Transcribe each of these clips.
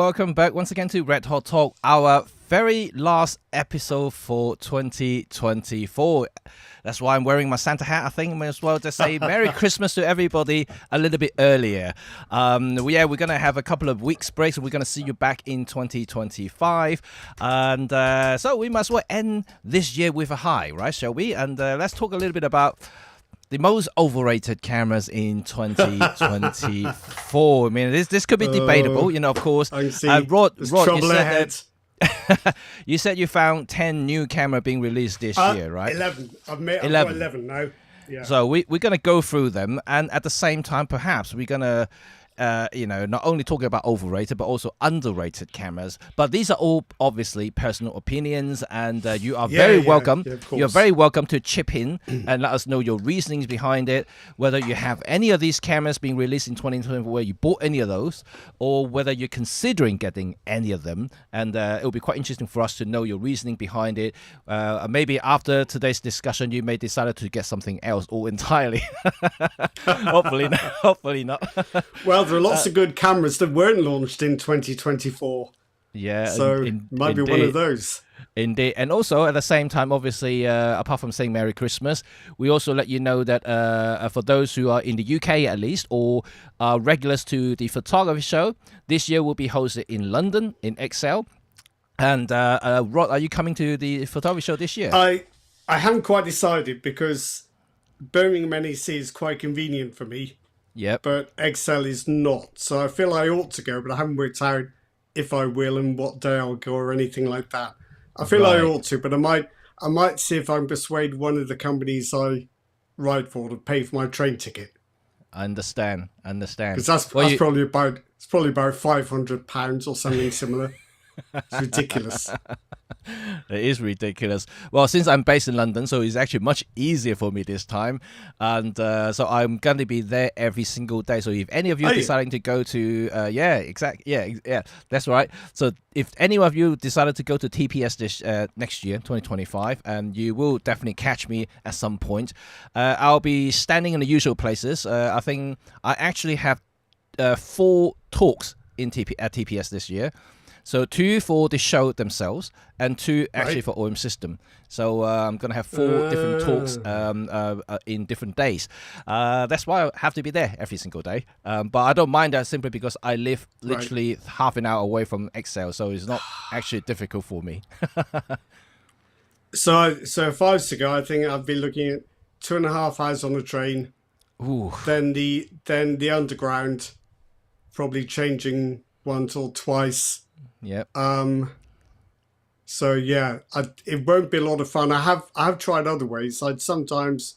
welcome back once again to Red Hot Talk, our very last episode for 2024. That's why I'm wearing my Santa hat. I think I may as well just say Merry Christmas to everybody a little bit earlier. We're going to have a couple of weeks breaks and we're going to see you back in 2025. And so we must well end this year with a high, right, shall we? And let's talk a little bit about the most overrated cameras in 2024. I mean, this could be debatable, of course. I see. Rod, trouble ahead. You said you found 10 new camera being released this year, right? 11. I've got 11 now. Yeah. So we're going to go through them, and at the same time, perhaps we're going to not only talking about overrated but also underrated cameras. But these are all obviously personal opinions, and you are very welcome. Yeah, you're very welcome to chip in and let us know your reasonings behind it. Whether you have any of these cameras being released in 2024, where you bought any of those, or whether you're considering getting any of them, and it'll be quite interesting for us to know your reasoning behind it. Maybe after today's discussion, you may decide to get something else all entirely. Hopefully not. Hopefully not. Well, there are lots of good cameras that weren't launched in 2024. Yeah. So might be one of those. Indeed. And also, at the same time, obviously, apart from saying Merry Christmas, we also let you know that for those who are in the UK at least, or are regulars to the photography show, this year will be hosted in London, in Excel. And Rod, are you coming to the photography show this year? I haven't quite decided, because Birmingham NEC is quite convenient for me. Yep. But Excel is not. So I feel I ought to go, but I haven't worked out if I will and what day I'll go or anything like that. I feel I ought to, but I might see if I can persuade one of the companies I ride for to pay for my train ticket. I understand. Because that's probably about £500 or something similar. It's ridiculous. It is ridiculous. Well, since I'm based in London, so it's actually much easier for me this time, and so I'm going to be there every single day. So if any of you are deciding to go to, that's right. So if any of you decided to go to TPS this next year, 2025, and you will definitely catch me at some point, I'll be standing in the usual places. I think I actually have 4 talks at TPS this year. So 2 for the show themselves, and 2 actually for OM System. So I'm going to have 4 different talks in different days. That's why I have to be there every single day. But I don't mind that simply because I live literally half an hour away from Excel, so it's not actually difficult for me. So if I was to go, I think I'd be looking at 2.5 hours on the train. Ooh. Then the underground, probably changing once or twice. Yep. So yeah, it won't be a lot of fun. I have tried other ways. I'd sometimes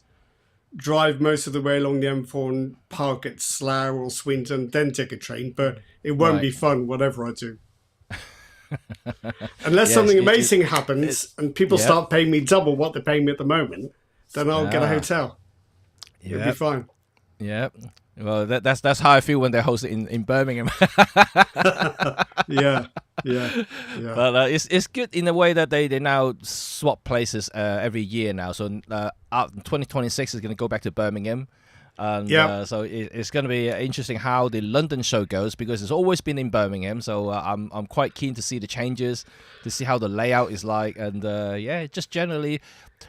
drive most of the way along the M4 and park at Slough or Swinton, then take a train. But it won't be fun, whatever I do. Unless something amazing happens and people start paying me double what they're paying me at the moment, then I'll get a hotel. It'll be fine. Yep. Well, that's how I feel when they're hosted in Birmingham. Yeah. But it's good in a way that they now swap places every year now. So 2026 is going to go back to Birmingham. And so it's going to be interesting how the London show goes, because it's always been in Birmingham. So I'm quite keen to see the changes, to see how the layout is like, and just generally,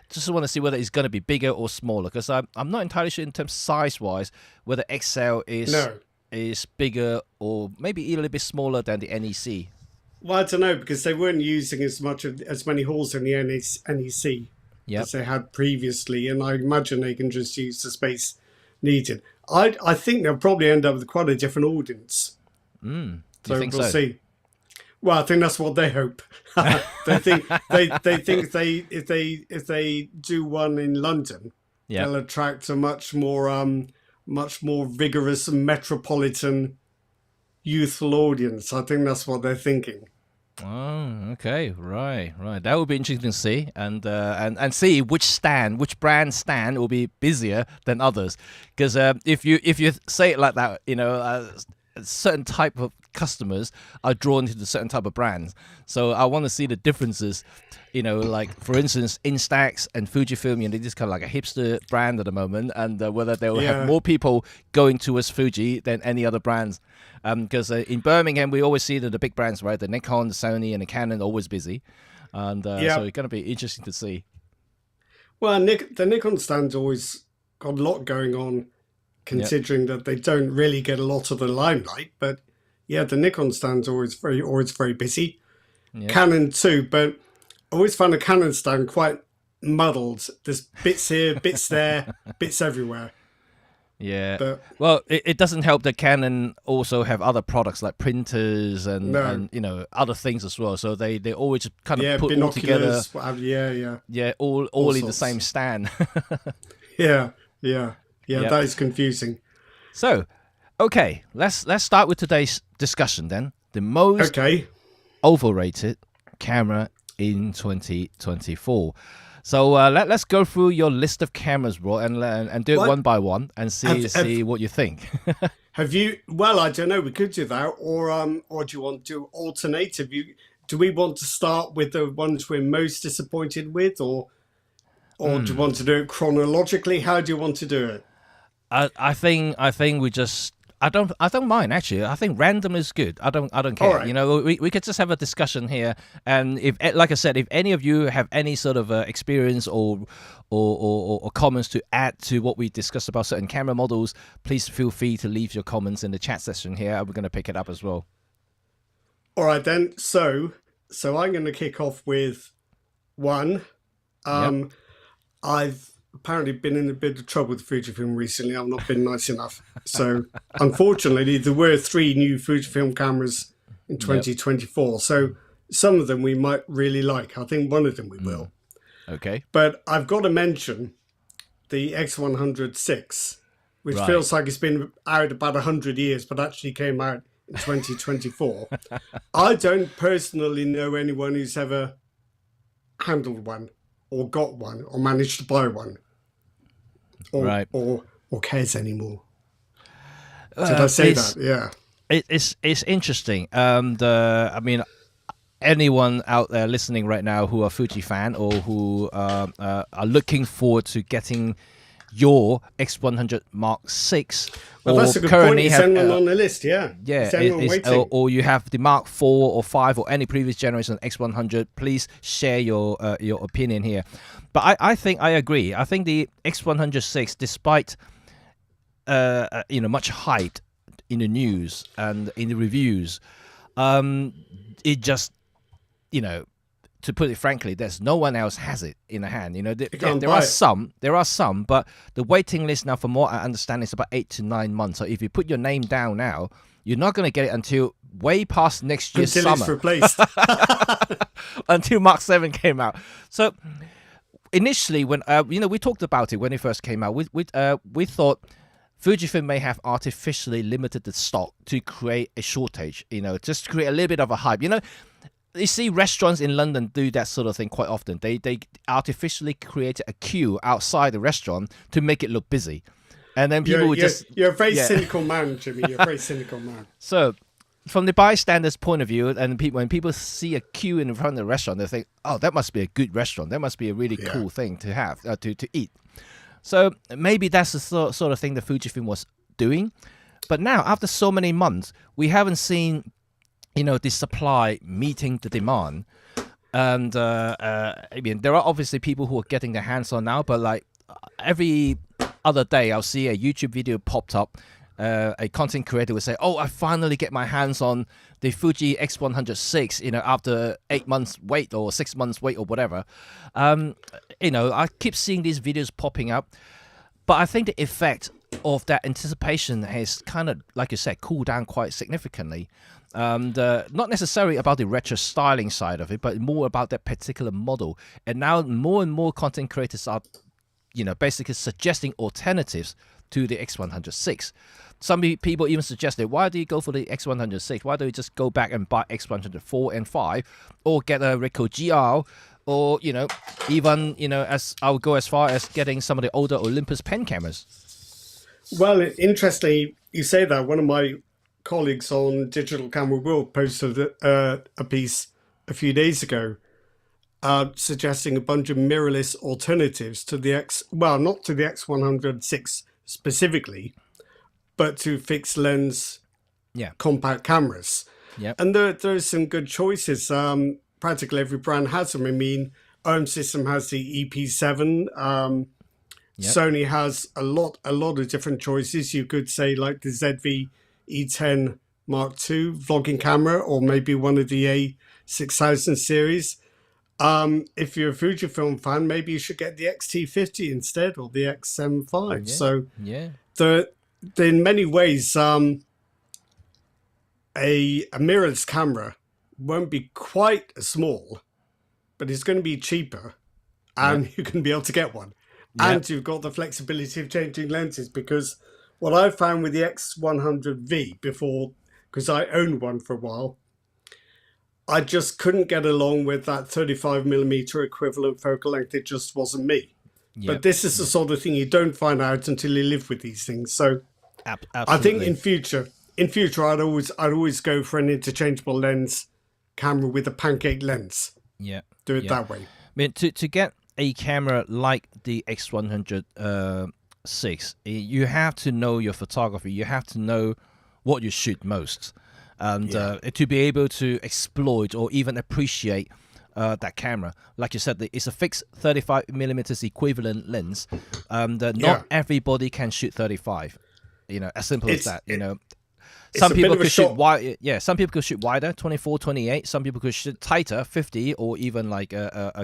just want to see whether it's going to be bigger or smaller, because I'm not entirely sure in terms size wise whether XL is bigger or maybe a little bit smaller than the NEC. Well, I don't know, because they weren't using as many halls in the NEC as they had previously, and I imagine they can just use the space needed. I think they'll probably end up with quite a different audience. Do you think we'll so? See. Well, I think that's what they hope. they think if they do one in London, they'll attract a much more vigorous metropolitan youthful audience. I think that's what they're thinking. Oh, okay, right. That would be interesting to see, and see which brand stand will be busier than others. Because if you say it like that, a certain type of customers are drawn to the certain type of brands. So I want to see the differences like for instance, Instax and Fujifilm, this is kind of like a hipster brand at the moment, and whether they will have more people going towards Fuji than any other brands. Because in Birmingham, we always see that the big brands, right? The Nikon, the Sony, and the Canon, always busy. And so it's going to be interesting to see. Well, the Nikon stand's always got a lot going on, considering that they don't really get a lot of the limelight. But yeah, the Nikon stand's always very busy. Yeah. Canon too, but I always find the Canon stand quite muddled. There's bits here, bits there, bits everywhere. Yeah. Well, it doesn't help that Canon also have other products like printers and other things as well. So they always kind of put all together. All in the same stand. Yeah. That is confusing. So, okay, let's start with today's discussion then. The most overrated camera in 2024. So let's go through your list of cameras, bro, and do it one by one and see what you think. Have you? Well, I don't know. We could do that, or do you want to alternate? Do we want to start with the ones we're most disappointed with, or do you want to do it chronologically? How do you want to do it? I think we just. I don't mind actually. I think random is good. I don't care. Right. We could just have a discussion here, and if, like I said, if any of you have any sort of experience or comments to add to what we discussed about certain camera models, please feel free to leave your comments in the chat section here. We're going to pick it up as well. All right then. So I'm going to kick off with one. I've apparently been in a bit of trouble with Fujifilm recently. I've not been nice enough. So unfortunately, there were 3 new Fujifilm cameras in 2024. So some of them we might really like. I think one of them we will. Okay. But I've got to mention the X100-6, which feels like it's been out about 100 years, but actually came out in 2024. I don't personally know anyone who's ever handled one, or got one, or managed to buy one, or cares anymore. Did I say that? Yeah. It's interesting. I mean, anyone out there listening right now who are Fuji fan or who are looking forward to getting your X100 Mark VI, well, that's a good point. Is anyone on the list? Yeah. Or you have the Mark IV or 5 or any previous generation X100. Please share your opinion here. But I think I agree. I think the X100-6, despite much hype in the news and in the reviews, it just to put it frankly, there's no one else has it in the hand. There are some, but the waiting list now, from what I understand, is about 8 to 9 months. So if you put your name down now, you're not going to get it until way past next year's summer. Until it's replaced. Until Mark 7 came out. So initially, when we talked about it when it first came out, we thought Fujifilm may have artificially limited the stock to create a shortage. Just to create a little bit of a hype. You see restaurants in London do that sort of thing quite often. They artificially create a queue outside the restaurant to make it look busy. And then people You're a very cynical man, Jimmy. You're a very cynical man. So, from the bystander's point of view, and when people see a queue in front of the restaurant, they think, oh, that must be a good restaurant. That must be a really cool thing to have, to eat. So, maybe that's the sort of thing that Fujifilm was doing. But now, after so many months, we haven't seen the supply meeting the demand. And I mean, there are obviously people who are getting their hands on now, but like every other day I'll see a YouTube video popped up. A content creator will say, oh, I finally get my hands on the Fuji X100-6, after 8 months wait or 6 months wait or whatever. I keep seeing these videos popping up, but I think the effect of that anticipation has kind of, like you said, cooled down quite significantly. Not necessarily about the retro styling side of it, but more about that particular model. And now more and more content creators are, basically suggesting alternatives to the X100-6. Some people even suggested, why do you go for the X100-6? Why don't you just go back and buy X100-4 and 5, or get a Ricoh GR, or even as I would go as far as getting some of the older Olympus pen cameras. Well, interestingly, you say that. One of my colleagues on Digital Camera World posted a piece a few days ago, suggesting a bunch of mirrorless alternatives to the not to the X106 specifically, but to fixed lens compact cameras. Yeah. And there's some good choices. Practically every brand has them. I mean, OM System has the EP7. Sony has a lot of different choices. You could say like the ZV E10 Mark II vlogging camera, or maybe one of the A6000 series. If you're a Fujifilm fan, maybe you should get the XT50 instead, or the X75. So in many ways, a mirrorless camera won't be quite as small, but it's going to be cheaper, and you can be able to get one. And you've got the flexibility of changing lenses, because what I found with the X100V before, because I owned one for a while, I just couldn't get along with that 35mm equivalent focal length. It just wasn't me. But this is the sort of thing you don't find out until you live with these things. So I think in future, I'd always go for an interchangeable lens camera with a pancake lens. Yeah. Do it that way. I mean, to get a camera like the X106, you have to know your photography. You have to know what you shoot most, and to be able to exploit or even appreciate that camera. Like you said, it's a fixed 35mm equivalent lens, and not everybody can shoot 35. As simple as that. Some people could shoot wide. Yeah, some people could shoot wider, 24, 28. Some people could shoot tighter, 50, or even like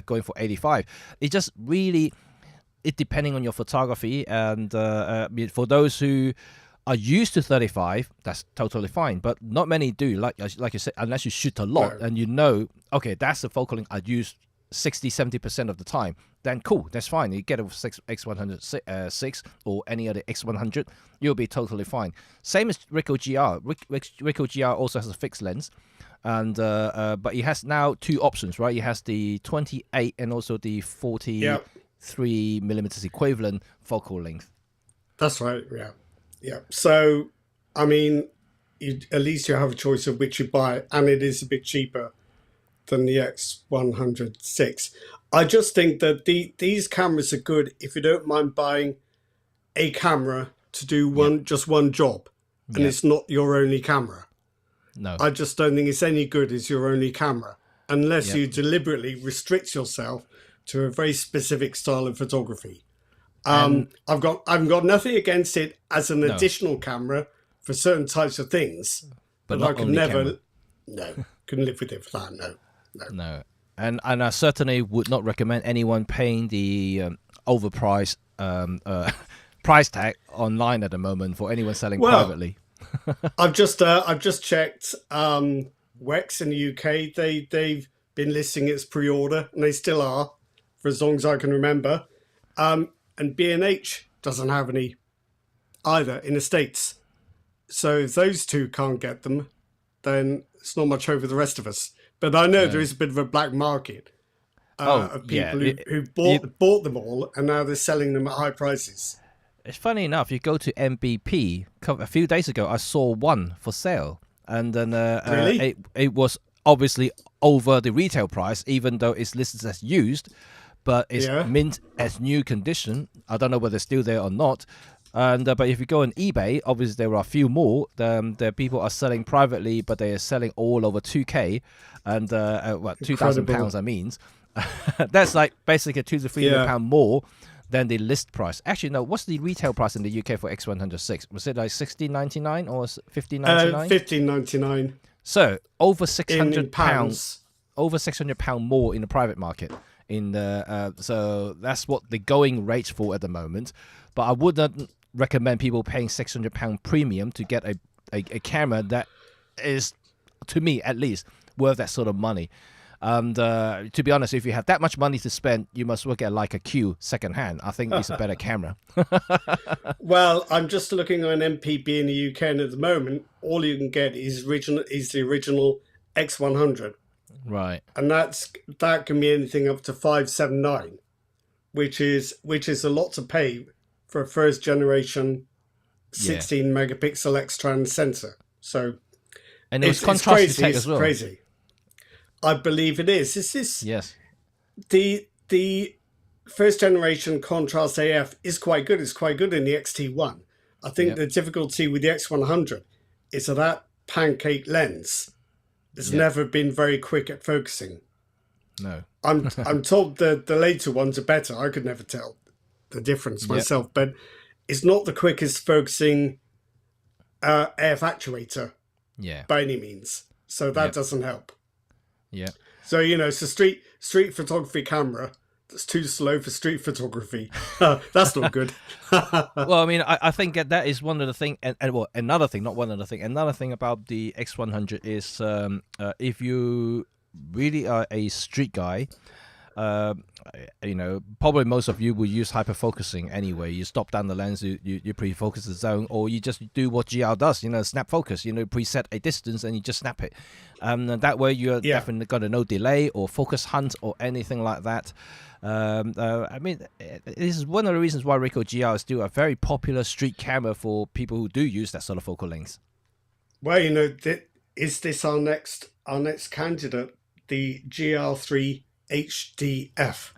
going for 85. It just really, depending on your photography. And for those who are used to 35, that's totally fine. But not many do. Like you said, unless you shoot a lot and okay, that's the focal length I'd use 60-70% of the time, then cool, that's fine. You get a X106 or any other X100, you'll be totally fine. Same as Ricoh GR. Ricoh GR also has a fixed lens, and but it has now two options, right? It has the 28 and also the 43mm equivalent focal length. That's right. Yeah. So I mean, at least you have a choice of which you buy, and it is a bit cheaper than the X106. I just think that these cameras are good if you don't mind buying a camera to do just one job, and it's not your only camera. No, I just don't think it's any good as your only camera, unless you deliberately restrict yourself to a very specific style of photography. I've got nothing against it as an additional camera for certain types of things, but I could never, couldn't live with it for that. No. And I certainly would not recommend anyone paying the overpriced price tag online at the moment for anyone selling privately. I've just checked Wex in the UK. They've been listing its pre-order, and they still are for as long as I can remember. And B&H doesn't have any either in the States. So if those two can't get them, then it's not much hope for the rest of us. But I know there is a bit of a black market of people who bought them all, and now they're selling them at high prices. It's funny enough, you go to MBP, a few days ago, I saw one for sale. And then Really? It was obviously over the retail price, even though it's listed as used, but it's mint as new condition. I don't know whether it's still there or not. And but if you go on eBay, obviously there are a few more. The people are selling privately, but they are selling all over 2K and £2,000. I mean, that's like basically £200 to £300 more than the list price. Actually, no. What's the retail price in the UK for X106? Was it like £16.99 or £15.99? £15.99. So over £600. Over £600 more in the private market. So that's what the going rate for at the moment. But I wouldn't recommend people paying £600 premium to get a camera that is, to me at least, worth that sort of money. And to be honest, if you have that much money to spend, you must well get like a Q secondhand. I think it's a better camera. Well, I'm just looking on MPB in the UK, and at the moment, all you can get is the original X100. Right. And that can be anything up to 579, which is a lot to pay for a first generation 16 megapixel X-Trans sensor. So and it's contrast detect as well. Crazy. I believe it is. This is yes. the first generation contrast AF is quite good. It's quite good in the XT1. I think the difficulty with the X100 is that pancake lens has never been very quick at focusing. No. I'm told the later ones are better. I could never tell the difference myself, but it's not the quickest focusing AF actuator by any means. So that doesn't help. Yeah. So, it's a street photography camera that's too slow for street photography. That's not good. Well, I mean, I think that is one of the things, and well, another thing, not one of the thing, another thing about the X100 is if you really are a street guy, probably most of you will use hyperfocusing anyway. You stop down the lens, you pre-focus the zone, or you just do what GR does, snap focus, preset a distance and you just snap it. And that way you're definitely got no delay or focus hunt or anything like that. I mean, this is one of the reasons why Ricoh GR is still a very popular street camera for people who do use that sort of focal length. Well, is this our next candidate, the GR3 HDF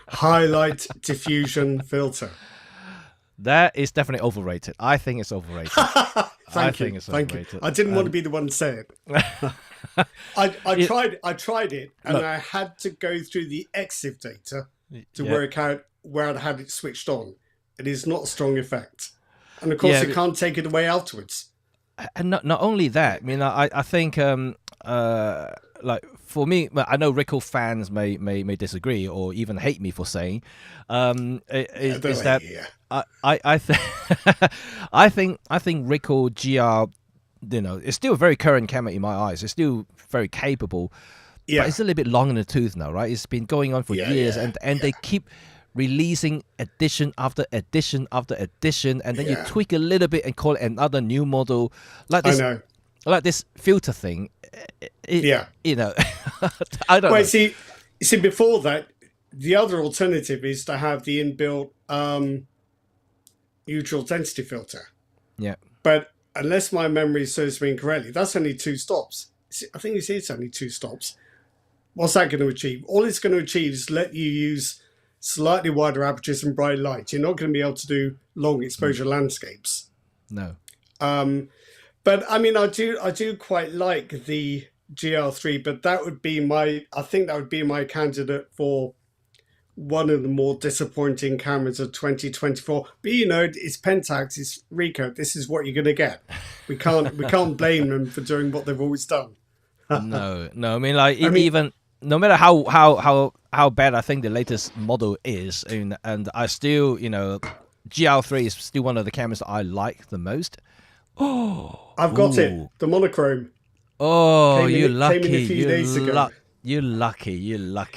highlight diffusion filter? That is definitely overrated. I think it's overrated. Thank you. I didn't want to be the one to say it. I tried it, and I had to go through the EXIF data to work out where I'd had it switched on. It is not a strong effect, and of course, you can't take it away afterwards. And not only that, I mean, I think like for me, I know Ricoh fans may disagree or even hate me for saying, is that I think Ricoh GR, it's still a very current camera in my eyes. It's still very capable, but it's a little bit long in the tooth now, right? It's been going on for years, and they keep releasing edition after edition after edition, and then you tweak a little bit and call it another new model, like this. I know. Like this filter thing, I don't know. See, before that, the other alternative is to have the inbuilt neutral density filter. Yeah. But unless my memory serves me incorrectly, that's only 2 stops. I think it's only 2 stops. What's that going to achieve? All it's going to achieve is let you use slightly wider apertures and bright light. You're not going to be able to do long exposure landscapes. No. But I mean, I do quite like the GR3, but I think that would be my candidate for one of the more disappointing cameras of 2024. But it's Pentax, it's Ricoh. This is what you're going to get. We can't blame them for doing what they've always done. No. I mean, even no matter how bad I think the latest model is, and I still, GR3 is still one of the cameras that I like the most. Oh, I've got it. The monochrome. Oh, you're lucky. Came in a few days ago. You're lucky.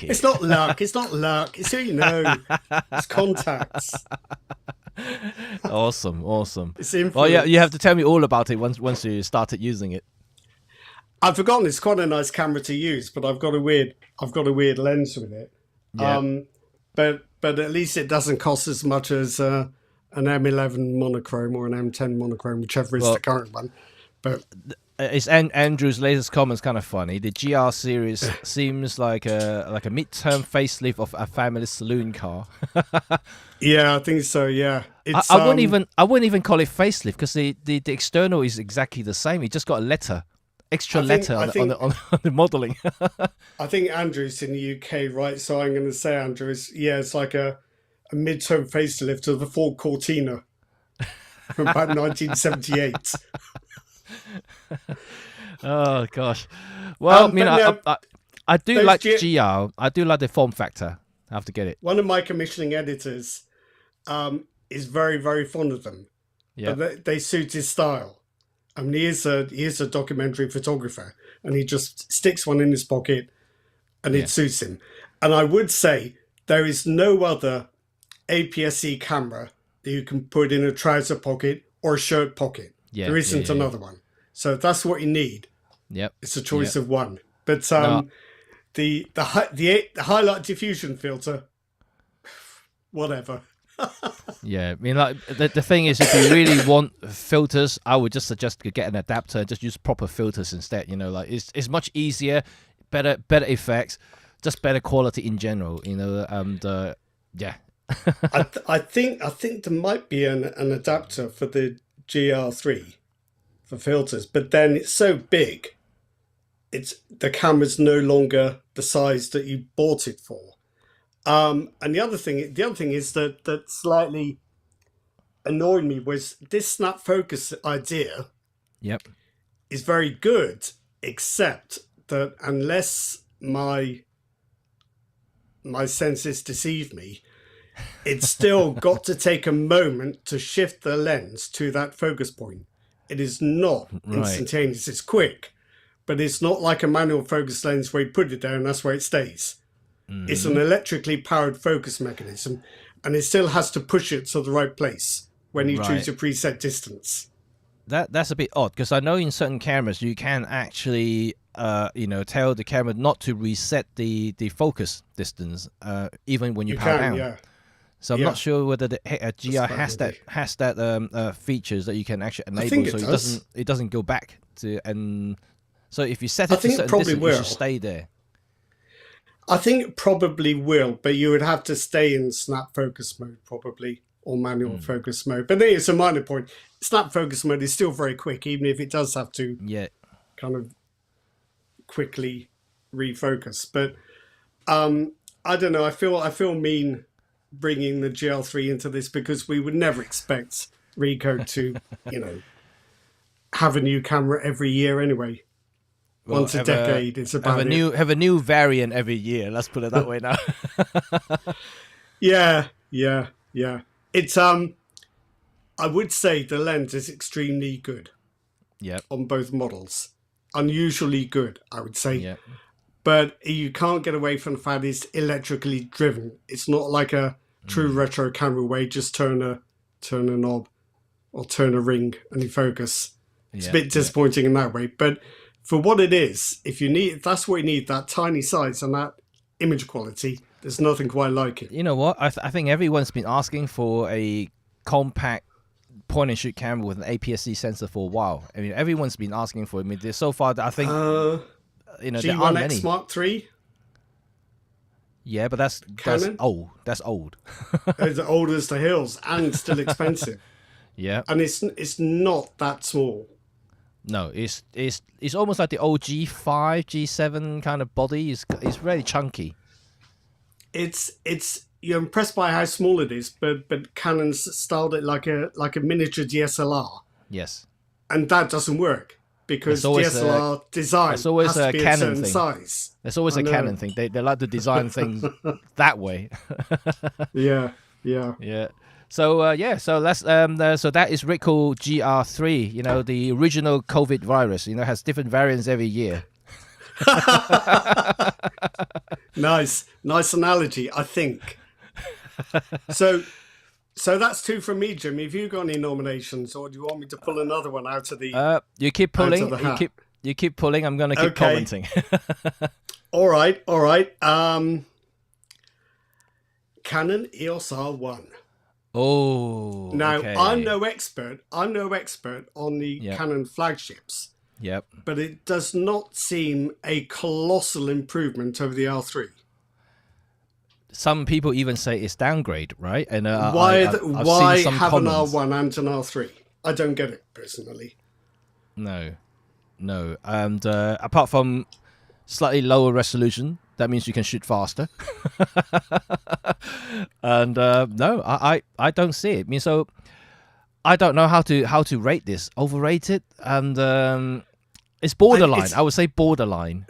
It's not luck. It's who you know. It's contacts. Awesome. It's influence. Well, yeah, you have to tell me all about it once you started using it. I've forgotten. It's quite a nice camera to use, but I've got a weird lens with it. Yeah. But at least it doesn't cost as much as an M11 monochrome or an M10 monochrome, whichever is the current one. But it's Andrew's latest comment's kind of funny. The GR series seems like a mid-term facelift of a family saloon car. Yeah, I think so. Yeah, I wouldn't even call it facelift because the external is exactly the same. It just got a extra letter on the modeling. I think Andrew's in the UK, right? So I'm going to say Andrew it's like a mid-term facelift of the Ford Cortina from about 1978. Oh gosh. Well, I do like GR. I do like the form factor. I have to get it. One of my commissioning editors is very, very fond of them. Yeah, but they suit his style. I mean, he is a documentary photographer, and he just sticks one in his pocket, and it suits him. And I would say there is no other APS-C camera that you can put in a trouser pocket or a shirt pocket. There isn't another one. So if that's what you need, it's a choice of one. But the highlight diffusion filter, whatever. Yeah, I mean, like the thing is, if you really want filters, I would just suggest to get an adapter and just use proper filters instead. It's much easier, better effects. just better quality in general, you know, and yeah. I think there might be an adapter for the GR3 for filters, but then it's so big, the camera's no longer the size that you bought it for. And the other thing is that slightly annoyed me was this snap focus idea. Yep. Is very good, except that unless my senses deceive me, it's still got to take a moment to shift the lens to that focus point. It is not instantaneous. It's quick, but it's not like a manual focus lens where you put it down, that's where it stays. Mm-hmm. It's an electrically powered focus mechanism, and it still has to push it to the right place when you choose your preset distance. That's a bit odd, because I know in certain cameras you can actually tell the camera not to reset the focus distance even when you power down. Yeah. So I'm not sure whether the GR has that features that you can actually enable, so it doesn't go back to. And so if you set it to a certain distance, you should stay there. I think it probably will, but you would have to stay in snap focus mode probably, or manual focus mode. But then it's a minor point. Snap focus mode is still very quick, even if it does have to kind of quickly refocus. But I don't know. I feel mean bringing the GL3 into this, because we would never expect Ricoh to, have a new camera every year anyway. Well, once a decade, it's about have a new variant every year. Let's put it that way now. Yeah. It's I would say the lens is extremely good. Yeah. On both models, unusually good, I would say. Yeah. But you can't get away from the fact it's electrically driven. It's not like a true retro camera where you just turn a knob or turn a ring and you focus. It's a bit disappointing in that way. But for what it is, if that's what you need, that tiny size and that image quality, there's nothing quite like it. You know what? I think everyone's been asking for a compact point and shoot camera with an APS-C sensor for a while. I mean, everyone's been asking for it. I mean, so far, I think there aren't many. G1X Mark III. Yeah, but that's old. That's old. It's old as the hills and still expensive. Yeah, and it's not that small. No, it's almost like the old G5, G7 kind of body. It's really chunky. It's you're impressed by how small it is, but Canon's styled it like a miniature DSLR. Yes, and that doesn't work because DSLR design has to be a certain size. There's always a Canon thing. They like to design things that way. Yeah. So so let's so that is Ricoh GR3. The original COVID virus. Has different variants every year. Nice analogy, I think. So that's 2 from me, Jimmy. Have you got any nominations, or do you want me to pull another one out of the? You keep pulling. You keep pulling. I'm going to keep commenting. All right. Canon EOS R1. Oh. Now okay. I'm no expert on the Canon flagships. Yep. But it does not seem a colossal improvement over the R3. Some people even say it's downgrade, right? And why have comments. an R1 and an R3? I don't get it personally. No. And apart from slightly lower resolution, that means you can shoot faster. And no, I don't see it. I mean, so I don't know how to rate this. Overrated, and it's borderline. I would say borderline.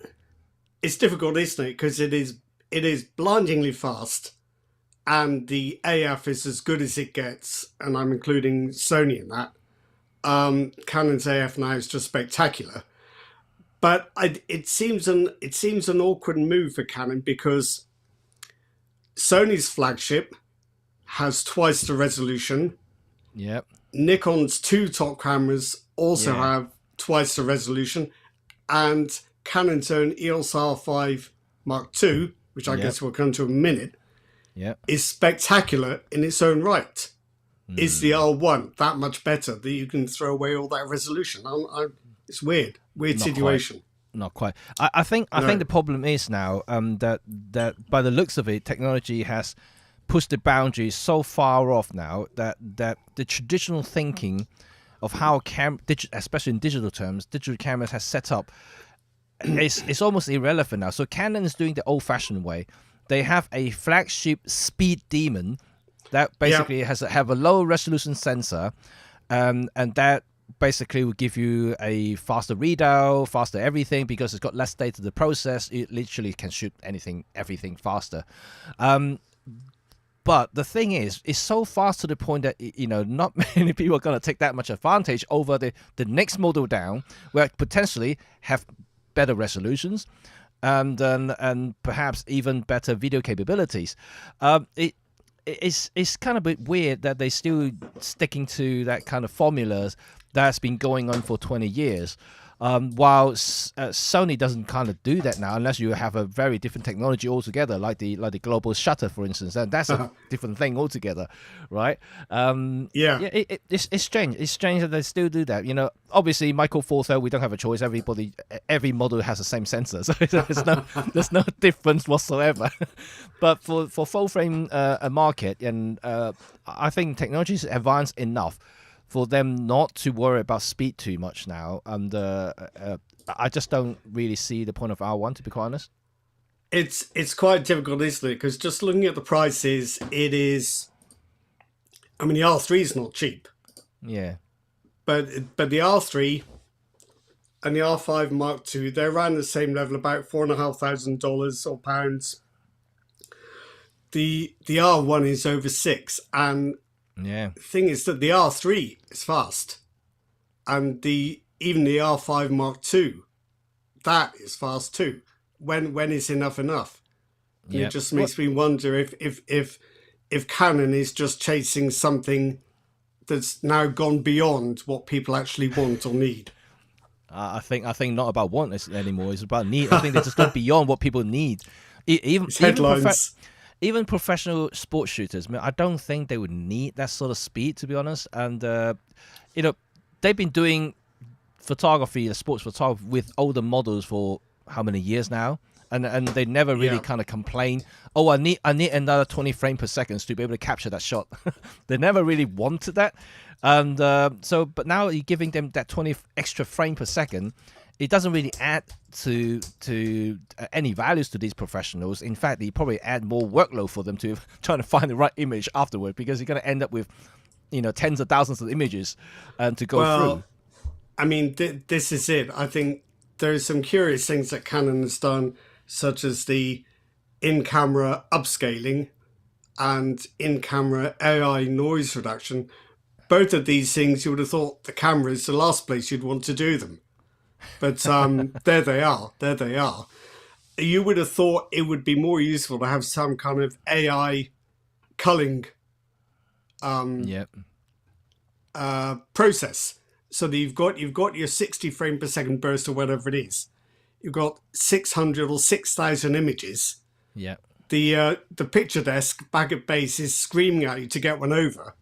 It's difficult, isn't it? Because it is blindingly fast, and the AF is as good as it gets, and I'm including Sony in that. Canon's AF now is just spectacular, but it seems an awkward move for Canon, because Sony's flagship has twice the resolution. Yep. Nikon's 2 top cameras also have twice the resolution, and Canon's own EOS R5 Mark II, which I guess we'll come to in a minute, is spectacular in its own right. Is the R1 that much better that you can throw away all that resolution? It's weird Not situation. Quite. Not quite. I think the problem is now that by the looks of it, technology has pushed the boundaries so far off now that the traditional thinking of how especially in digital terms, digital cameras has set up it's almost irrelevant now. So Canon is doing the old-fashioned way. They have a flagship speed demon that basically have a low resolution sensor, and that basically will give you a faster readout, faster everything, because it's got less data to process. It literally can shoot everything faster. But the thing is, it's so fast to the point that, not many people are going to take that much advantage over the next model down, where potentially have better resolutions and perhaps even better video capabilities. It's kind of a bit weird that they're still sticking to that kind of formulas that's been going on for 20 years. While Sony doesn't kind of do that now, unless you have a very different technology altogether, like the global shutter, for instance, and that's a different thing altogether, right? It's strange. It's strange that they still do that. Obviously, Michael Four Third, we don't have a choice. Every model has the same sensor, so there's no difference whatsoever. But for full frame market, and I think technology is advanced enough for them not to worry about speed too much now, and I just don't really see the point of R1, to be quite honest. It's quite difficult, isn't it? Because just looking at the prices, it is. I mean, the R3 is not cheap. Yeah. But the R3 and the R5 Mark II, they're around the same level, about $4,500 or pounds. The R1 is over $6,000, and the thing is that the R3 is fast, and even the R5 Mark II, that is fast too. When is enough? It just makes me wonder if Canon is just chasing something that's now gone beyond what people actually want or need. I think not about want anymore. It's about need. I think they just go beyond what people need. Even headlines. Even professional sports shooters, I don't think they would need that sort of speed, to be honest. And, they've been doing photography, sports photography, with older models for how many years now? And they never really kind of complain, I need another 20 frames per second to be able to capture that shot. They never really wanted that. And but now you're giving them that 20 extra frame per second. It doesn't really add to any values to these professionals. In fact, they probably add more workload for them to trying to find the right image afterward, because you're going to end up with, tens of thousands of images to go through. I mean, this is it. I think there's some curious things that Canon has done, such as the in-camera upscaling and in-camera AI noise reduction. Both of these things, you would have thought the camera is the last place you'd want to do them. But there they are. You would have thought it would be more useful to have some kind of AI culling process, so that you've got your 60 frame per second burst or whatever it is. You've got 600 or 6,000 images. Yeah. The picture desk back at base is screaming at you to get one over.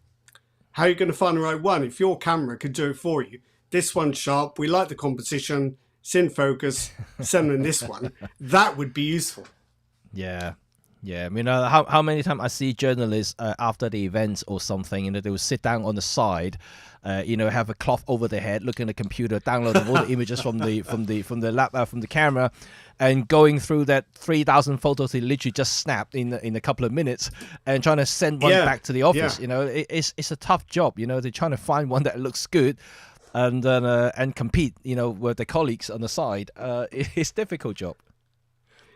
How are you going to find the right one if your camera could do it for you? This one's sharp. We like the composition. It's in focus. Send them this one. That would be useful. Yeah. I mean, how many times I see journalists after the events or something, they will sit down on the side, have a cloth over their head, looking at the computer, downloading all the images from the laptop, from the camera, and going through that 3,000 photos they literally just snapped in a couple of minutes, and trying to send one back to the office. It's a tough job. They're trying to find one that looks good, and compete, with their colleagues on the side. It's a difficult job.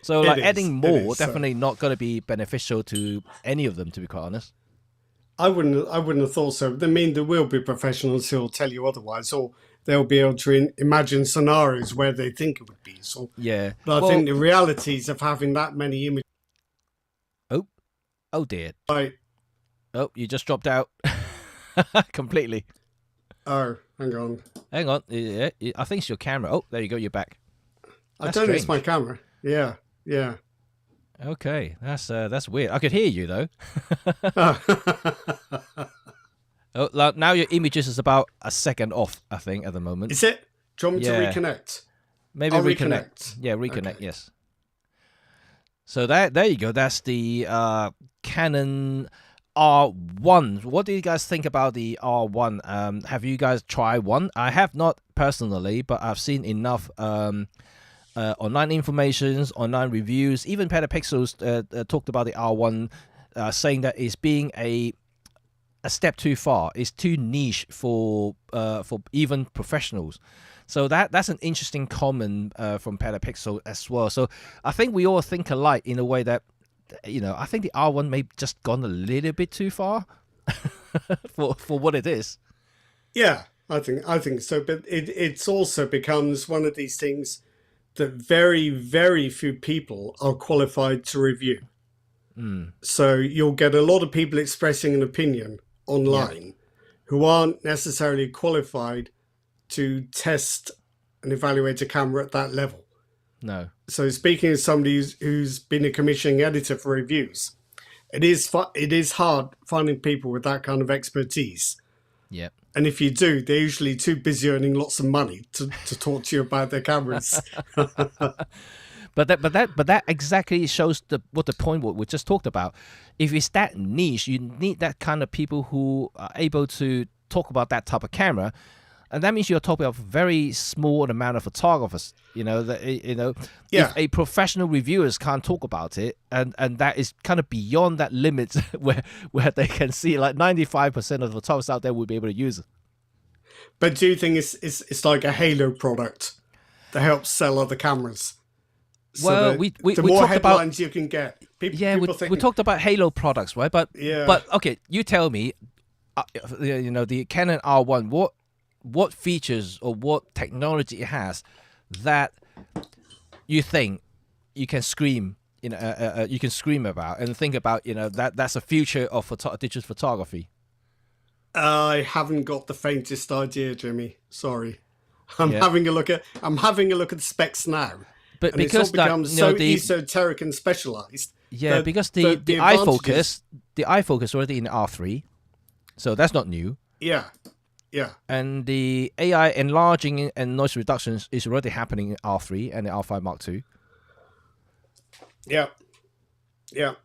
So adding more definitely not going to be beneficial to any of them, to be quite honest. I wouldn't have thought so. I mean, there will be professionals who'll tell you otherwise, or they'll be able to imagine scenarios where they think it would be useful. Yeah. But I think the realities of having that many images. Oh dear. Right. Oh, you just dropped out completely. Oh, hang on. Yeah, I think it's your camera. Oh, there you go. You're back. I don't know. It's my camera. Yeah. Okay, that's weird. I could hear you though. Now your images is about a second off, I think, at the moment. Is it? Do you want me to reconnect? Maybe I'll reconnect. reconnect. Yeah, reconnect. Okay. Yes. So there you go. That's the Canon R1. What do you guys think about the R1? Have you guys tried one? I have not personally, but I've seen enough online informations, online reviews. Even Petapixels talked about the R1, saying that it's being a step too far. It's too niche for even professionals. So that's an interesting comment from Petapixel as well. So I think we all think alike in a way that, I think the R1 may just gone a little bit too far for what it is. Yeah, I think so. But it's also becomes one of these things that very, very few people are qualified to review. So you'll get a lot of people expressing an opinion online who aren't necessarily qualified to test and evaluate a camera at that level. No. So speaking as somebody who's been a commissioning editor for reviews, it is hard finding people with that kind of expertise. Yeah. And if you do, they're usually too busy earning lots of money to talk to you about their cameras. But that exactly shows what the point what we just talked about. If it's that niche, you need that kind of people who are able to talk about that type of camera, and that means you're talking of a very small amount of photographers. If a professional reviewers can't talk about it, and that is kind of beyond that limit where they can see like 95% of the photographers out there would be able to use it. But do you think it's like a halo product that helps sell other cameras? Well, so we the more talked headlines about, you can get. We talked about Halo products, right? But okay, you tell me, the Canon R1, what features or what technology it has that you think you can scream, you can scream about and think about, that's a future of digital photography. I haven't got the faintest idea, Jimmy. Sorry, I'm having a look at the specs now. But and because it's all become so esoteric and specialized. Yeah, because the iFocus already in R3, so that's not new. Yeah. And the AI enlarging and noise reduction is already happening in R3 and the R5 Mark II. Yeah.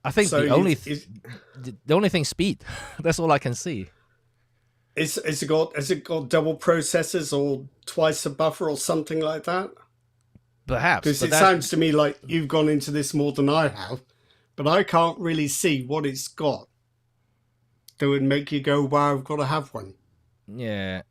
I think the only thing speed. That's all I can see. Has it got double processors or twice the buffer or something like that? Perhaps. Because it sounds to me like you've gone into this more than I have, but I can't really see what it's got that would make you go, wow, I've got to have one. Yeah,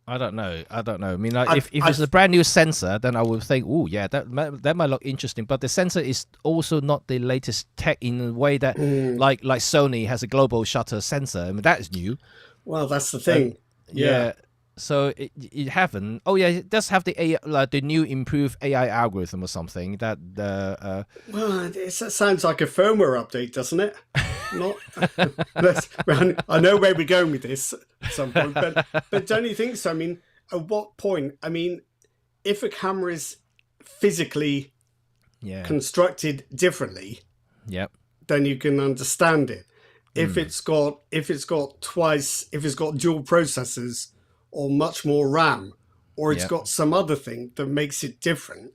I don't know. I mean, like, if it's a brand new sensor, then I would think, oh, yeah, that might look interesting. But the sensor is also not the latest tech in a way that, like Sony has a global shutter sensor. I mean, that is new. Well, that's the thing. Yeah. So it haven't. Oh yeah, it does have the new improved AI algorithm or something that Well, it sounds like a firmware update, doesn't it? Not. I know where we're going with this at some point, but don't you think so? I mean, at what point? I mean, if a camera is physically constructed differently, then you can understand it. If it's got dual processors, or much more RAM, or it's got some other thing that makes it different.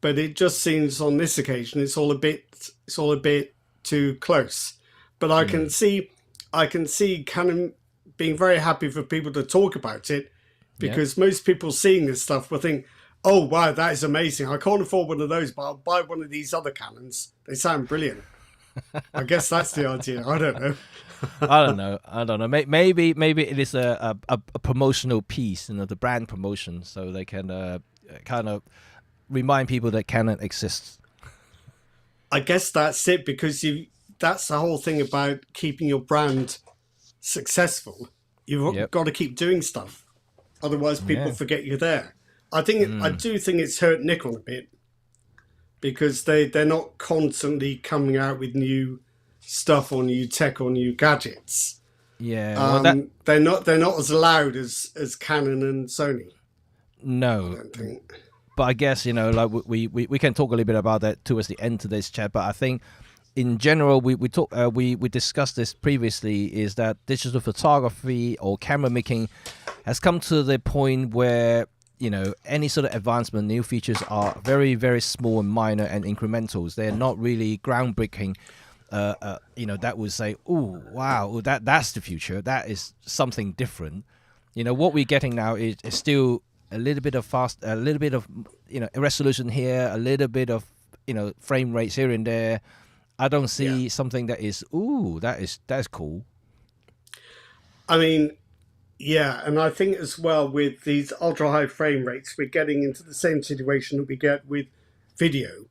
But it just seems on this occasion it's all a bit too close. But I can see Canon being very happy for people to talk about it, because most people seeing this stuff will think, oh wow, that is amazing. I can't afford one of those, but I'll buy one of these other Canons. They sound brilliant. I guess that's the idea. I don't know. I don't know. Maybe it is a promotional piece, the brand promotion, so they can kind of remind people that Canon exists. I guess that's it, because that's the whole thing about keeping your brand successful. You've got to keep doing stuff, otherwise people forget you're there. I do think it's hurt Nikon a bit, because they're not constantly coming out with new stuff or new tech or new gadgets. Yeah, they're not as loud as Canon and Sony. No, I don't think. But I guess like we can talk a little bit about that towards the end of this chat. But I think in general we discussed this previously, is that digital photography or camera making has come to the point where any sort of advancement, new features are very, very small and minor and incrementals. They're not really groundbreaking. That would say, oh wow, that's the future. That is something different. What we're getting now is still a little bit of a little bit of resolution here, a little bit of frame rates here and there. I don't see something that is that's cool. I mean, yeah, and I think as well with these ultra high frame rates, we're getting into the same situation that we get with video,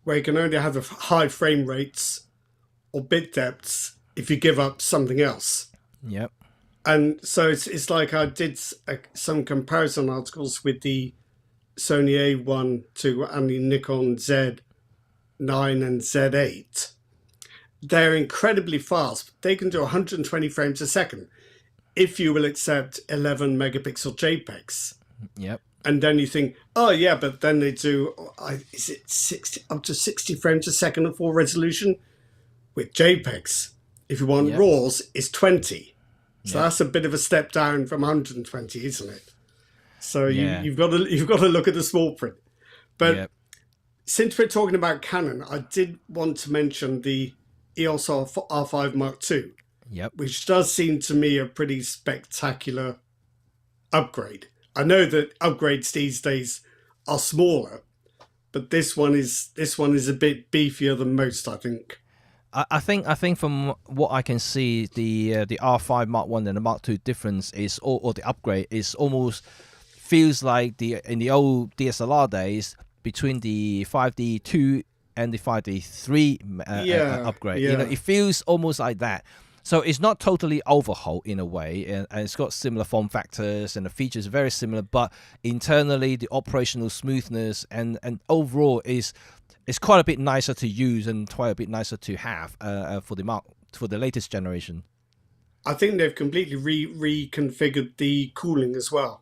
where you can only have the high frame rates or bit depths if you give up something else. Yep. And so it's like I did some comparison articles with the Sony A1 and the Nikon Z9 and Z8. They're incredibly fast. They can do 120 frames a second if you will accept 11 megapixel JPEGs. Yep. And then you think, oh yeah, but then they do, is it 60 up to 60 frames a second of full resolution with JPEGs? If you want RAWs, it's 20. So that's a bit of a step down from 120, isn't it? So you've got to look at the small print. But since we're talking about Canon, I did want to mention the EOS R5 Mark II, which does seem to me a pretty spectacular upgrade. I know that upgrades these days are smaller, but this one is a bit beefier than most, I think. I think from what I can see, the R5 Mark 1 and the Mark 2 difference is, or the upgrade is almost feels like in the old DSLR days between the 5D2 and the 5D3 upgrade. It feels almost like that. So it's not totally overhaul in a way, and it's got similar form factors and the features are very similar, but internally the operational smoothness and overall is quite a bit nicer to use and quite a bit nicer to have for the latest generation. I think they've completely reconfigured the cooling as well.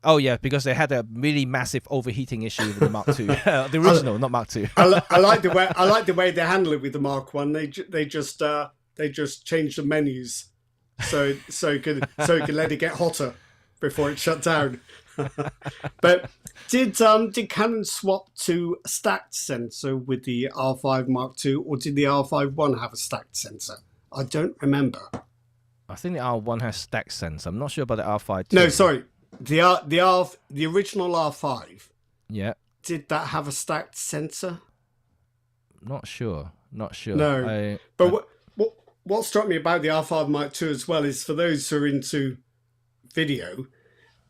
Oh yeah, because they had a really massive overheating issue with the Mark II, the original, not Mark II. I like the way they handle it with the Mark 1. They just changed the menus so you could let it get hotter before it shut down. But did Canon swap to a stacked sensor with the R5 Mark II, or did the R5 have a stacked sensor? I don't remember. I think the R1 has stacked sensor. I'm not sure about the R5. No, sorry, the original R5. Yeah. Did that have a stacked sensor? Not sure. No, but what struck me about the R5 Mark II as well is, for those who are into video,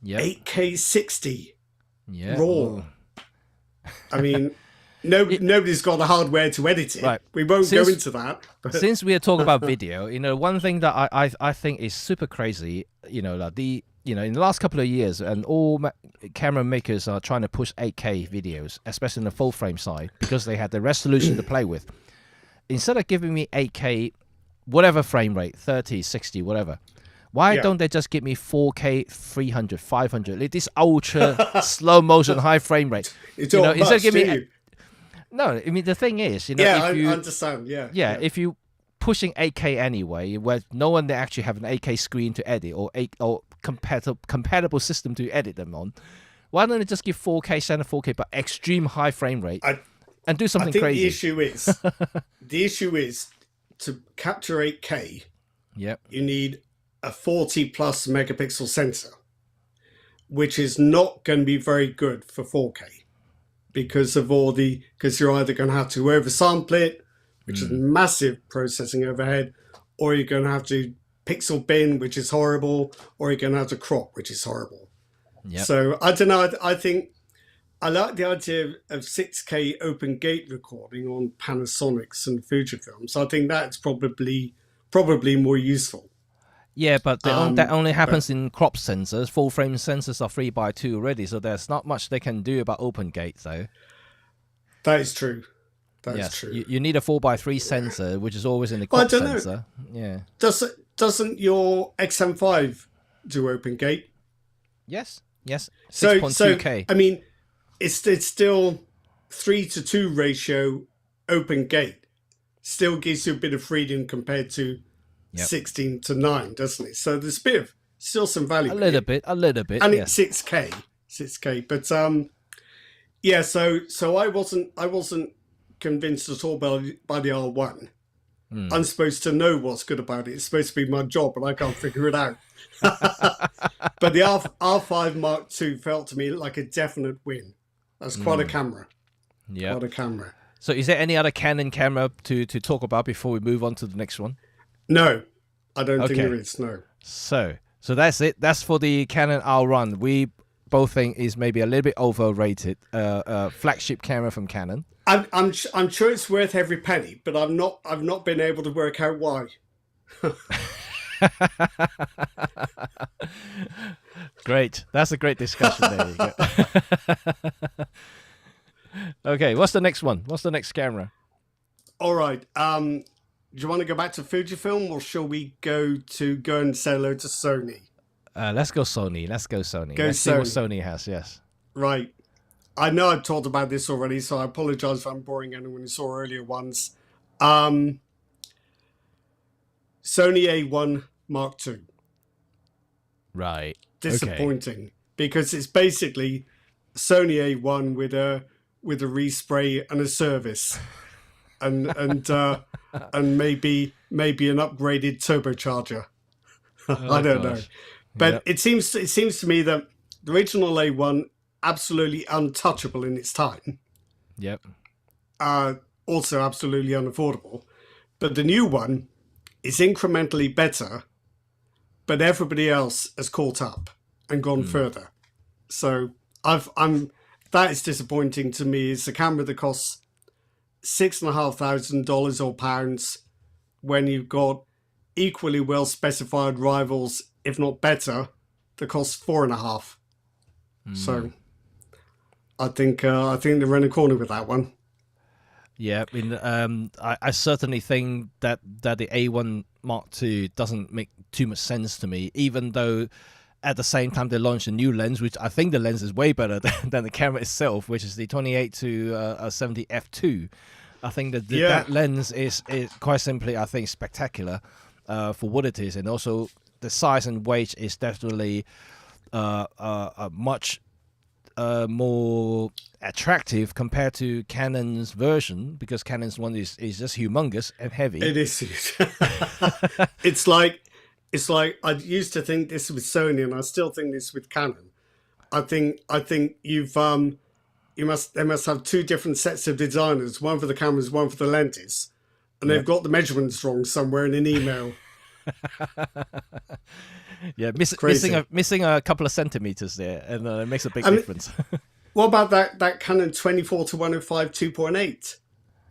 8K 60 RAW. Ooh. I mean, nobody's got the hardware to edit it. Right. We won't go into that. But since we are talking about video, one thing that I think is super crazy, in the last couple of years, and all camera makers are trying to push 8K videos, especially in the full frame side, because they had the resolution to play with. Instead of giving me 8K, whatever frame rate, 30, 60, whatever, why don't they just give me 4K, 300, 500, this ultra slow motion, high frame rate? It's all instead of giving me. No, I mean, the thing is, I understand. Yeah. If you pushing 8K anyway, where no one actually have an 8K screen to edit or compatible system to edit them on, why don't they just give 4K, standard 4K, but extreme high frame rate and do something crazy? The issue is to capture 8K. Yep. You need a 40 plus megapixel sensor, which is not going to be very good for 4K because you're either going to have to oversample it, which is massive processing overhead, or you're going to have to pixel bin, which is horrible, or you're going to have to crop, which is horrible. Yep. So I don't know. I think I like the idea of 6K open gate recording on Panasonics and Fujifilm. So I think that's probably more useful. Yeah, but that only happens in crop sensors. Full frame sensors are 3x2 already, so there's not much they can do about open gate, though. That is true. That's true. You need a 4x3 sensor, which is always in the crop sensor. Yeah. Doesn't your XM5 do open gate? Yes. 6.2K. I mean, it's still 3:2 ratio open gate. Still gives you a bit of freedom compared to 16:9, doesn't it? So there's still some value. A little bit. And it's 6K. 6K. But yeah, so I wasn't convinced at all by the R1. I'm supposed to know what's good about it. It's supposed to be my job, but I can't figure it out. But the R5 Mark II felt to me like a definite win. That's quite a camera. Yeah. Quite a camera. So is there any other Canon camera to talk about before we move on to the next one? No, I don't think there is, no. So that's it. That's for the Canon R1. We both think is maybe a little bit overrated. Flagship camera from Canon. I'm sure it's worth every penny, but I've not been able to work out why. Great. That's a great discussion. There you go. Okay, what's the next one? What's the next camera? All right. Do you want to go back to Fujifilm, or shall we go and say hello to Sony? Let's go Sony. Let's see what Sony has. Yes. Right. I know I've talked about this already, so I apologize if I'm boring anyone who saw earlier ones. Sony A1 Mark II. Right. Disappointing, because it's basically Sony A1 with a respray and a service, and maybe an upgraded turbocharger. I don't know, but it seems to me that the original A1 absolutely untouchable in its time. Yep. Also absolutely unaffordable, but the new one is incrementally better, but everybody else has caught up and gone further. So that is disappointing to me. It's a camera that costs $6,500 or pounds when you've got equally well specified rivals, if not better, that cost $4,500. So I think they're in a corner with that one. Yeah, I mean, I certainly think that the A1 Mark II doesn't make too much sense to me, even though at the same time they launched a new lens, which I think the lens is way better than the camera itself, which is the 28 to 70 f2. I think that lens is quite simply, I think, spectacular for what it is, and also the size and weight is definitely much more attractive compared to Canon's version, because Canon's one is just humongous and heavy. It is. It's like I used to think this with Sony, and I still think this with Canon. I think they must have two different sets of designers, one for the cameras, one for the lenses, and they've got the measurements wrong somewhere in an email. Yeah, missing a couple of centimeters there, and it makes a big difference. What about that Canon 24 to 105 2.8?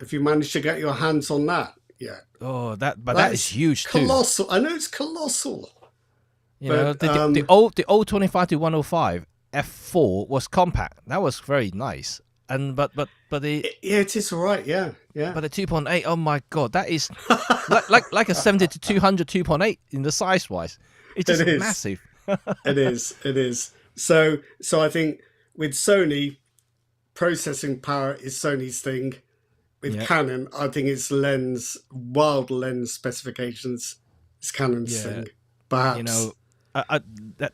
If you manage to get your hands on that, yeah. Oh, that is huge too. Colossal. I know it's colossal. You know, the old 25 to 105 f4 was compact. That was very nice. And but the it is all right. Yeah. But the 2.8, oh my god, that is like a 70 to 200 2.8 in the size wise. It's just massive. It is. So I think with Sony, processing power is Sony's thing. With Canon, I think it's wild lens specifications is Canon's thing. Perhaps. You know,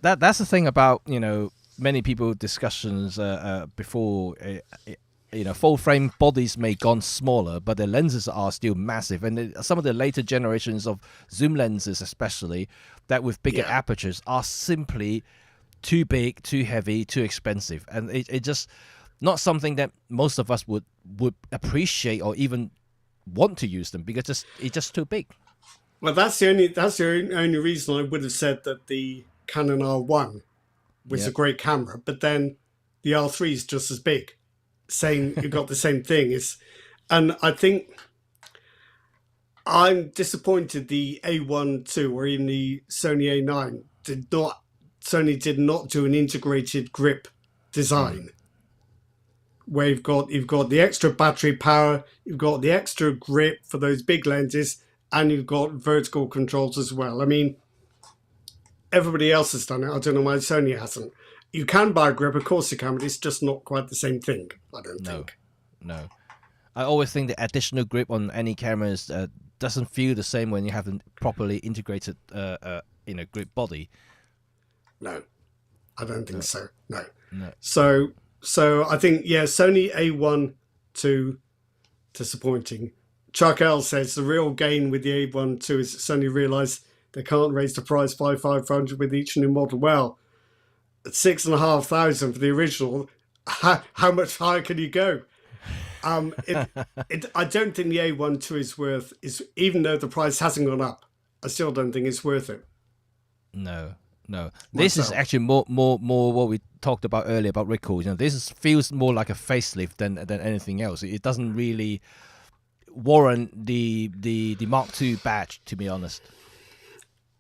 that's the thing about, you know, many people discussions before. Full frame bodies may gone smaller, but the lenses are still massive. And some of the later generations of zoom lenses, especially that with bigger apertures, are simply too big, too heavy, too expensive, and it just not something that most of us would appreciate or even want to use them, because it's just too big. Well, that's the only reason I would have said that the Canon R1 was a great camera, but then the R3 is just as big. You've got the same thing. And I think I'm disappointed the A1 II or even the Sony A9 Sony did not do an integrated grip design where you've got the extra battery power, you've got the extra grip for those big lenses, and you've got vertical controls as well. I mean, everybody else has done it. I don't know why Sony hasn't. You can buy a grip, of course you can, but it's just not quite the same thing, I don't think. No. I always think the additional grip on any cameras doesn't feel the same when you have a properly integrated grip body. No. I don't think so. No. No. So I think, yeah, Sony A1 II, disappointing. Chuck L says the real gain with the A1 II is that Sony realised they can't raise the price by 500 with each new model. Well, at 6,500 for the original, how much higher can you go? I don't think the A1 II is even though the price hasn't gone up, I still don't think it's worth it. No. This is actually more what we talked about earlier about recalls. This feels more like a facelift than anything else. It doesn't really warrant the Mark II badge, to be honest.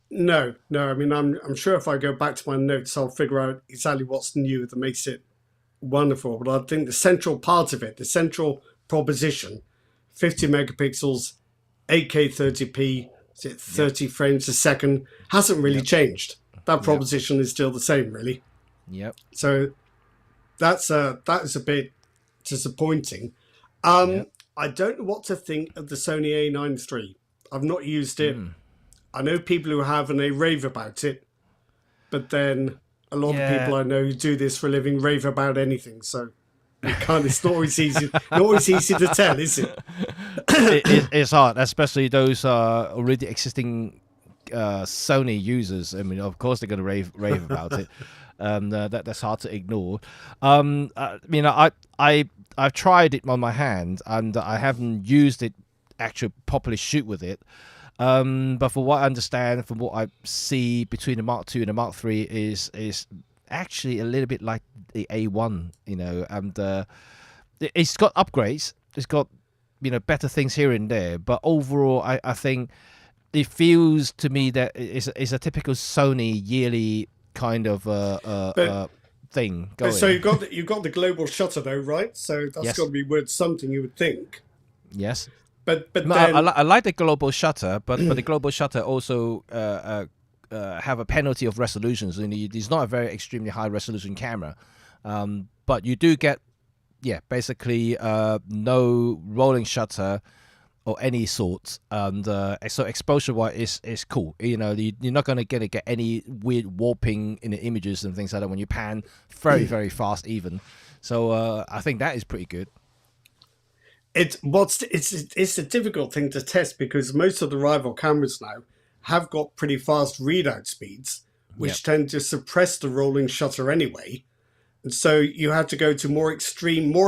No. I mean, I'm sure if I go back to my notes, I'll figure out exactly what's new that makes it wonderful. But I think the central part of it, the central proposition, 50 megapixels, 8K 30p, 30 frames a second, hasn't really changed. That proposition is still the same, really. Yep. So that is a bit disappointing. I don't know what to think of the Sony A9 III. I've not used it. I know people who have and they rave about it, but then a lot of people I know who do this for a living rave about anything. So it's not always easy. Not always easy to tell, is it? It's hard, especially those already existing Sony users. I mean, of course they're going to rave about it. That's hard to ignore. I've tried it on my hand and I haven't used it actually properly shoot with it. But from what I understand, from what I see between the Mark II and the Mark III is actually a little bit like the A1, and it's got upgrades. It's got better things here and there, but overall I think it feels to me that it's a typical Sony yearly kind of thing going. So you've got the global shutter though, right? So that's got to be worth something, you would think. Yes. But then... I like the global shutter, but the global shutter also have a penalty of resolutions. It's not a very extremely high resolution camera, but you do get basically no rolling shutter or any sort, and so exposure wise is cool. You're not going to get any weird warping in the images and things like that when you pan very very fast even. So I think that is pretty good. It's a difficult thing to test because most of the rival cameras now have got pretty fast readout speeds, which tend to suppress the rolling shutter anyway. And so you have to go to more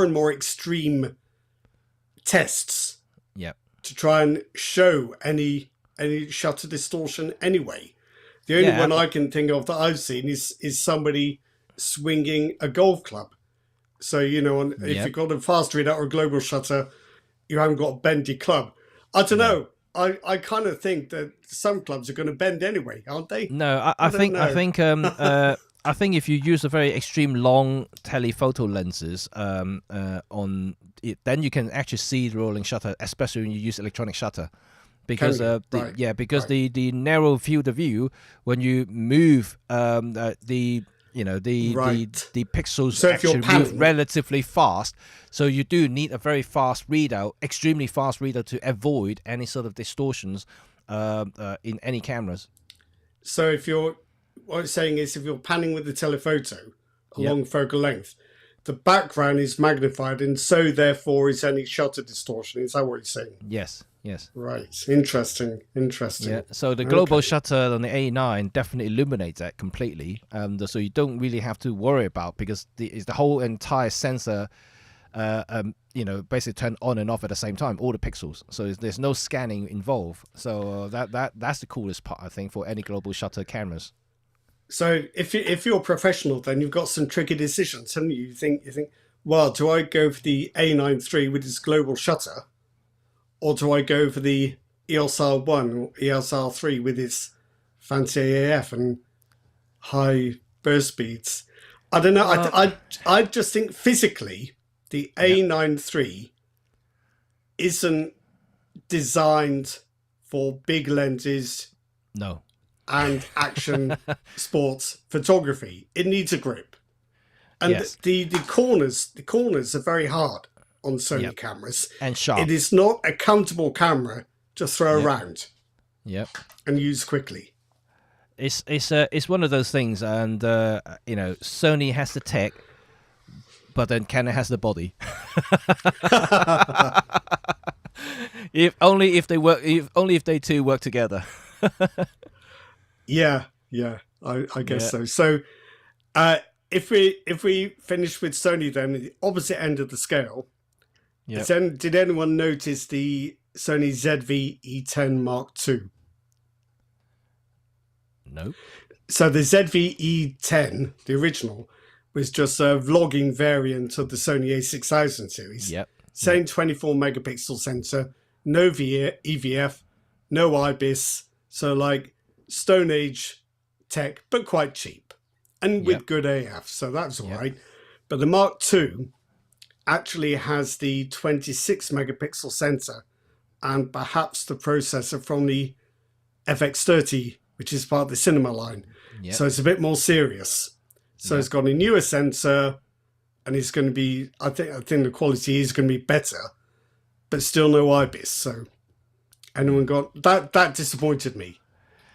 and more extreme tests to try and show any shutter distortion anyway. The only one I can think of that I've seen is somebody swinging a golf club. So, if you've got a fast readout or a global shutter, you haven't got a bendy club. I don't know. I kind of think that some clubs are going to bend anyway, aren't they? No, I think if you use a very extreme long telephoto lenses on it, then you can actually see the rolling shutter, especially when you use electronic shutter, because the narrow field of view when you move the pixels actually move relatively fast, so you do need a very fast readout, extremely fast readout, to avoid any sort of distortions in any cameras. So what I'm saying is, if you're panning with the telephoto along focal length, the background is magnified, and so therefore is any shutter distortion. Is that what you're saying? Yes. Right. Interesting. Yeah. So the global shutter on the A9 definitely illuminates that completely, so you don't really have to worry about, because the whole entire sensor, basically turn on and off at the same time, all the pixels. So there's no scanning involved. So that's the coolest part, I think, for any global shutter cameras. So if you're a professional, then you've got some tricky decisions, haven't you? You think, well, do I go for the A9 III with its global shutter, or do I go for the EOS R1 or EOS R3 with its fancy AF and high burst speeds? I don't know. I just think physically the A9 III isn't designed for big lenses. No. And action sports photography. It needs a grip, and the corners are very hard on Sony cameras, and sharp. It is not a comfortable camera to throw around and use quickly. it's one of those things, and Sony has the tech, but then Canon has the body. If only if they two work together. Yeah, I guess so. So, if we finish with Sony, then the opposite end of the scale. Yep. Did anyone notice the Sony ZV-E10 Mark II? No. So the ZV-E10, the original, was just a vlogging variant of the Sony a6000 series. Yep. Same 24 megapixel sensor, no EVF, no IBIS. So like Stone Age tech, but quite cheap and with good AF. So that's all right. But the Mark II actually has the 26 megapixel sensor and perhaps the processor from the FX30, which is part of the cinema line. Yep. So it's a bit more serious. So it's got a newer sensor, and it's going to be, I think the quality is going to be better, but still no IBIS. So anyone got that? That disappointed me.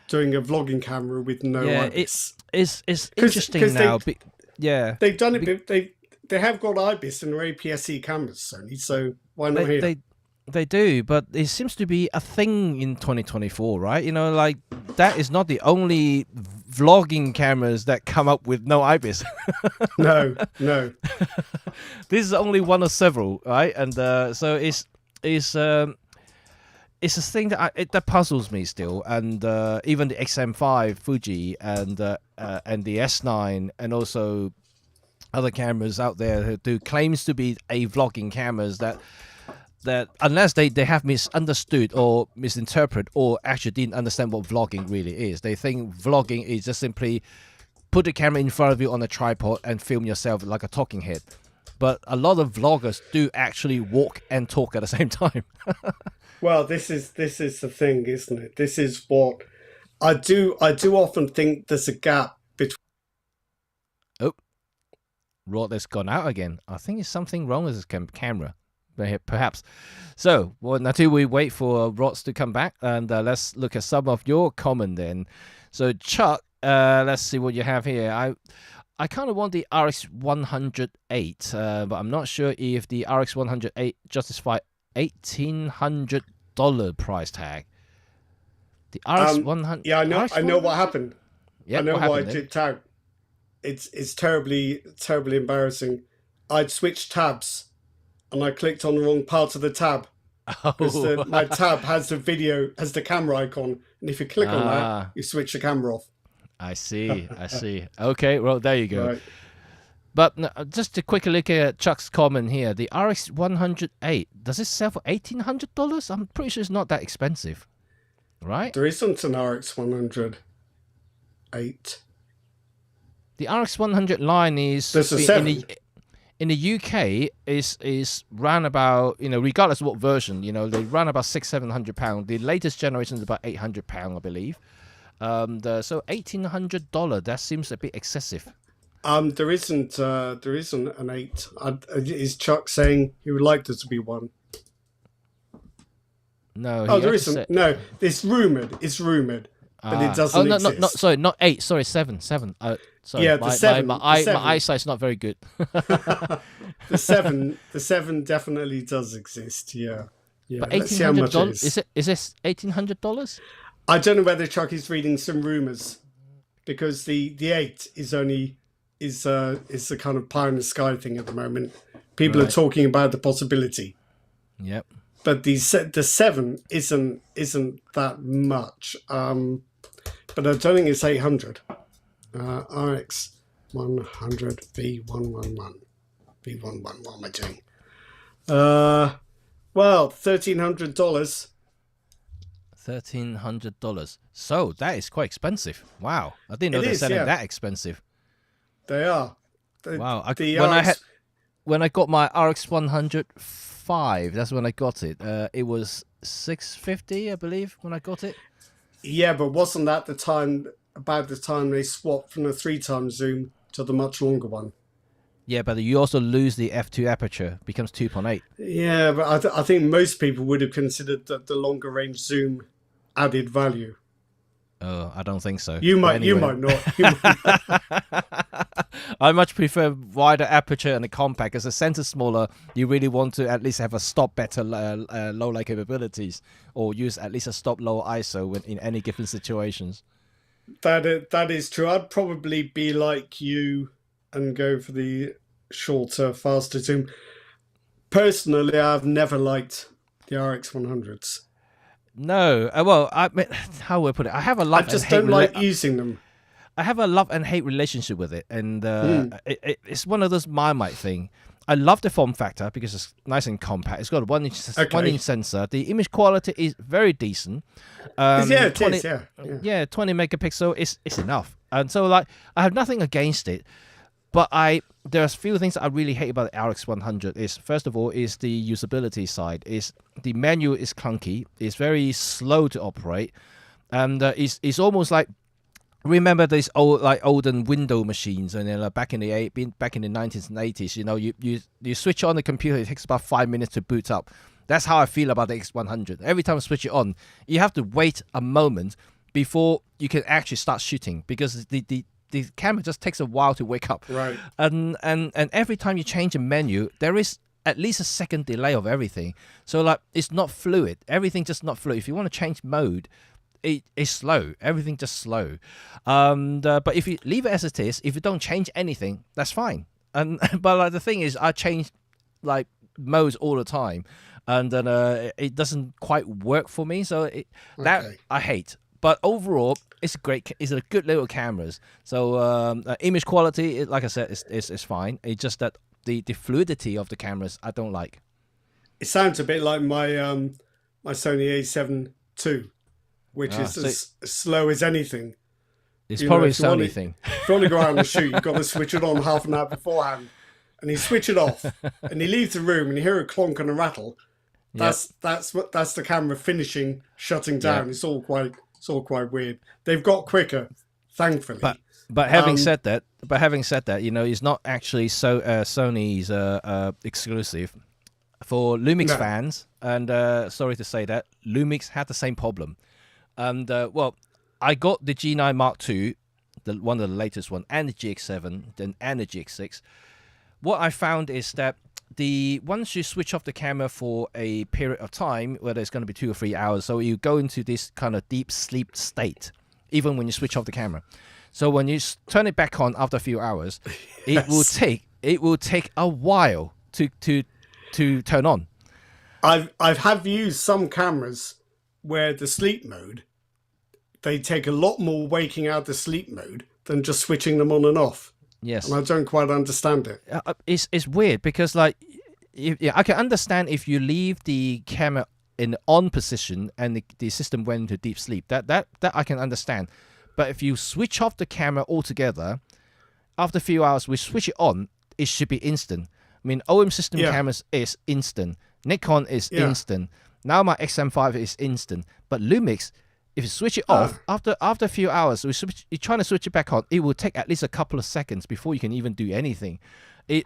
Doing a vlogging camera with no IBIS. It's interesting now. They've done it. They have got IBIS in their APS-C cameras, Sony. So why not here? They do, but it seems to be a thing in 2024, right? Like that is not the only vlogging cameras that come up with no IBIS. No. This is only one of several, right? And so it's a thing that puzzles me still. And even the XM5 Fuji and the S9 and also other cameras out there who do claims to be a vlogging cameras that unless they have misunderstood or misinterpret or actually didn't understand what vlogging really is. They think vlogging is just simply put the camera in front of you on a tripod and film yourself like a talking head. But a lot of vloggers do actually walk and talk at the same time. Well, this is the thing, isn't it? This is what I do often think there's a gap between. Oh, Rod has gone out again. I think there's something wrong with his camera. Perhaps. So, until we wait for Rods to come back, and let's look at some of your comment then. So, Chuck, let's see what you have here. I kind of want the RX 108, but I'm not sure if the RX 108 justify $1,800 price tag. The RX 100. Yeah, I know what happened. Yeah, I know why it dipped out. It's terribly embarrassing. I'd switched tabs. And I clicked on the wrong part of the tab. Because my tab has the camera icon. And if you click on that, you switch the camera off. I see. Okay, well, there you go. Right. But just to quickly look at Chuck's comment here. The RX 108, does it sell for $1,800? I'm pretty sure it's not that expensive. Right? There isn't an RX 108. The RX 100 line is... There's a 7. In the UK, is round about, regardless of what version, they run about £600-700. The latest generation is about £800, I believe. So $1,800, that seems a bit excessive. There isn't an 8. Is Chuck saying he would like there to be one? No. There isn't. No, it's rumored. But it doesn't exist. Not 8. Sorry, 7. Sorry, yeah, the 7. My eyesight's not very good. The 7 definitely does exist. Yeah. But $1,800 is this $1,800? I don't know whether Chuck is reading some rumors, because the 8 is a kind of pie in the sky thing at the moment. People are talking about the possibility. Yep. But the 7 isn't that much. But I don't think it's 800. RX 100 V111. V11, what am I doing? Well, $1,300. $1,300. So that is quite expensive. Wow, I didn't know they're selling that expensive. They are. Wow. When I got my RX 105, that's when I got it. It was $650, I believe, when I got it. Yeah, but wasn't that about the time they swapped from the 3x zoom to the much longer one? Yeah, but you also lose the f2 aperture, it becomes 2.8. Yeah, but I think most people would have considered that the longer range zoom added value. Oh, I don't think so. You But might, you anyway. might not. You might- I much prefer wider aperture and a compact. As the sensor's smaller, you really want to at least have a stop better low light capabilities, or use at least a stop lower ISO in any given situations. that is true. I'd probably be like you and go for the shorter, faster zoom. Personally, I've never liked the RX100s. No, well, how would I put it? I have a I love and just hate. don't like using them. I have a love and hate relationship with it, and Mm. it's one of those Marmite thing. I love the form factor because it's nice and compact. It's got a 1 inch Okay. sensor. The image quality is very decent. Yeah, it 20 is. Yeah, yeah. yeah, 20 megapixel is enough. And so like I have nothing against it, but there's a few things I really hate about the RX100 is first of all is the usability side. Is the menu is clunky, it's very slow to operate, and it's almost like remember these olden window machines, and then back in the 90s and 80s, you switch on the computer, it takes about 5 minutes to boot up. That's how I feel about the X100. Every time I switch it on, you have to wait a moment before you can actually start shooting, because the camera just takes a while to wake up. Right. And every time you change a menu, there is at least a second delay of everything. So like it's not fluid. Everything just not fluid. If you want to change mode, it's slow. Everything just slow. But if you leave it as it is, if you don't change anything, that's fine. And but like the thing is, I change like modes all the time, and then it doesn't quite work for me. So that Okay. I hate. But overall, it's a good little cameras. So image quality, like I said, is fine. It's just that the fluidity of the cameras I don't like. It sounds a bit like my my Sony A7 II, which is so as slow as anything. It's You know, probably a if you want Sony it- thing. If you want to go out on a shoot, you've got to switch it on half an hour beforehand, and you switch it off, and you leave the room, and you hear a clonk and a rattle. That's the camera finishing, shutting down. Yeah. It's all quite weird. They've got quicker, thankfully. But having said that, it's not actually Sony's exclusive. For Lumix No. fans, and sorry to say that, Lumix had the same problem. And well, I got the G9 Mark II, one of the latest one, and the GX7, then and the GX6. What I found is that once you switch off the camera for a period of time, whether it's going to be 2 or 3 hours, so you go into this kind of deep sleep state, even when you switch off the camera. So when you turn it back on after a few hours, it will take a while to turn on. I've used some cameras where the sleep mode, they take a lot more waking out the sleep mode than just switching them on and off. Yes, And I don't quite understand it. it's weird because like, I can understand if you leave the camera in on position and the system went into deep sleep. That I can understand. But if you switch off the camera altogether, after a few hours, we switch it on, it should be instant. I mean, OM system Yeah. cameras is instant. Nikon is Yeah. instant. Now my XM5 is instant. But Lumix, if you switch it off, after a few hours, you're trying to switch it back on, it will take at least a couple of seconds before you can even do anything.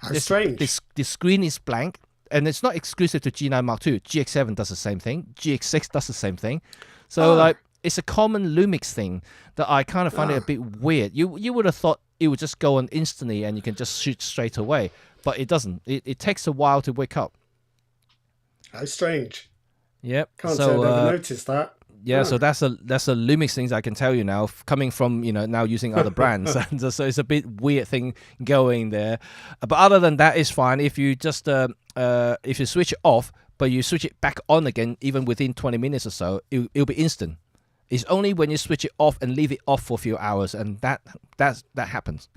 How strange. The screen is blank, and it's not exclusive to G9 Mark II. GX7 does the same thing. GX6 does the same thing. So like, it's a common Lumix thing that I kind of find it a bit weird. You would have thought it would just go on instantly and you can just shoot straight away, but it doesn't. It takes a while to wake up. How strange. Yep. Can't so say I've ever noticed that. yeah, so that's a Lumix things I can tell you now, coming from now using other brands. And so it's a bit weird thing going there, but other than that, it's fine. If you just if you switch it off, but you switch it back on again, even within 20 minutes or so, it'll be instant. It's only when you switch it off and leave it off for a few hours, and that happens.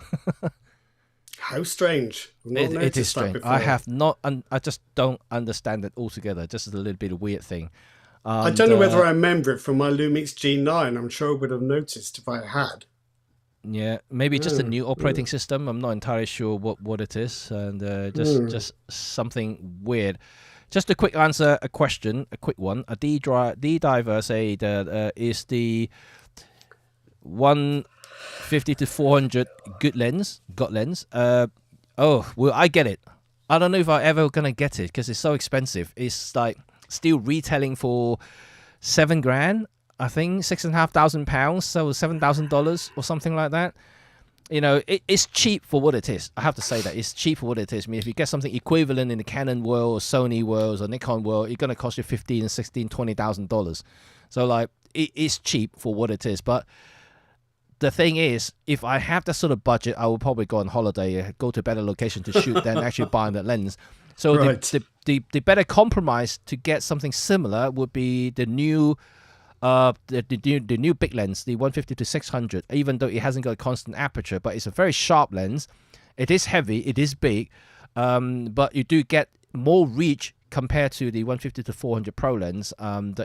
How strange. I've not It is noticed that strange. before. I have not. I just don't understand it altogether. Just a little bit of weird thing. I don't know whether I remember it from my Lumix G9. I'm sure I would have noticed if I had. Yeah, maybe just a new operating system. I'm not entirely sure what it is, and just something weird. Just a quick answer, a quick one. A D-Diver say that is the 150 to 400 got lens. Oh, well, I get it. I don't know if I'm ever gonna get it because it's so expensive. It's like still retailing for $7,000. I think £6,500, so $7,000 or something like that. You know, it's cheap for what it is. I have to say that it's cheap for what it is. I mean, if you get something equivalent in the Canon world or Sony world or Nikon world, it's going to cost you $15,000, $16,000, $20,000. So like, it is cheap for what it is. But the thing is, if I have that sort of budget, I will probably go on holiday, go to a better location to shoot than actually buying that lens. So Right. the better compromise to get something similar would be the new the new big lens, the 150-600. Even though it hasn't got a constant aperture, but it's a very sharp lens. It is heavy, it is big, but you do get more reach compared to the 150-400 Pro lens.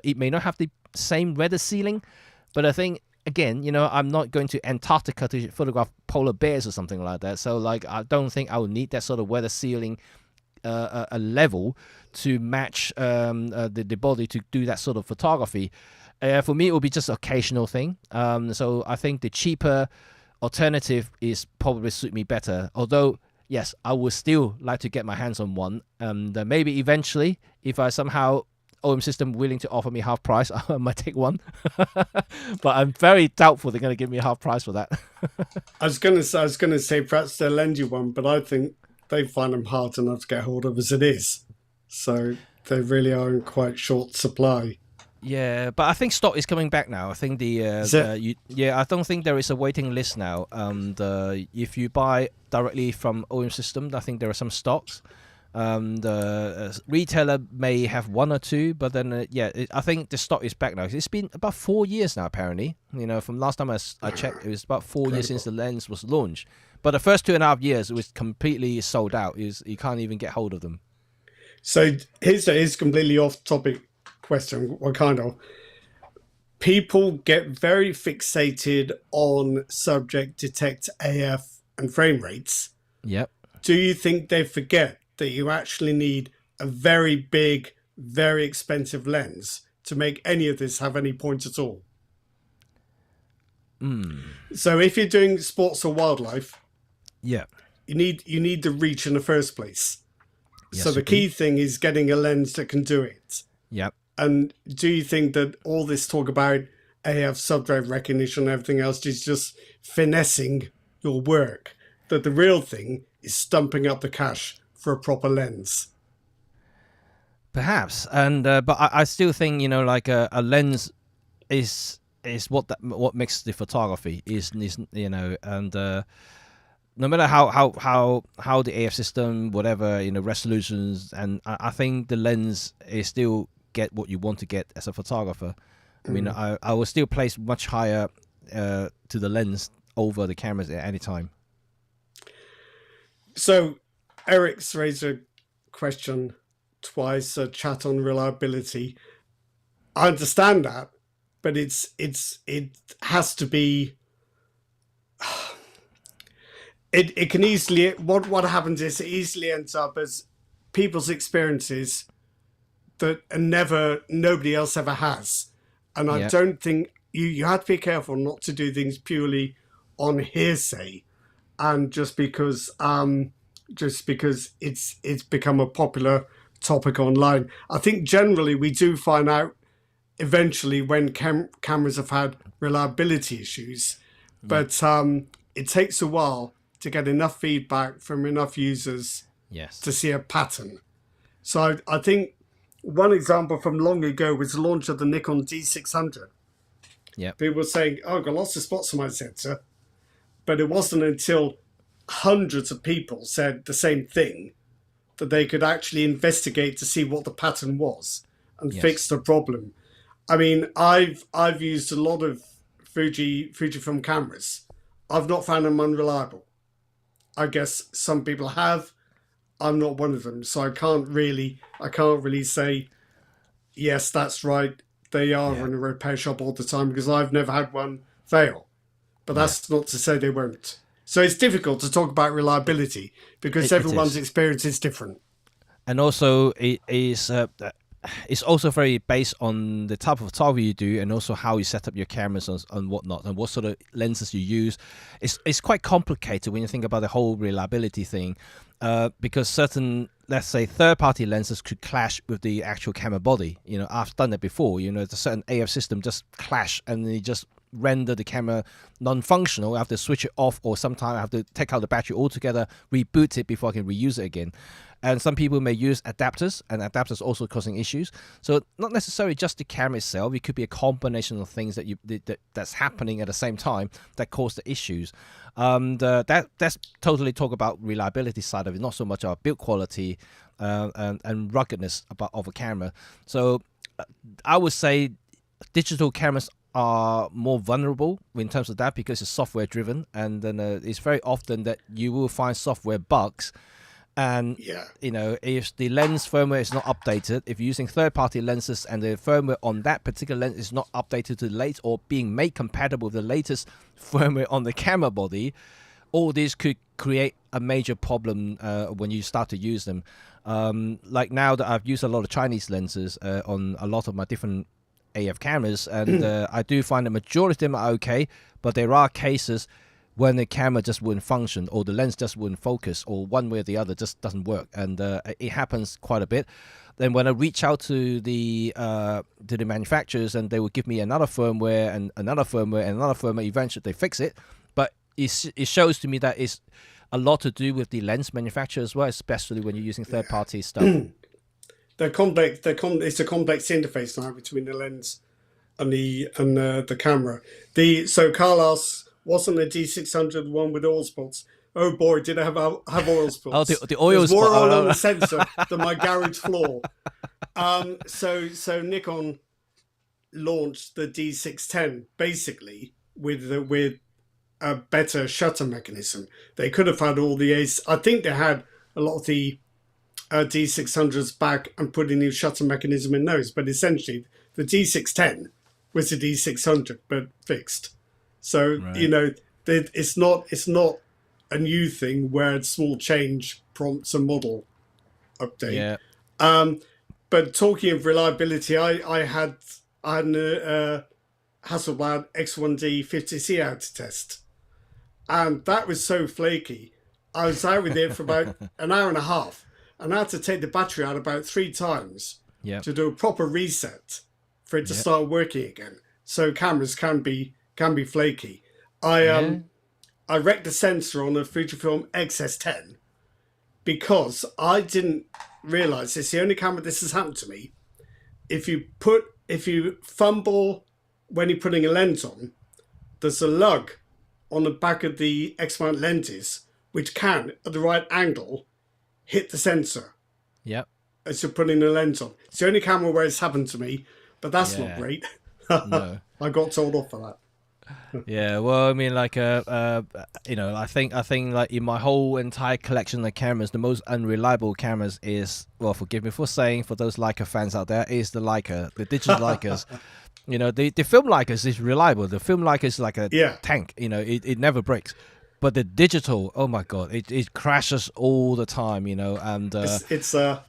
It may not have the same weather ceiling, but I think, again, you know, I'm not going to Antarctica to photograph polar bears or something like that. So like, I don't think I would need that sort of weather ceiling a level to match the body to do that sort of photography. For me, it will be just an occasional thing. So I think the cheaper alternative is probably suit me better. Although, yes, I would still like to get my hands on one. Maybe eventually, if I somehow OM System willing to offer me half price, I might take one. But I'm very doubtful they're going to give me half price for that. I was going to say perhaps they'll lend you one, but I think they find them hard enough to get hold of as it is. So they really are in quite short supply. Yeah, but I think stock is coming back now. I think I don't think there is a waiting list now. If you buy directly from OM System, I think there are some stocks. The retailer may have one or two, but then I think the stock is back now. It's been about 4 years now, apparently. You know, from last time I checked, it was about 4 years since the lens was launched. But the first 2.5 years, it was completely sold out. You can't even get hold of them. So here's a completely off-topic question. What kind of? People get very fixated on subject detect AF and frame rates. Yep. Do you think they forget that you actually need a very big, very expensive lens to make any of this have any point at all? So if you're doing sports or wildlife, yeah, you need the reach in the first place. Yes, so the key thing is getting a lens that can do it. Yep. And do you think that all this talk about AF subject recognition and everything else is just finessing your work? That the real thing is stumping up the cash for a proper lens? Perhaps, and but I still think, you know, like a lens is what makes the photography is you know, and no matter how the AF system, whatever, you know, resolutions, and I think the lens is still get what you want to get as a photographer. I mean, I will still place much higher to the lens over the cameras at any time. So Eric's raised a question twice, a chat on reliability. I understand that, but it has to be. It can easily, what happens is it easily ends up as people's experiences that nobody else ever has. And I don't think you have to be careful not to do things purely on hearsay and just because it's become a popular topic online. I think generally we do find out eventually when cameras have had reliability issues, but it takes a while to get enough feedback from enough users to see a pattern. So I think one example from long ago was the launch of the Nikon D600. People were saying, oh, I've got lots of spots on my sensor. But it wasn't until hundreds of people said the same thing that they could actually investigate to see what the pattern was and fix the problem. I mean, I've used a lot of Fujifilm cameras. I've not found them unreliable. I guess some people have. I'm not one of them, so I can't really say yes, that's right. They are in a repair shop all the time because I've never had one fail. But that's not to say they won't. So it's difficult to talk about reliability because everyone's experience is different. And also, it's also very based on the type of photography you do and also how you set up your cameras and whatnot and what sort of lenses you use. It's quite complicated when you think about the whole reliability thing because certain let's say third-party lenses could clash with the actual camera body. I've done that before. The certain AF system just clash and they just render the camera non-functional. I have to switch it off, or sometimes I have to take out the battery altogether, reboot it before I can reuse it again. And some people may use adapters, and adapters also causing issues. So not necessarily just the camera itself. It could be a combination of things that's happening at the same time that cause the issues. That's totally talk about reliability side of it, not so much about build quality and ruggedness of a camera. So I would say digital cameras are more vulnerable in terms of that because it's software driven, and then it's very often that you will find software bugs. And if the lens firmware is not updated, if you're using third-party lenses and the firmware on that particular lens is not updated to the latest or being made compatible with the latest firmware on the camera body, all this could create a major problem when you start to use them. Like now that I've used a lot of Chinese lenses on a lot of my different AF cameras, and I do find the majority of them are okay, but there are cases when the camera just wouldn't function, or the lens just wouldn't focus, or one way or the other just doesn't work, and it happens quite a bit. Then when I reach out to the manufacturers, and they will give me another firmware and another firmware and another firmware, eventually they fix it. But it shows to me that it's a lot to do with the lens manufacturer as well, especially when you're using third-party stuff. They're complex. It's a complex interface now between the lens and the camera. So Carl asks, wasn't the D600 one with oil spots? Oh boy, did I have oil spots. Oh, the oil spot. More oil on the the sensor than my garage floor. So Nikon launched the D610 basically with a better shutter mechanism. They could have had all the Ace. I think they had a lot of the D600s back and put a new shutter mechanism in those. But essentially, the D610 was the D600, but fixed. So, right. It's not a new thing where a small change prompts a model update. Yeah. But talking of reliability, I had an Hasselblad X1D 50C out to test. And that was so flaky. I was out with it for about an hour and a half. And I had to take the battery out about 3 times to do a proper reset for it to start working again. So cameras can be flaky. I wrecked the sensor on a Fujifilm XS10 because I didn't realize it's the only camera this has happened to me. If you fumble when you're putting a lens on, there's a lug on the back of the X-mount lenses which can, at the right angle, hit the sensor. Yep. As you're putting the lens on. It's the only camera where it's happened to me, but that's not great. No. I got told off for that. Yeah, well, I mean, like, I think like in my whole entire collection of cameras, the most unreliable cameras is, well, forgive me for saying, for those Leica fans out there, is the Leica, the digital Leicas. The film Leicas is reliable. The film Leica is like a tank. It never breaks. But the digital, oh my god, it crashes all the time. And it's not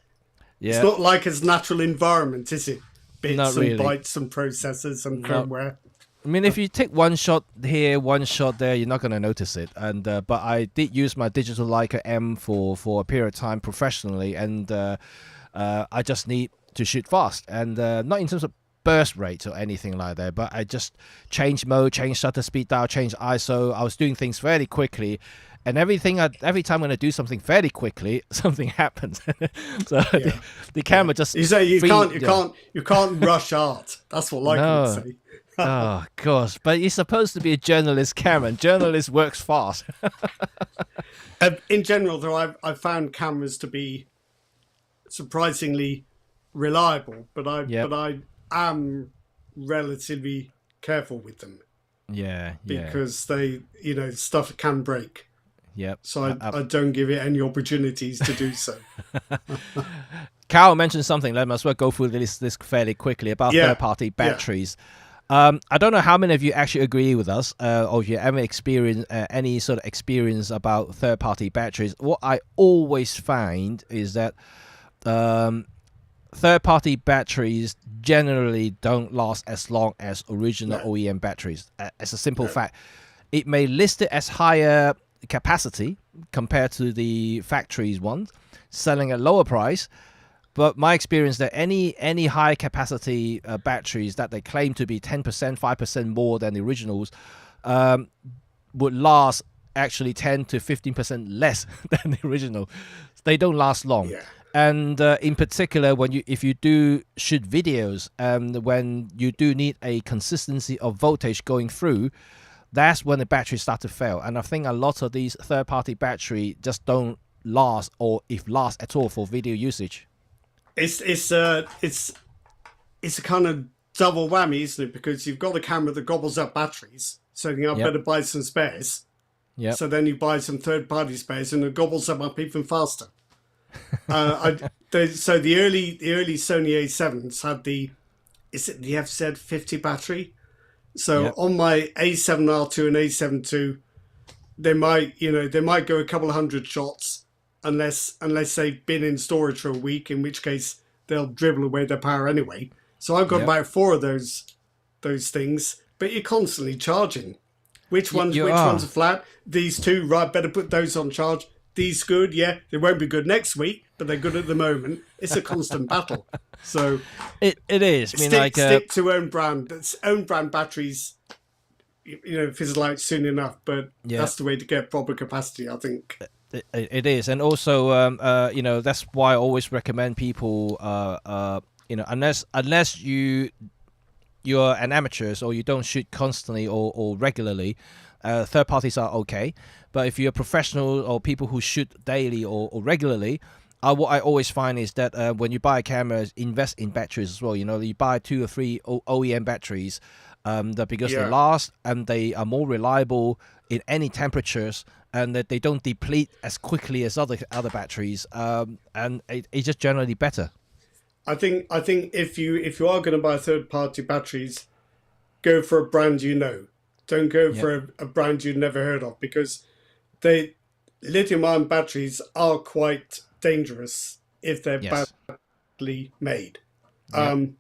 Leica's natural environment, is it? Bits Not really. And bytes and processors and firmware. I mean, if you take one shot here, one shot there, you're not going to notice it. And but I did use my digital Leica M for a period of time professionally, and I just need to shoot fast, and not in terms of burst rate or anything like that, but I just changed mode, changed shutter speed dial, changed ISO. I was doing things fairly quickly, and every time I'm going to do something fairly quickly, something happens. So the camera just you say you can't rush art. That's what Leica would say. Oh gosh, but you're supposed to be a journalist camera, and journalist works fast. In general, though, I've found cameras to be surprisingly reliable, but I am relatively careful with them. Yeah. Because they, stuff can break. Yep. So I don't give it any opportunities to do so. Carol mentioned something. Let me as well go through this fairly quickly about third-party batteries. Yeah. I don't know how many of you actually agree with us, or if you ever experience any sort of experience about third-party batteries. What I always find is that third-party batteries generally don't last as long as original OEM batteries. It's a simple fact. It may list it as higher capacity compared to the factory's ones, selling at lower price. But my experience that any high capacity batteries that they claim to be 10%, 5% more than the originals would last actually 10 to 15% less than the original. They don't last long. Yeah. And in particular, if you do shoot videos, when you do need a consistency of voltage going through, that's when the batteries start to fail. And I think a lot of these third-party battery just don't last, or if last at all, for video usage. It's a kind of double whammy, isn't it? Because you've got a camera that gobbles up batteries, so you know, better buy some spares. Yeah. So then you buy some third-party spares, and it gobbles them up even faster. So the early Sony A7s had the FZ50 battery. So on my A7R2 and A7 II, they might go a couple of hundred shots, unless they've been in storage for a week, in which case they'll dribble away their power anyway. So I've got about 4 of those things, but you're constantly charging. Which ones are flat? These 2, right? Better put those on charge. These good, yeah. They won't be good next week, but they're good at the moment. It's a constant battle. So it is. I mean, stick to own brand. That's own brand batteries. Fizzle out soon enough, but that's the way to get proper capacity, I think. It is, and also, that's why I always recommend people, unless you're an amateur or you don't shoot constantly or regularly, third parties are okay. But if you're a professional or people who shoot daily or regularly, what I always find is that when you buy a camera, invest in batteries as well. You buy 2 or 3 OEM batteries because they last and they are more reliable in any temperatures, and that they don't deplete as quickly as other batteries, and it's just generally better. I think if you are going to buy third-party batteries, go for a brand you know. Don't go for a brand you've never heard of, because lithium-ion batteries are quite dangerous if they're badly made. And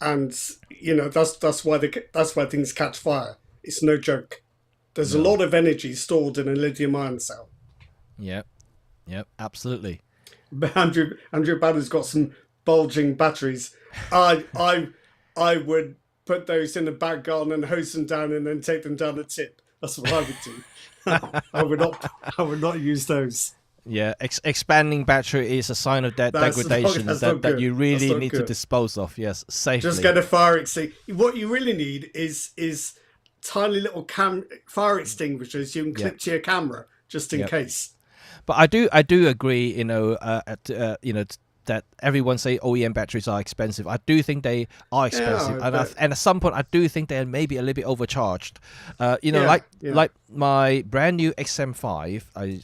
that's why things catch fire. It's no joke. There's a lot of energy stored in a lithium-ion cell. Yep, absolutely. But Andrew Banner's got some bulging batteries. I would put those in the back garden and hose them down and then take them down the tip. That's what I would do. I would not use those. Yeah, expanding battery is a sign of degradation that you really need to dispose of. Yes, safely. Just get a fire extinguisher. What you really need is tiny little fire extinguishers you can clip to your camera just in case. But I do agree. That everyone say OEM batteries are expensive. I do think they are expensive, and at some point I do think they're maybe a little bit overcharged. Like my brand new XM5. I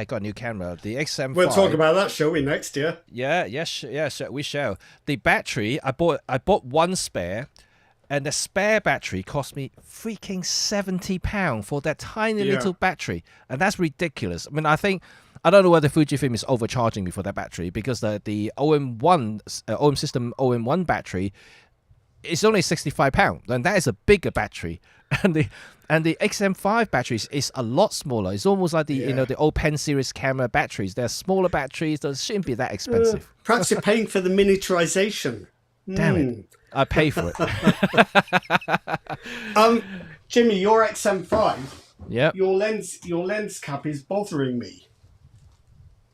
got a new camera. The XM5. We'll talk about that, shall we, next year? Yes, we shall. The battery I bought one spare, and the spare battery cost me freaking £70 for that tiny little battery, and that's ridiculous. I mean, I don't know whether Fujifilm is overcharging me for that battery, because the OM System OM1 battery is only £65, and that is a bigger battery, and the XM5 batteries is a lot smaller. It's almost like the old Pen series camera batteries. They're smaller batteries. They shouldn't be that expensive. Perhaps you're paying for the miniaturization. Damn it! I pay for it. Jimmy, your XM5. Yeah. Your lens cap is bothering me.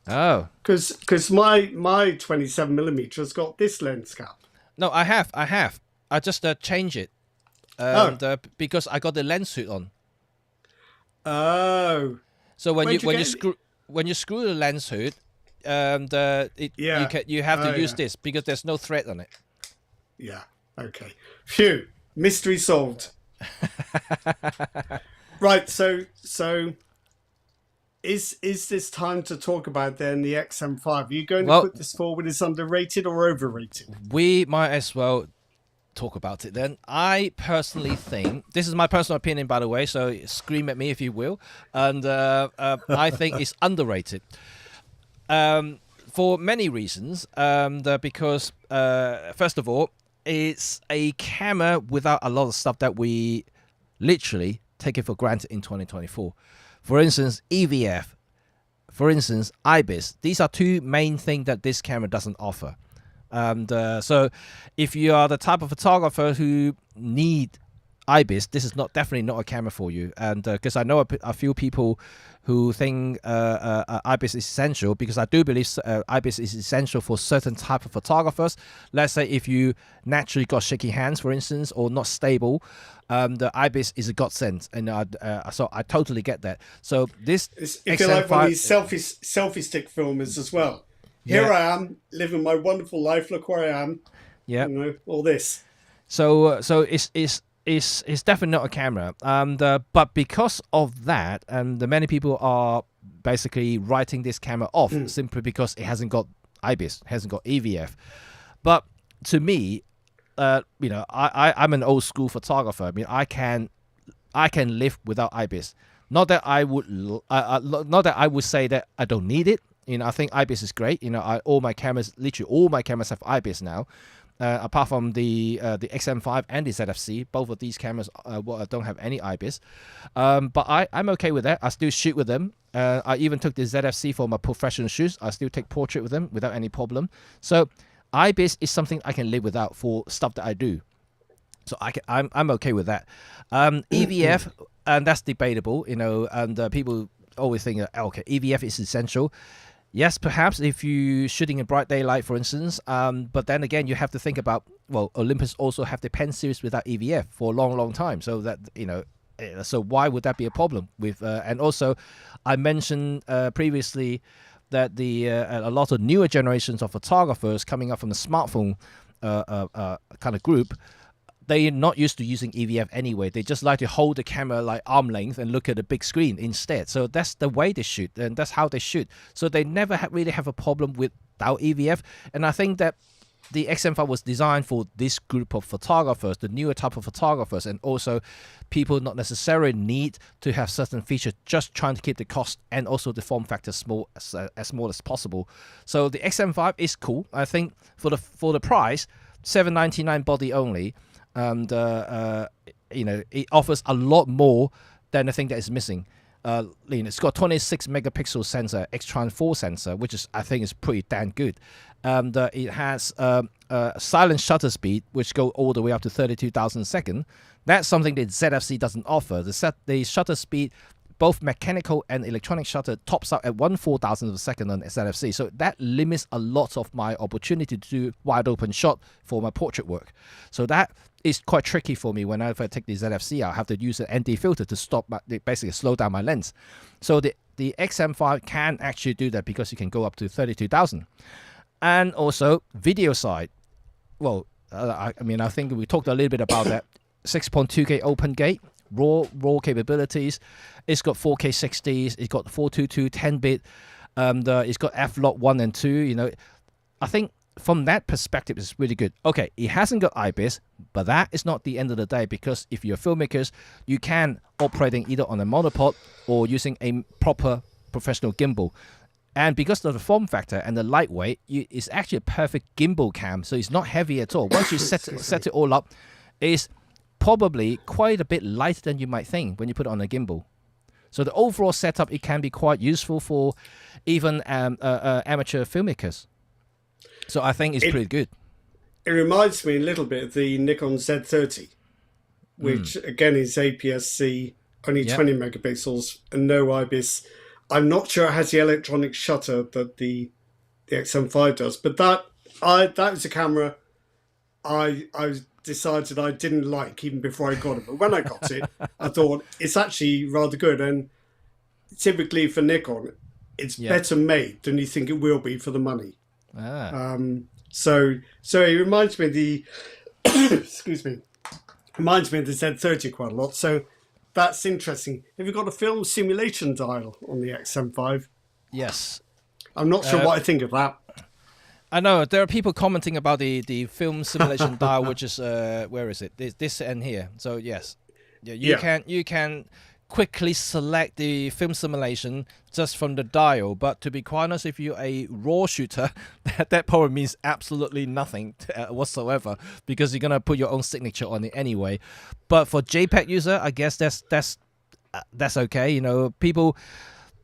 Oh, because my 27mm has got this lens cap. No, I have. I just change it, because I got the lens hood on. Oh. So when you screw the lens hood, you have to use this because there's no thread on it. Yeah. Okay. Phew. Mystery solved. Right. So. Is this time to talk about then the XM5? Are you going to put this forward as underrated or overrated? We might as well talk about it then. I personally think, this is my personal opinion, by the way, so scream at me if you will, and I think it's underrated for many reasons. Because first of all, it's a camera without a lot of stuff that we literally take it for granted in 2024. For instance, EVF, for instance, IBIS. These are two main things that this camera doesn't offer. And so if you are the type of photographer who need IBIS, this is definitely not a camera for you. And because I know a few people who think IBIS is essential, because I do believe IBIS is essential for certain type of photographers. Let's say if you naturally got shaky hands, for instance, or not stable, the IBIS is a godsend. And so I totally get that. So this if you're like one of these selfie stick filmers as well. Here I am living my wonderful life. Look where I am. Yeah, you know, all this. So it's definitely not a camera. But because of that, and many people are basically writing this camera off simply because it hasn't got IBIS, hasn't got EVF. But to me, you know, I'm an old school photographer. I mean, I can live without IBIS. Not that I would say that I don't need it. You know, I think IBIS is great. You know, literally all my cameras have IBIS now. Apart from the XM5 and the ZFC, both of these cameras don't have any IBIS. But I'm okay with that. I still shoot with them. I even took the ZFC for my professional shoots. I still take portrait with them without any problem. So IBIS is something I can live without for stuff that I do. So I'm okay with that. EVF, and that's debatable, you know, and people always think, okay, EVF is essential. Yes, perhaps if you're shooting in bright daylight, for instance, but then again, you have to think about, well, Olympus also have the Pen series without EVF for a long, long time. So that, you know, so why would that be a problem with, and also I mentioned previously that a lot of newer generations of photographers coming up from the smartphone kind of group, they're not used to using EVF anyway. They just like to hold the camera like arm length and look at a big screen instead. So that's the way they shoot, and that's how they shoot. So they never really have a problem without EVF. And I think that the XM5 was designed for this group of photographers, the newer type of photographers, and also people not necessarily need to have certain features, just trying to keep the cost and also the form factor as small as possible. So the XM5 is cool. I think for the price, $799 body only. And you know, it offers a lot more than the thing that is missing. It's got 26 megapixel sensor, X-Trans 4 sensor, which I think is pretty damn good. And it has silent shutter speed, which go all the way up to 32,000 seconds. That's something that ZFC doesn't offer. The shutter speed, both mechanical and electronic shutter, tops out at 1/4000th of a second on ZFC. So that limits a lot of my opportunity to do wide open shot for my portrait work. So that is quite tricky for me. Whenever I take the ZFC out, I have to use an ND filter to basically slow down my lens. So the XM5 can actually do that because you can go up to 32,000. And also video side. Well, I mean, I think we talked a little bit about that. 6.2K open gate, raw capabilities. It's got 4K 60s. It's got 422 10-bit. It's got F-Log 1 and 2. You know, I think from that perspective, it's really good. Okay, it hasn't got IBIS, but that is not the end of the day, because if you're filmmakers, you can operating either on a monopod or using a proper professional gimbal. And because of the form factor and the lightweight, it's actually a perfect gimbal cam. So it's not heavy at all. Once you set it all up, it's probably quite a bit lighter than you might think when you put it on a gimbal. So the overall setup, it can be quite useful for even amateur filmmakers. So I think it's pretty good. It reminds me a little bit of the Nikon Z30, which again is APS-C, only 20 megapixels and no IBIS. I'm not sure it has the electronic shutter that the XM5 does, but that was a camera I decided I didn't like even before I got it. But when I got it, I thought it's actually rather good. And typically for Nikon, it's better made than you think it will be for the money. So it reminds me of the excuse me, reminds me of the Z30 quite a lot. So that's interesting. Have you got a film simulation dial on the XM5? Yes. I'm not sure what I think of that. I know there are people commenting about the film simulation dial, which is where is it? This and here. So yes, you can quickly select the film simulation just from the dial. But to be quite honest, if you're a RAW shooter, that probably means absolutely nothing whatsoever, because you're gonna put your own signature on it anyway. But for JPEG user, I guess that's that's okay. You know, people.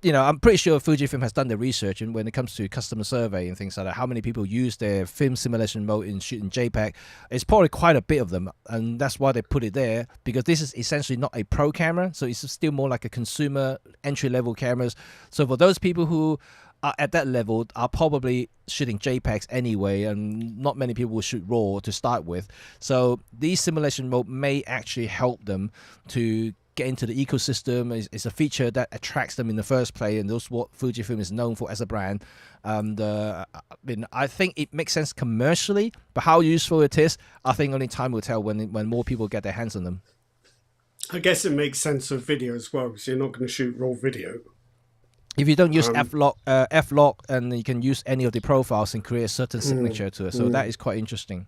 You know, I'm pretty sure Fujifilm has done the research, and when it comes to customer survey and things like that, how many people use their film simulation mode in shooting JPEG, it's probably quite a bit of them, and that's why they put it there, because this is essentially not a pro camera, so it's still more like a consumer entry-level cameras. So for those people who are at that level, are probably shooting JPEGs anyway, and not many people will shoot RAW to start with. So these simulation mode may actually help them to get into the ecosystem. Is a feature that attracts them in the first place, and that's what Fujifilm is known for as a brand. And I mean, I think it makes sense commercially, but how useful it is, I think only time will tell when more people get their hands on them. I guess it makes sense of video as well, because you're not going to shoot raw video. If you don't use F-Lock, and you can use any of the profiles and create a certain signature to it, so that is quite interesting.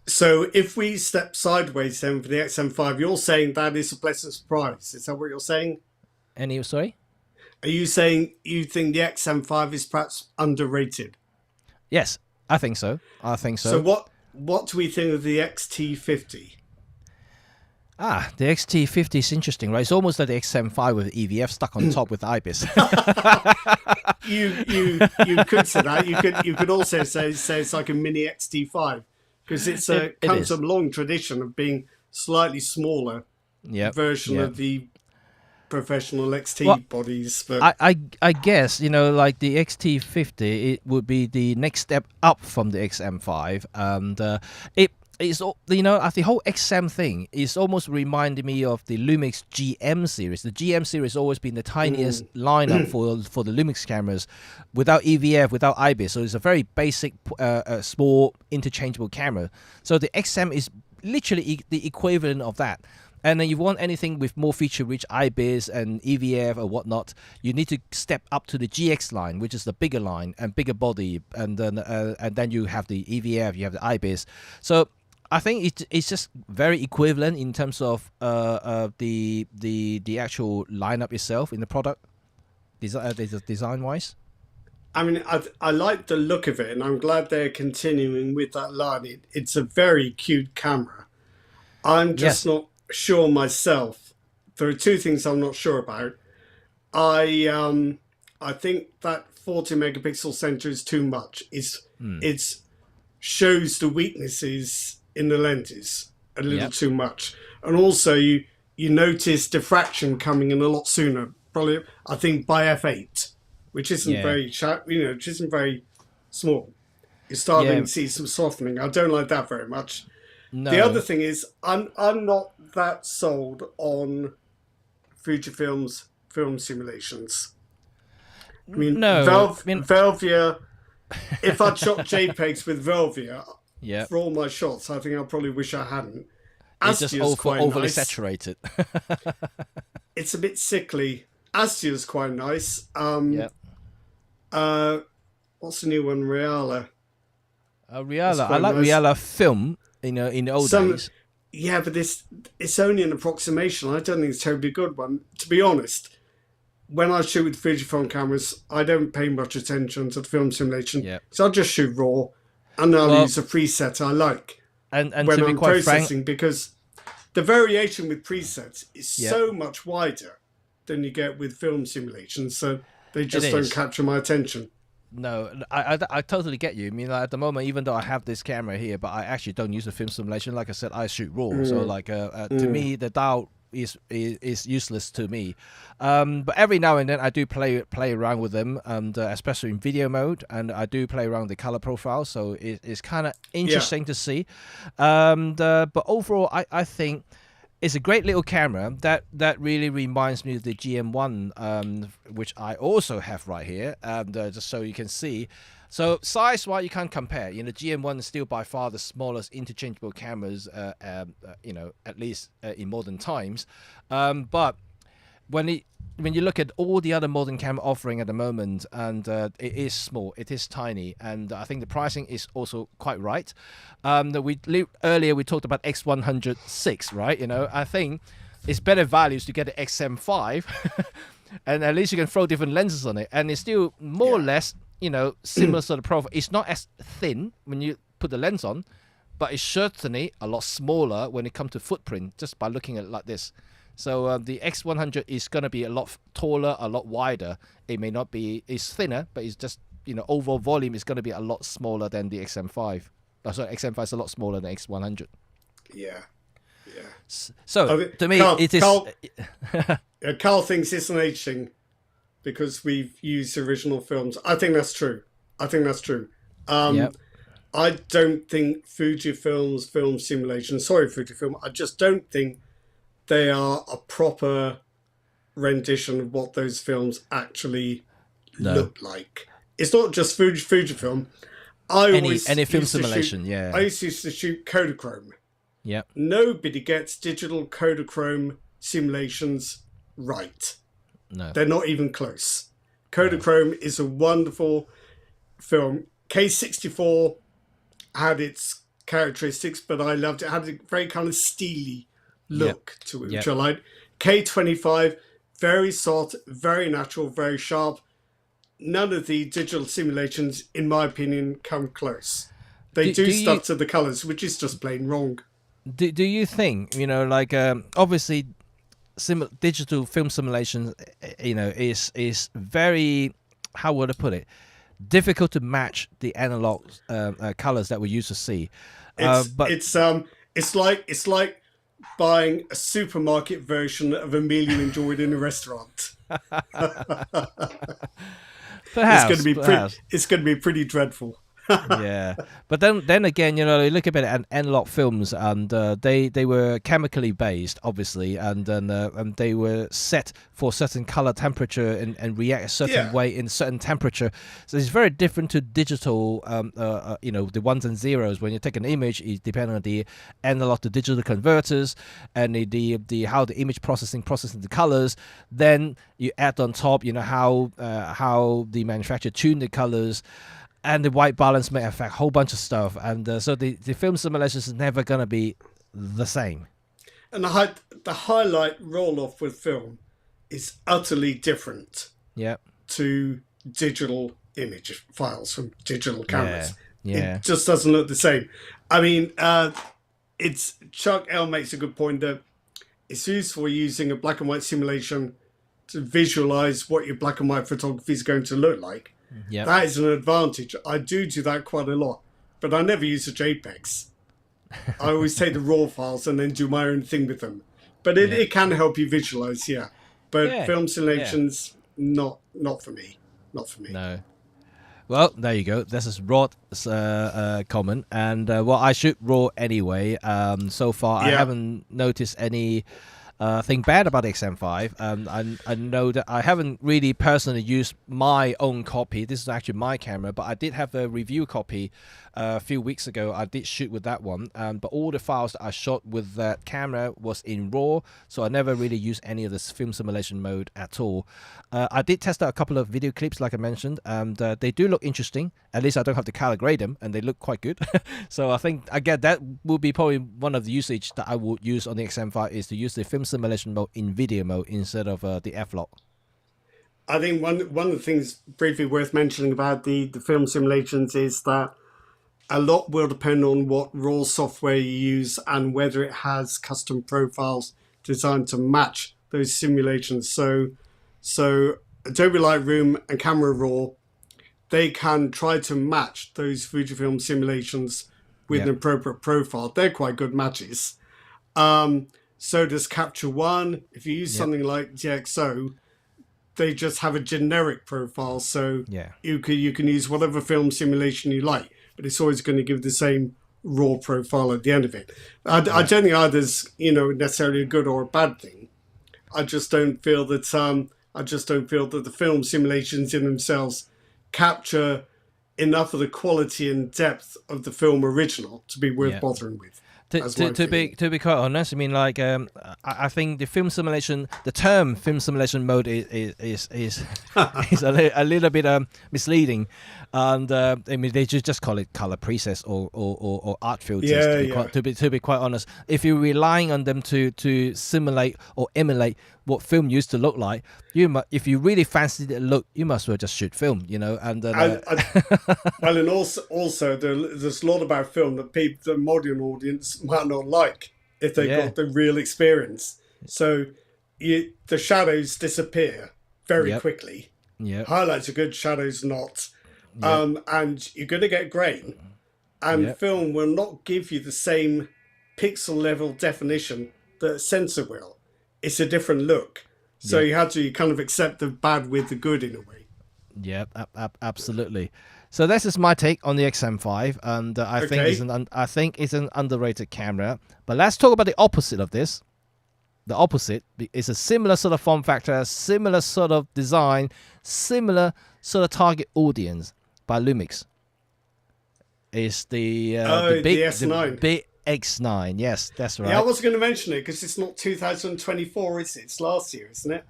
So if we step sideways then for the XM5, you're saying that is a pleasant surprise. Is that what you're saying? Sorry? Are you saying you think the XM5 is perhaps underrated? Yes, I think so. So what do we think of the XT50? The XT50 is interesting, right? It's almost like the XM5 with EVF stuck on top with IBIS. You could say that. You could also say it's like a mini XT5. Because it comes from a long tradition of being slightly smaller version of the professional XT bodies. But I guess, you know, like the XT50, it would be the next step up from the XM5, and it is, you know, the whole XM thing is almost reminding me of the Lumix GM series. The GM series has always been the tiniest lineup for the Lumix cameras, without EVF, without IBIS. So it's a very basic, small, interchangeable camera. So the XM is literally the equivalent of that. And then you want anything with more feature-rich IBIS and EVF or whatnot, you need to step up to the GX line, which is the bigger line and bigger body, and then you have the EVF, you have the IBIS. So I think it's just very equivalent in terms of the actual lineup itself in the product, design wise. I mean, I like the look of it, and I'm glad they're continuing with that line. It's a very cute camera. I'm just not sure myself. There are two things I'm not sure about. I think that 40 megapixel sensor is too much. It shows the weaknesses in the lenses a little too much, and also you notice diffraction coming in a lot sooner. Probably, I think by f8, which isn't very which isn't very small. You're starting to see some softening. I don't like that very much. No. The other thing is, I'm not that sold on Fujifilm's film simulations. I mean, Velvia. If I'd shot JPEGs with Velvia for all my shots, I think I probably wish I hadn't. It's just overly saturated. It's a bit sickly. Astia's quite nice. What's the new one? Reala. Reala. I like nice. Reala film. You know, in the old days. Yeah, but it's only an approximation. I don't think it's a terribly good one. To be honest, when I shoot with Fujifilm cameras, I don't pay much attention to the film simulation. So I just shoot RAW, and I'll use a preset I like. And when I'm processing, because the variation with presets is so much wider than you get with film simulations. So they just don't capture my attention. No, I totally get you. I mean, like, at the moment, even though I have this camera here, but I actually don't use the film simulation. Like I said, I shoot RAW. So, like, to me, the dial is useless to me. But every now and then, I do play around with them, and especially in video mode, and I do play around the color profile. So it's kind of interesting to see. But overall, I think it's a great little camera that really reminds me of the GM1, which I also have right here, just so you can see. So size-wise, you can't compare. You know, GM1 is still by far the smallest interchangeable cameras, you know, at least in modern times. But when you look at all the other modern camera offering at the moment, and it is small, it is tiny, and I think the pricing is also quite right. Earlier we talked about X106, right? You know, I think it's better values to get the XM5, and at least you can throw different lenses on it, and it's still more or less, you know, similar sort of profile. It's not as thin when you put the lens on, but it's certainly a lot smaller when it comes to footprint, just by looking at it like this. So the X100 is going to be a lot taller, a lot wider. It may not be, it's thinner, but it's just, overall volume is going to be a lot smaller than the XM5. Sorry, XM5 is a lot smaller than X100. Yeah. So to me, Carl, it is. Carl thinks it's an age thing because we've used original films. I think that's true. Yep. I don't think Fujifilm's film simulation. Sorry, Fujifilm. I just don't think they are a proper rendition of what those films actually look like. It's not just Fujifilm. Any film simulation. I used to shoot Kodachrome. Yeah. Nobody gets digital Kodachrome simulations right. No. They're not even close. Kodachrome is a wonderful film. K64 had its characteristics, but I loved it. It had a very kind of steely look to it, which I liked. K25, very soft, very natural, very sharp. None of the digital simulations, in my opinion, come close. They do stuff to the colours, which is just plain wrong. Do you think, obviously digital film simulation, is very, how would I put it, difficult to match the analog colors that we used to see. It's like buying a supermarket version of a meal you enjoyed in a restaurant. It's going to be pretty dreadful. Yeah, but then again, you look at analog films, and they were chemically based, obviously, and they were set for certain color temperature and react a certain way in certain temperature. So it's very different to digital, the ones and zeros. When you take an image, it depends on the analog to digital converters and the how the image processing the colors. Then you add on top, how the manufacturer tuned the colors. And the white balance may affect a whole bunch of stuff. And so the film simulation is never going to be the same. And the highlight roll-off with film is utterly different to digital image files from digital cameras. Yeah. It just doesn't look the same. I mean, it's Chuck L makes a good point that it's useful using a black and white simulation to visualize what your black and white photography is going to look like. Yep. That is an advantage. I do that quite a lot, but I never use the JPEGs. I always take the raw files and then do my own thing with them. But it can help you visualize, But film simulations, not for me. Not for me. No. Well, there you go. This is Rod's comment, and I shoot RAW anyway. So far, I haven't noticed any thing bad about the XM5. I know that I haven't really personally used my own copy. This is actually my camera, but I did have a review copy a few weeks ago. I did shoot with that one, but all the files that I shot with that camera was in RAW, so I never really used any of this film simulation mode at all. I did test out a couple of video clips, like I mentioned, and they do look interesting. At least I don't have to color grade them, and they look quite good. So I think, again, that will be probably one of the usage that I would use on the XM5 is to use the film simulation mode in video mode instead of the F-Log. I think one of the things briefly worth mentioning about the film simulations is that a lot will depend on what raw software you use and whether it has custom profiles designed to match those simulations. So Adobe Lightroom and Camera Raw, they can try to match those Fujifilm simulations with an appropriate profile. They're quite good matches. So does Capture One. If you use something like DxO, they just have a generic profile. So you can use whatever film simulation you like, but it's always going to give the same raw profile at the end of it. I don't think either's necessarily a good or a bad thing. I just don't feel that the film simulations in themselves capture enough of the quality and depth of the film original to be worth bothering with. To be quite honest, I mean, like, I think the film simulation, the term film simulation mode is a little bit misleading, and I mean they just call it color presets or art filters. To be quite honest, if you're relying on them to simulate or emulate what film used to look like, if you really fancy the look, you must well just shoot film, and and also there's a lot about film that the modern audience might not like if they've got the real experience. So the shadows disappear very Yep. quickly. Yep. Highlights are good, shadows not. Yep. And you're going to get grain. And Yep. film will not give you the same pixel level definition that sensor will. It's a different look. So Yep. you have to kind of accept the bad with the good in a way. Yep. Absolutely. So this is my take on the XM5, and I think it's an underrated camera. But let's talk about the opposite of this. The opposite is a similar sort of form factor, similar sort of design, similar sort of target audience by Lumix. Is the S9. the big X9? Yes, that's right. Yeah, I was going to mention it because it's not 2024, is it? It's last year, isn't it?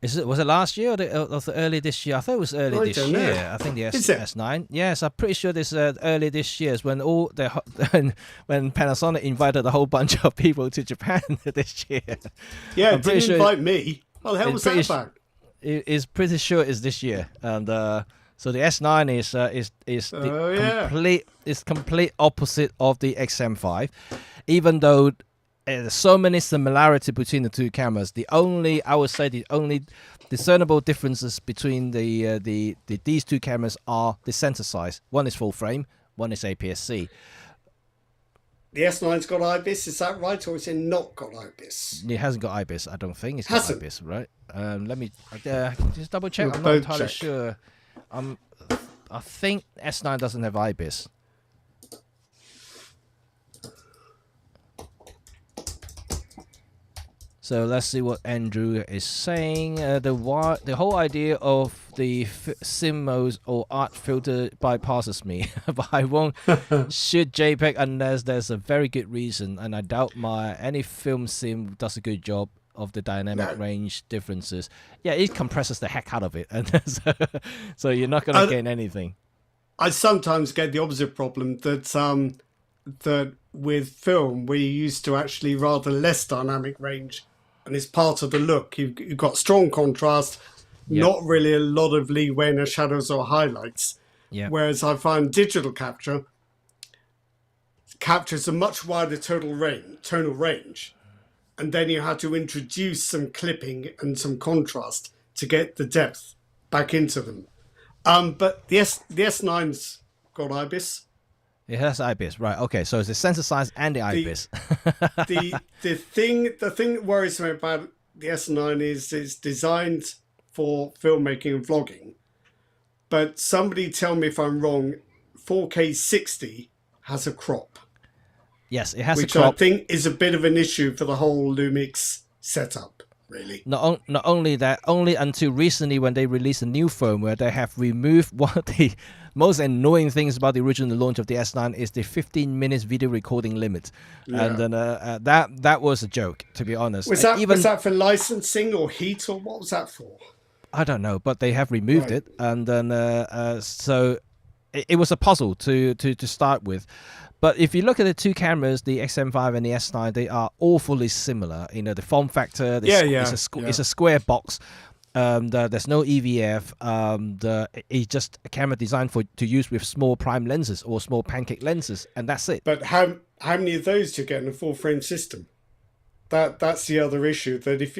Was it last year or the early this year? I thought it was early this year. I think the S9. Yes, I'm pretty sure this early this year is when when Panasonic invited a whole bunch of people to Japan this year. Yeah, it didn't invite me. What the hell was that about? It's pretty sure it's this year, and so the S9 is complete opposite of the XM5, even though. There's so many similarities between the two cameras. I would say the only discernible differences between these two cameras are the sensor size. One is full frame, one is APS-C. The S9's got IBIS, is that right, or is it not got IBIS? It hasn't got IBIS, I don't think. It's got IBIS, right? Let me just double check. I'm not entirely sure. I think S9 doesn't have IBIS. So let's see what Andrew is saying. The whole idea of the sim modes or art filter bypasses me, but I won't shoot JPEG unless there's a very good reason, and I doubt any film sim does a good job of the dynamic range differences. Yeah, it compresses the heck out of it, and so you're not going to gain anything. I sometimes get the opposite problem that with film we're used to actually rather less dynamic range. And it's part of the look. You've got strong contrast, not really a lot of leeway in the shadows or highlights. Yep. Whereas I find digital captures a much wider tonal range. And then you have to introduce some clipping and some contrast to get the depth back into them. But the S9's got IBIS. It has IBIS, right? Okay, so it's the sensor size and the IBIS. the thing that worries me about the S9 is it's designed for filmmaking and vlogging. But somebody tell me if I'm wrong. 4K 60 has a crop. Yes, it has a crop, which I think is a bit of an issue for the whole Lumix setup. Really. Not only that, only until recently when they released a new firmware, they have removed one of the most annoying things about the original launch of the S9 is the 15 minutes video recording limit. Yeah. And then that was a joke, to be honest. Was that for licensing or heat, or what was that for? I don't know, but they have removed it, and then so it was a puzzle to start with. But if you look at the two cameras, the XM5 and the S9, they are awfully similar. You know, the form factor, it's a square box. There's no EVF. It's just a camera designed to use with small prime lenses or small pancake lenses, and that's it. But how many of those do you get in a full frame system? That's the other issue. That if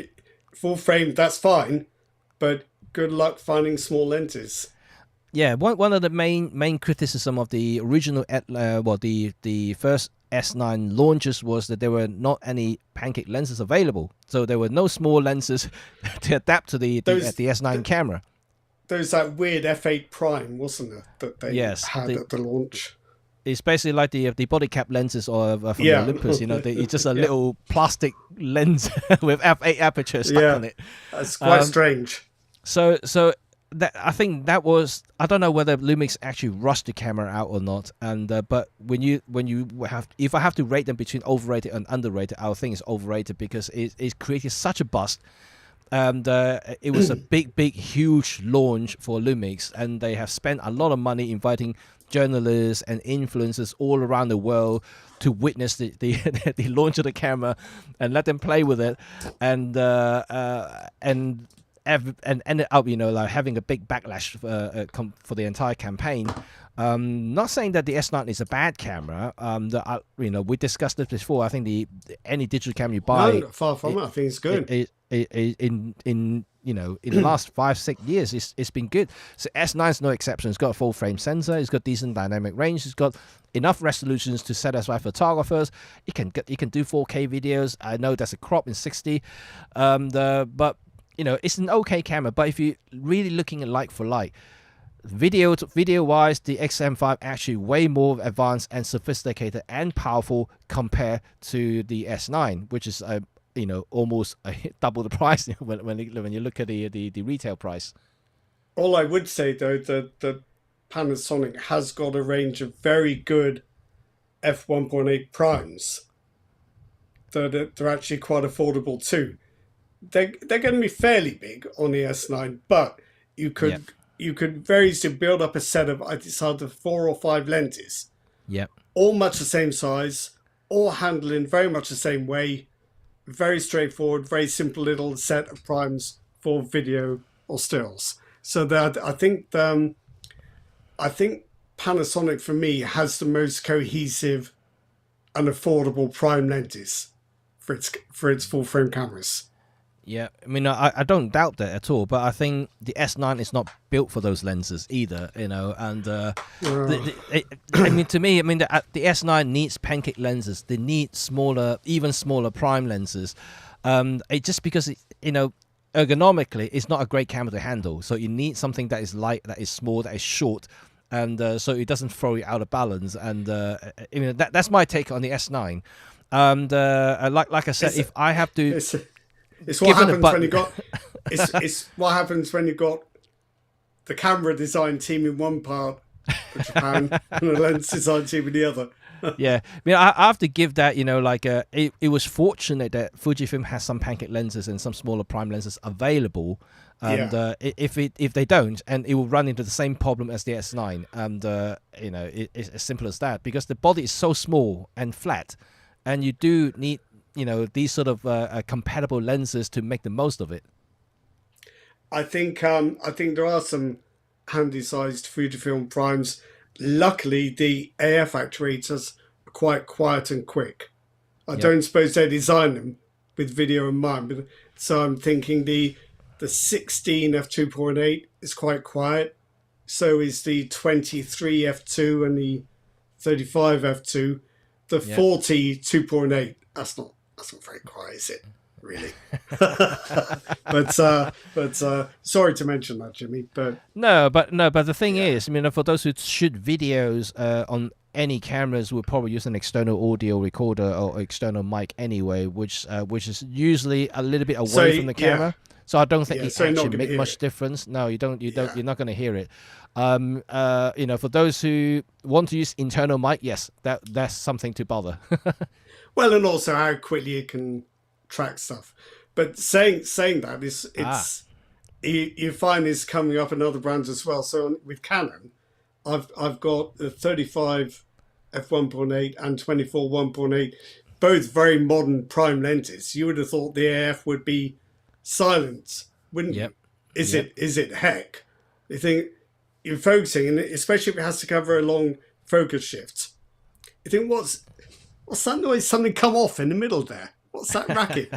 full frame, that's fine, but good luck finding small lenses. Yeah, one of the main criticism of the original the first S9 launches was that there were not any pancake lenses available, so there were no small lenses to adapt to the S9 camera. There's that weird F8 Prime, wasn't it, that they had at the launch? It's basically like the body cap lenses from the Olympus. You know, it's just a little plastic lens with F8 aperture stuck on it. That's quite strange. So. I think that was, I don't know whether Lumix actually rushed the camera out or not, and but if I have to rate them between overrated and underrated, I would think it's overrated because it created such a buzz, and it was a big huge launch for Lumix, and they have spent a lot of money inviting journalists and influencers all around the world to witness the launch of the camera and let them play with it, and and ended up, like having a big backlash for the entire campaign. Not saying that the S9 is a bad camera. We discussed this before. I think any digital camera you buy, no, far from it. I think it's good. In the last 5-6 years, it's been good. So S9 is no exception. It's got a full frame sensor. It's got decent dynamic range. It's got enough resolutions to satisfy photographers. You can do 4K videos. I know that's a crop in 60. But it's an okay camera. But if you're really looking at like for like, video wise, the XM5 actually way more advanced and sophisticated and powerful compared to the S9, which is almost double the price when you look at the retail price. All I would say though, that Panasonic has got a range of very good f1.8 primes that they're actually quite affordable too. They're going to be fairly big on the S9, but you could very easily build up a set of either 4 or 5 lenses. Yep. All much the same size, all handled in very much the same way. Very straightforward, very simple little set of primes for video or stills. So that I think Panasonic for me has the most cohesive and affordable prime lenses for its full frame cameras. Yeah, I mean, I don't doubt that at all, but I think the S9 is not built for those lenses either, and to me, the S9 needs pancake lenses. They need even smaller prime lenses. Just because, ergonomically, it's not a great camera to handle. So you need something that is light, that is small, that is short, and so it doesn't throw you out of balance. And that's my take on the S9. And like I said, if I have to... It's what happens when you got. It's what happens when you got the camera design team in one part of Japan and the lens design team in the other. Yeah, I have to give that. It was fortunate that Fujifilm has some pancake lenses and some smaller prime lenses available. And if they don't, and it will run into the same problem as the S9. And it's as simple as that, because the body is so small and flat, and you do need these sort of compatible lenses to make the most of it. I think there are some handy-sized Fujifilm primes. Luckily, the AF actuators are quite quiet and quick. I don't suppose they design them with video in mind, but so I'm thinking the 16 f2.8 is quite quiet. So is the 23 f2 and the 35 f2. The 40 2.8. That's not very quiet, is it? Really? but sorry to mention that, Jimmy. But the thing is, for those who shoot videos on any cameras, will probably use an external audio recorder or external mic anyway, which is usually a little bit away from the camera. So I don't think it actually make much difference. No, you don't. You're not going to hear it. For those who want to use internal mic, yes, that's something to bother. Well, and also how quickly it can track stuff. But saying that, you find this coming up in other brands as well. So with Canon, I've got the 35 f1.8 and 24 1.8, both very modern prime lenses. You would have thought the AF would be silent, wouldn't you? Is it heck? You think you're focusing, and especially if it has to cover a long focus shift. You think, what's that noise? Something come off in the middle there. What's that racket?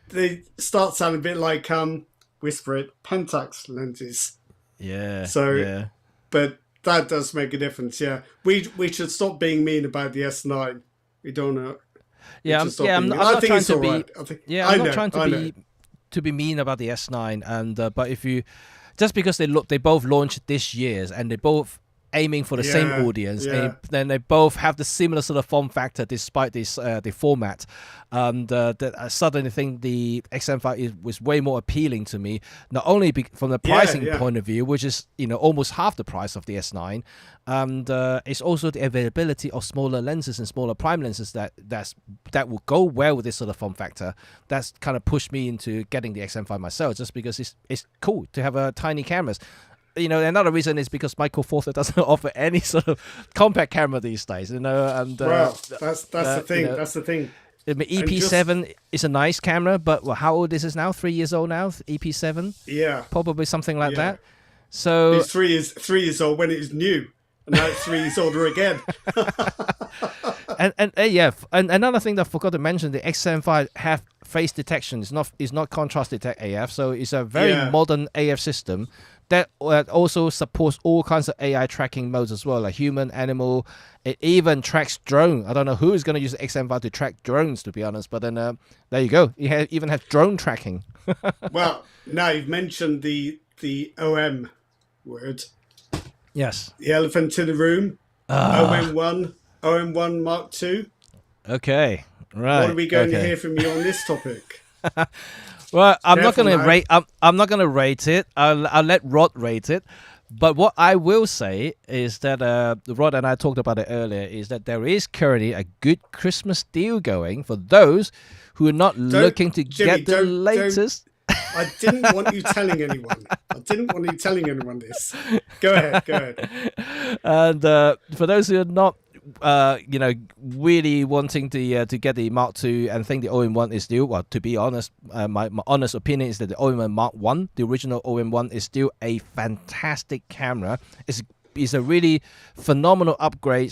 They start sounding a bit like whisper it, Pentax lenses. Yeah. So, but that does make a difference. Yeah, we should stop being mean about the S9. We don't know. I'm not trying to be mean about the S9, and but if you just because they both launched this year and they both aiming for the same audience, and then they both have the similar sort of form factor despite this the format, and that I suddenly think the XM5 was way more appealing to me, not only from the pricing point of view, which is almost half the price of the S9, and it's also the availability of smaller lenses and smaller prime lenses that will go well with this sort of form factor. That's kind of pushed me into getting the XM5 myself, just because it's cool to have tiny cameras. Another reason is because Michael Fourth doesn't offer any sort of compact camera these days. And well, that's the thing. That's the thing. I mean, EP7 is a nice camera, but how old is this now? 3 years old now. EP7, Yeah, probably something like yeah. that. So It's 3 years old when it was new, and now it's 3 years older again. and another thing that I forgot to mention, the X75 have face detection. It's not contrast detect AF, so it's a very modern AF system that also supports all kinds of AI tracking modes as well, like human, animal. It even tracks drone. I don't know who is going to use the X75 to track drones, to be honest, but then there you go. You even have drone tracking. Well, now you've mentioned the OM word. Yes. The elephant in the room. OM1 Mark II. Okay. Right. What are we going to hear from you on this topic? Well, I'm not going to rate. I'm not going to rate it. I'll let Rod rate it. But what I will say is that Rod and I talked about it earlier. Is that there is currently a good Christmas deal going for those who are not looking to get the latest. I didn't want you telling anyone. I didn't want you telling anyone this. Go ahead. And for those who are not, really wanting to get the Mark II and think the OM1 is still, well, to be honest, my honest opinion is that the OM1 Mark I, the original OM1, is still a fantastic camera. It's a really phenomenal upgrade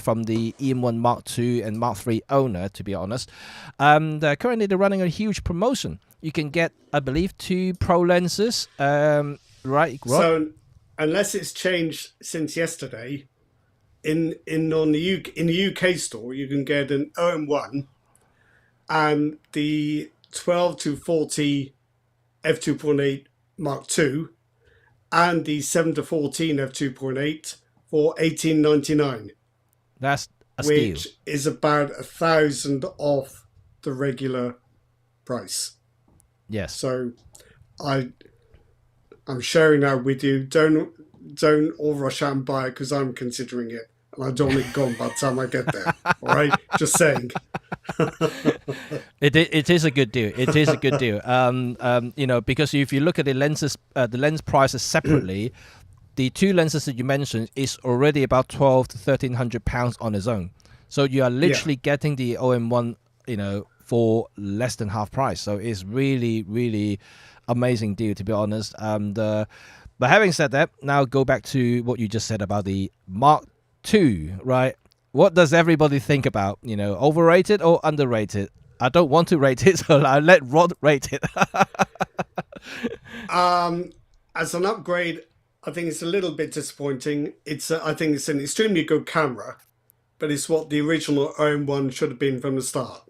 from the EM1 Mark II and Mark III owner, to be honest. And currently they're running a huge promotion. You can get, I believe, 2 Pro lenses, right? Rod? So unless it's changed since yesterday, in the UK store, you can get an OM1 and the 12 to 40 f2.8 Mark II and the 7 to 14 f2.8 for $18.99. That's a steal. Which is about $1,000 off the regular price. Yes. So I'm sharing that with you. Don't all rush out and buy it because I'm considering it. And I don't want it gone by the time I get there. All right? Just saying. It is a good deal. It is a good deal. Because if you look at the lenses, the lens prices separately, the 2 lenses that you mentioned is already about £1,200 to £1,300 on its own. So you are literally getting the OM1, for less than half price. So it's really, really amazing deal, to be honest. But having said that, now go back to what you just said about the Mark II, right? What does everybody think about, overrated or underrated? I don't want to rate it, so I'll let Rod rate it. As an upgrade, I think it's a little bit disappointing. I think it's an extremely good camera, but it's what the original OM1 should have been from the start.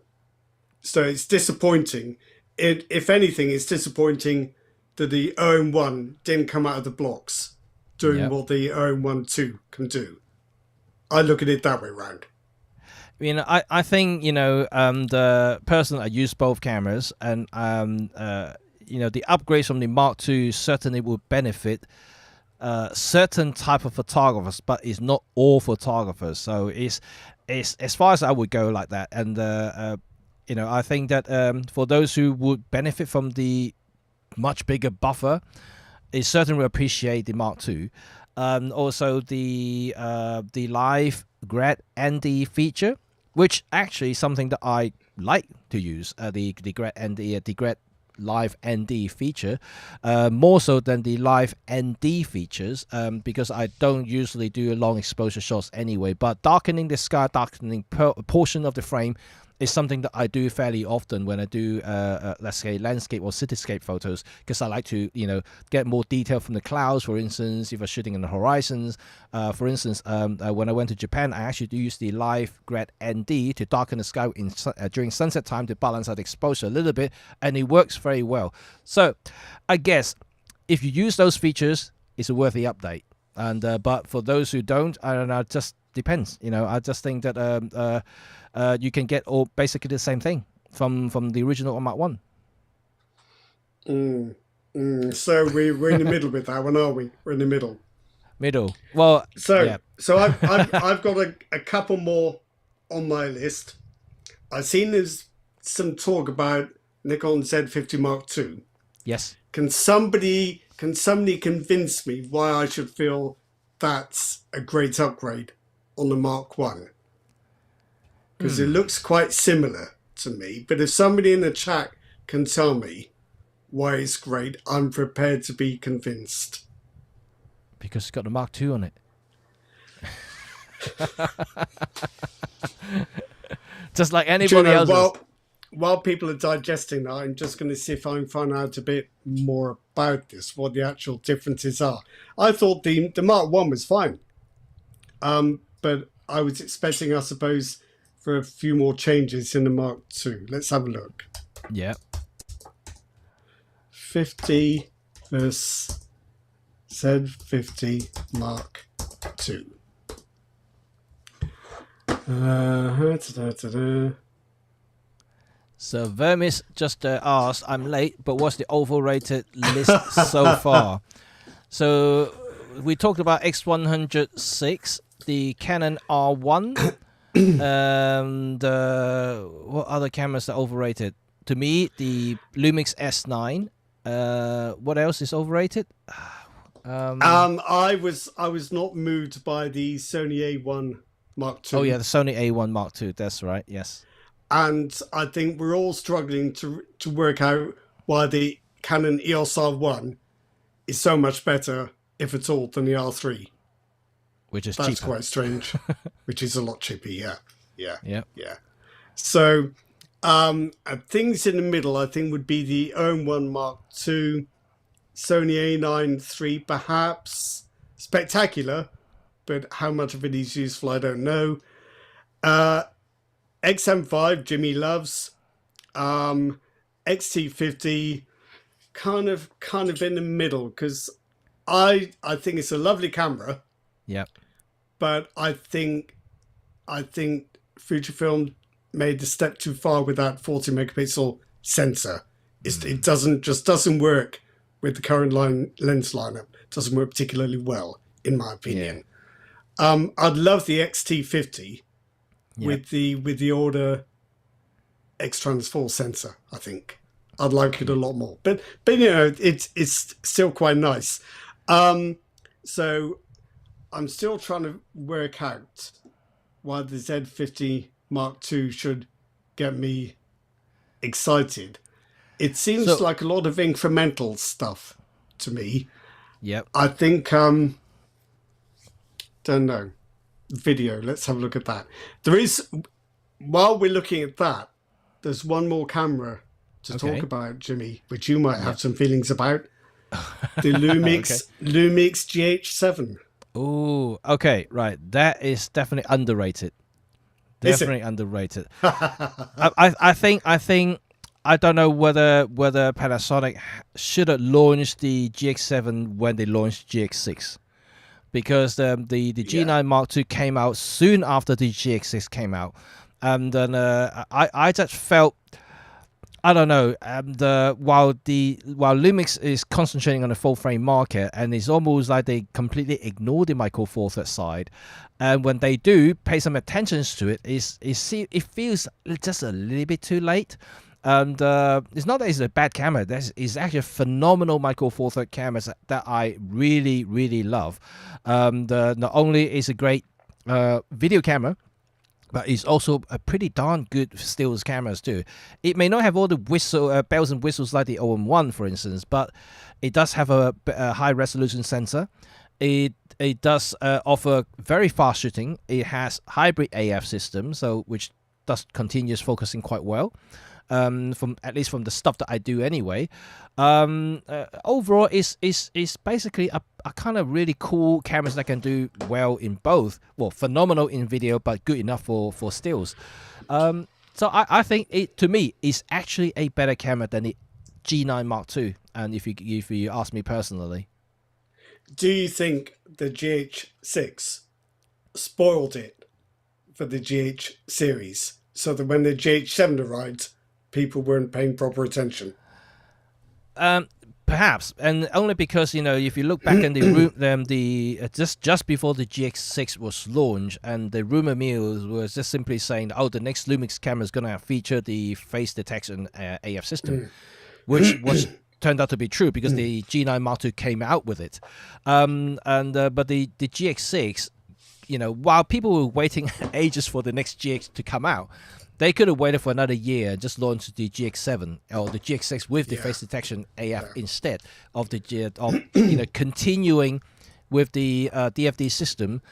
So it's disappointing. If anything, it's disappointing that the OM1 didn't come out of the blocks doing what the OM1 II can do. I look at it that way round. I think, the person that used both cameras and, the upgrades from the Mark II certainly will benefit certain type of photographers, but it's not all photographers. So it's as far as I would go like that. And, I think that for those who would benefit from the much bigger buffer, it certainly will appreciate the Mark II. Also the live grad ND feature, which actually is something that I like to use, the grad ND, the grad live ND feature, more so than the live ND features, because I don't usually do long exposure shots anyway. But darkening the sky, darkening portion of the frame is something that I do fairly often when I do, let's say, landscape or cityscape photos, because I like to, get more detail from the clouds, for instance, if I'm shooting in the horizons. For instance, when I went to Japan, I actually do use the live grad ND to darken the sky during sunset time to balance out the exposure a little bit, and it works very well. So I guess if you use those features, it's a worthy update. And but for those who don't, I don't know, it just depends. I just think that you can get all basically the same thing from the original Mark I. So we're in the middle with that one, are we? We're in the middle. Well, so I've got a couple more on my list. I've seen there's some talk about Nikon Z50 Mark II. Yes. Can somebody convince me why I should feel that's a great upgrade on the Mark I? Because it looks quite similar to me. But if somebody in the chat can tell me why it's great, I'm prepared to be convinced. Because it's got the Mark II on it. Just like anybody else. While people are digesting that, I'm just going to see if I can find out a bit more about this, what the actual differences are. I thought the Mark I was fine. But I was expecting, I suppose, for a few more changes in the Mark II. Let's have a look. Yeah. 50 versus Z50 Mark II. So Vermis just asked, I'm late, but what's the overrated list so far? So we talked about X106, the Canon R1, and what other cameras are overrated? To me, the Lumix S9. What else is overrated? I was not moved by the Sony A1 Mark II. Oh yeah, the Sony A1 Mark II. That's right. Yes. And I think we're all struggling to work out why the Canon EOS R1 is so much better, if at all, than the R3. Which is That's cheaper. quite strange. Which is a lot cheaper, yeah. So things in the middle, I think, would be the OM1 Mark II, Sony A9 III, perhaps. Spectacular, but how much of it is useful, I don't know. XM5, Jimmy loves. XT50, kind of in the middle, because I think it's a lovely camera. Yep. But I think Fujifilm made a step too far with that 40 megapixel sensor. It doesn't work with the current lens lineup. It doesn't work particularly well, in my opinion. Yeah. I'd love the XT50 with the Order X-Trans4 sensor. I think I'd like it a lot more. But you know, it's still quite nice. So I'm still trying to work out why the Z50 Mark II should get me excited. It seems like a lot of incremental stuff to me. Yep. I think, don't know. Video, let's have a look at that. There is, while we're looking at that, there's one more camera to talk about, Jimmy, which you might have some feelings about. The Lumix GH7. Oh, okay, right. That is definitely underrated. Definitely underrated. I think I don't know whether Panasonic should have launched the GX7 when they launched GX6, because the G9 Mark II came out soon after the GX6 came out, and then I just felt, I don't know. While Lumix is concentrating on the full frame market, and it's almost like they completely ignore the Micro Four Thirds side, and when they do pay some attention to it, it feels just a little bit too late. And it's not that it's a bad camera. It's actually a phenomenal Micro Four Thirds camera that I really, really love. Not only is a great video camera, but it's also a pretty darn good stills cameras too. It may not have all the bells and whistles like the OM1, for instance, but it does have a high resolution sensor. It does offer very fast shooting. It has hybrid AF system, which does continuous focusing quite well. At least from the stuff that I do anyway. Overall, is basically a kind of really cool cameras that can do well in both. Well, phenomenal in video, but good enough for stills. So I think it, to me, is actually a better camera than the G9 Mark II. And if you ask me personally, do you think the GH6 spoiled it for the GH series, so that when the GH7 arrived, people weren't paying proper attention? Perhaps, and only because, if you look back in the just before the GX6 was launched, and the rumor mill was just simply saying, the next Lumix camera is going to feature the face detection AF system, which turned out to be true because the G9 Mark II came out with it, but the GX6, while people were waiting ages for the next GX to come out, They could have waited for another year and just launched the GX7 or the GX6 with the Yeah. face detection AF instead of the continuing with the DFD system.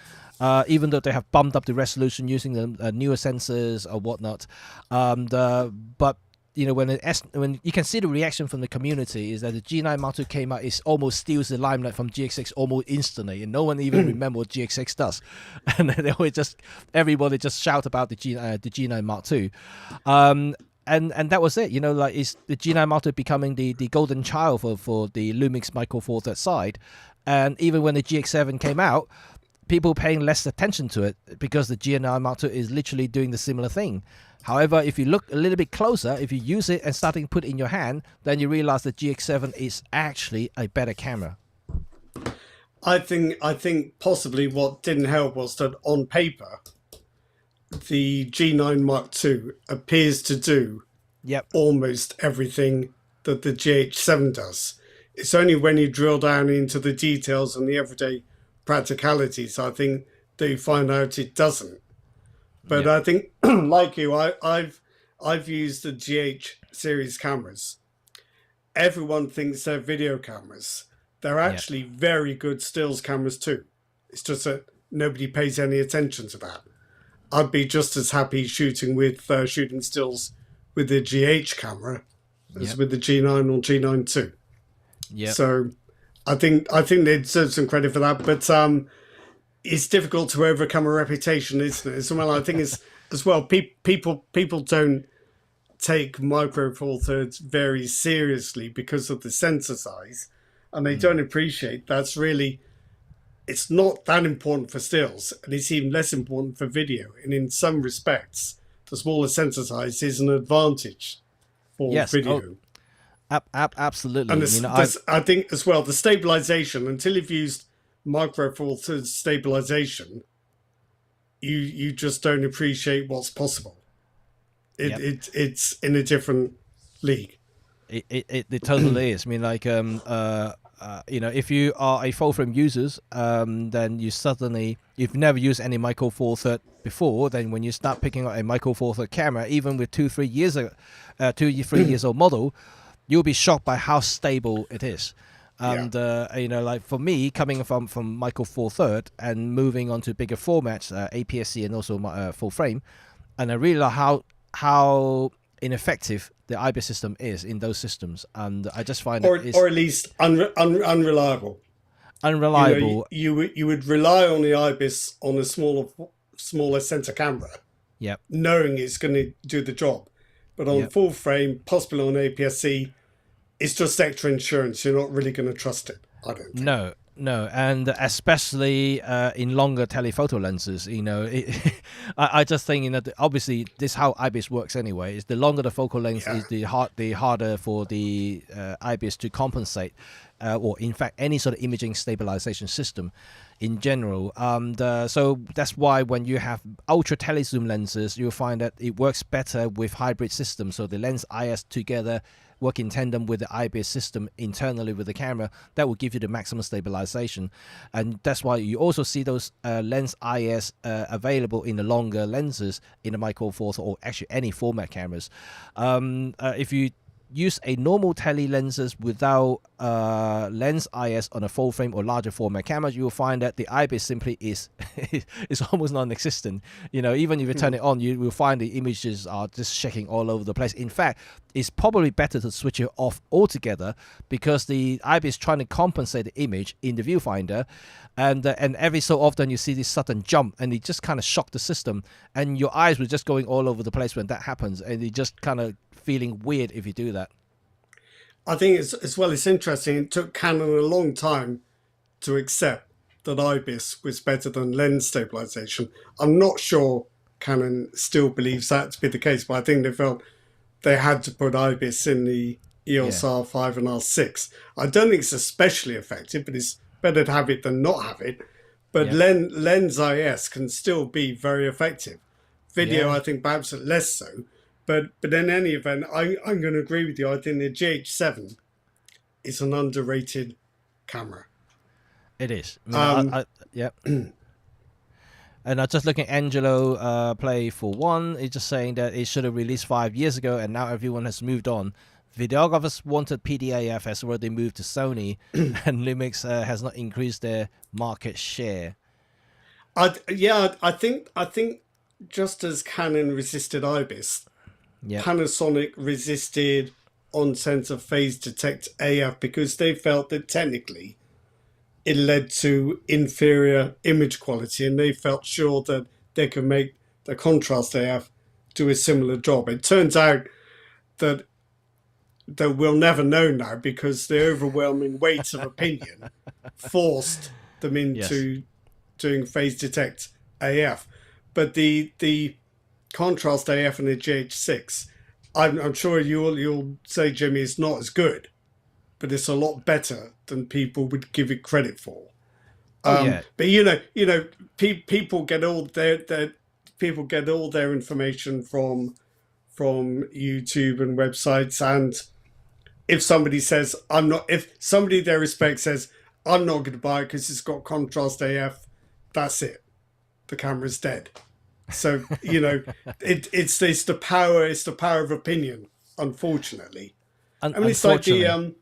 Even though they have bumped up the resolution using the newer sensors or whatnot, but when you can see the reaction from the community is that the G9 Mark II came out, it almost steals the limelight from GX6 almost instantly, and no one even remember what GX6 does, and everybody just shout about the G9 Mark II, and that was it. Is the G9 Mark II becoming the golden child for the Lumix Micro Four Thirds side, and even when the GX7 came out, people paying less attention to it because the G9 Mark II is literally doing the similar thing. However, if you look a little bit closer, if you use it and starting to put it in your hand, then you realize the GX7 is actually a better camera. I think possibly what didn't help was that on paper, the G9 Mark II appears to do almost everything that the GH7 does. It's only when you drill down into the details and the everyday practicalities, I think, that you find out it doesn't. But I think, like you, I've used the GH series cameras. Everyone thinks they're video cameras. They're actually very good stills cameras too. It's just that nobody pays any attention to that. I'd be just as happy shooting stills with the GH camera as with the G9 or G9 II. Yeah. So I think they deserve some credit for that, but it's difficult to overcome a reputation, isn't it? As well, I think as well. People don't take Micro Four Thirds very seriously because of the sensor size, and they don't appreciate it's not that important for stills, and it's even less important for video. And in some respects, the smaller sensor size is an advantage for video. Absolutely. And I think as well, the stabilization, until you've used Micro Four Thirds stabilization, you just don't appreciate what's possible. It's in a different league. It totally is. I mean, if you are a full frame users, then you've never used any Micro Four Thirds before. Then when you start picking up a Micro Four Thirds camera, even with 3 years old model, you'll be shocked by how stable it is. And for me, coming from Micro Four Thirds and moving on to bigger formats, APS-C and also full frame, and I realize how ineffective the IBIS system is in those systems, and I just find or at least unreliable. Unreliable. You would rely on the IBIS on a smaller sensor camera, knowing it's going to do the job, but on full frame, possibly on APS-C, it's just extra insurance. You're not really going to trust it, I don't think. No, and especially in longer telephoto lenses, I just think obviously this is how IBIS works anyway. Is the longer the focal length is, the harder for the IBIS to compensate, or in fact any sort of imaging stabilization system in general. So that's why when you have ultra telezoom lenses, you'll find that it works better with hybrid systems. So the lens IS together work in tandem with the IBIS system internally with the camera. That will give you the maximum stabilization, and that's why you also see those lens IS available in the longer lenses in the Micro Four Thirds or actually any format cameras. If you use a normal tele lenses without lens IS on a full frame or larger format camera, you will find that the IBIS simply is almost non-existent. Even if you turn it on, you will find the images are just shaking all over the place. In fact, it's probably better to switch it off altogether, because the IBIS is trying to compensate the image in the viewfinder, and every so often you see this sudden jump, and it just kind of shocked the system, and your eyes were just going all over the place when that happens, and it just kind of feeling weird if you do that. I think it's interesting. It took Canon a long time to accept that IBIS was better than lens stabilization. I'm not sure Canon still believes that to be the case, but I think they felt they had to put IBIS in the EOS R5 and R6. I don't think it's especially effective, but it's better to have it than not have it. But lens IS can still be very effective. Video, I think perhaps less so. But in any event, I'm going to agree with you. I think the GH7 is an underrated camera. It is. And I just looking at Angelo Play for One. It's just saying that it should have released 5 years ago, and now everyone has moved on. Videographers wanted PDAF has already moved to Sony, and Lumix has not increased their market share. I think just as Canon resisted IBIS, Panasonic resisted on-sensor phase detect AF because they felt that technically it led to inferior image quality, and they felt sure that they could make the contrast AF do a similar job. It turns out that we'll never know now because the overwhelming weight of opinion forced them into doing phase detect AF. But the contrast AF and the GH6, I'm sure you'll say, Jimmy, it's not as good, but it's a lot better than people would give it credit for. But people get all their information from YouTube and websites, and if somebody says if somebody they respect says I'm not going to buy it because it's got contrast AF, that's it. The camera's dead. So it's the power of opinion. Unfortunately, it's like the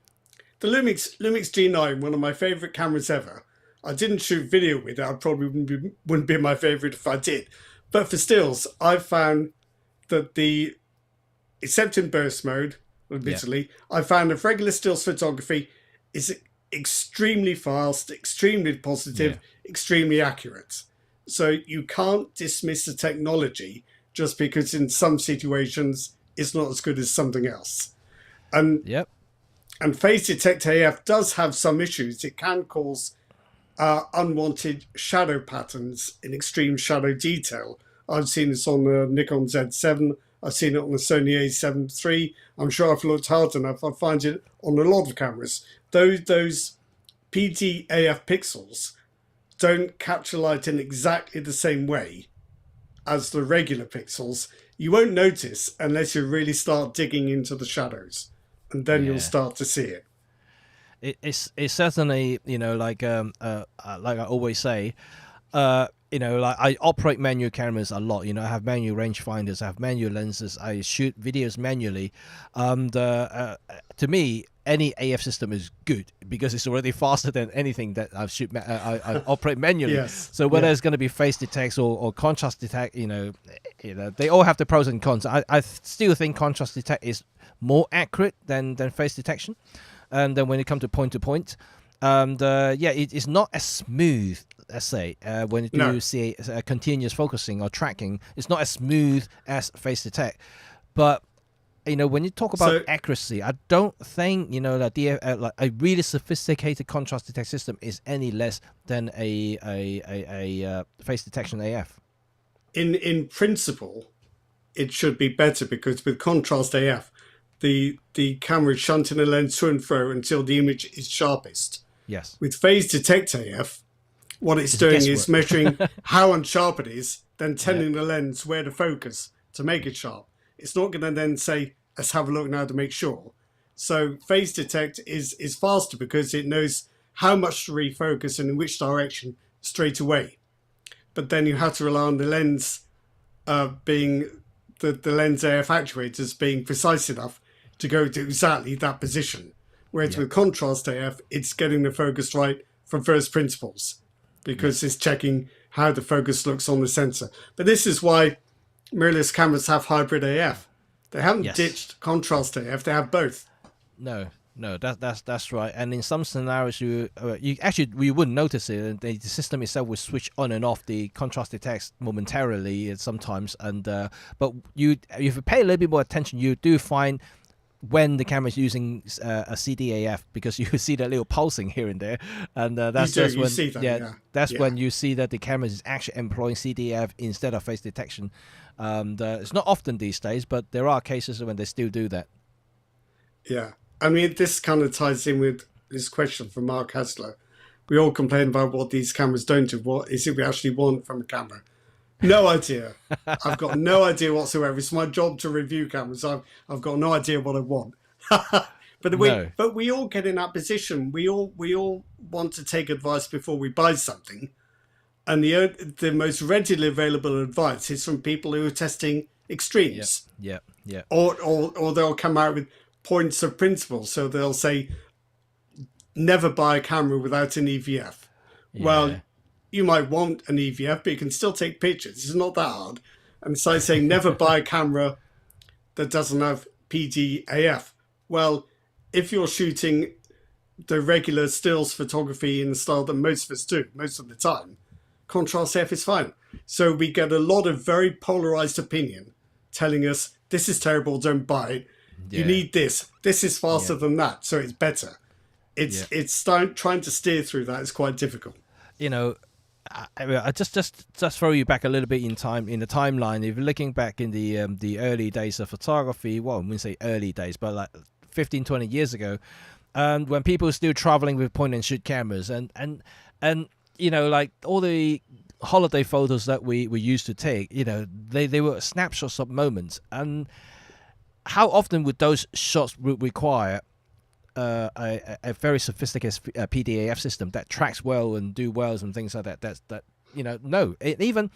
Lumix G9, one of my favorite cameras ever. I didn't shoot video with it. I probably wouldn't be my favorite if I did. But for stills, I've found that except in burst mode, admittedly, I found that regular stills photography is extremely fast, extremely positive, extremely accurate. So you can't dismiss the technology just because in some situations it's not as good as something else. And phase detect AF does have some issues. It can cause unwanted shadow patterns in extreme shadow detail. I've seen this on the Nikon Z7. I've seen it on the Sony A7 III. I'm sure if I looked hard enough, I find it on a lot of cameras. Those PDAF pixels don't capture light in exactly the same way as the regular pixels. You won't notice unless you really start digging into the shadows, and then you'll start to see it. It's certainly, like I always say, like I operate manual cameras a lot. I have manual rangefinders, I have manual lenses, I shoot videos manually. To me, any AF system is good because it's already faster than anything that I operate manually. So whether it's going to be phase detect or contrast detect, they all have the pros and cons. I still think contrast detect is more accurate than phase detection. And then when it comes to point, and it's not as smooth. Let's say when you do see continuous focusing or tracking, it's not as smooth as phase detect. But when you talk about accuracy, I don't think that like a really sophisticated contrast detect system is any less than a phase detection AF. In principle, it should be better because with contrast AF, the camera is shunting a lens to and fro until the image is sharpest. Yes. With phase detect AF, what it's doing is measuring how unsharp it is, then telling the lens where to focus to make it sharp. It's not going to then say, let's have a look now to make sure. So phase detect is faster because it knows how much to refocus and in which direction straight away. But then you have to rely on the lens being the lens AF actuators being precise enough to go to exactly that position. Whereas with contrast AF, it's getting the focus right from first principles because it's checking how the focus looks on the sensor. But this is why mirrorless cameras have hybrid AF. They haven't ditched contrast AF; they have both. No, that's right. And in some scenarios, you wouldn't notice it. The system itself will switch on and off the contrast detect momentarily sometimes. And but if you pay a little bit more attention, you do find when the camera is using a CDAF because you see that little pulsing here and there, and that's when you see that the camera is actually employing CDAF instead of face detection. It's not often these days, but there are cases when they still do that. Yeah, I mean, this kind of ties in with this question from Mark Hasler. We all complain about what these cameras don't do. What is it we actually want from a camera? No idea. I've got no idea whatsoever. It's my job to review cameras. I've got no idea what I want. But we all get in that position. We all want to take advice before we buy something. And the most readily available advice is from people who are testing extremes. Yeah. Or they'll come out with points of principle. So they'll say, never buy a camera without an EVF. Yeah. Well, you might want an EVF, but you can still take pictures. It's not that hard. And so saying never buy a camera that doesn't have PDAF. Well, if you're shooting the regular stills photography in the style that most of us do, most of the time, contrast AF is fine. So we get a lot of very polarized opinion telling us this is terrible, don't buy it. You need this. This is faster than that, so it's better. It's trying to steer through that is quite difficult. You know, I just throw you back a little bit in time in the timeline. If you're looking back in the early days of photography, well, I wouldn't say early days, but like 15, 20 years ago, when people were still traveling with point and shoot cameras, and you know, like all the holiday photos that we used to take, you know, they were snapshots of moments. And how often would those shots require a very sophisticated PDAF system that tracks well and do wells and things like that? That you know, no, even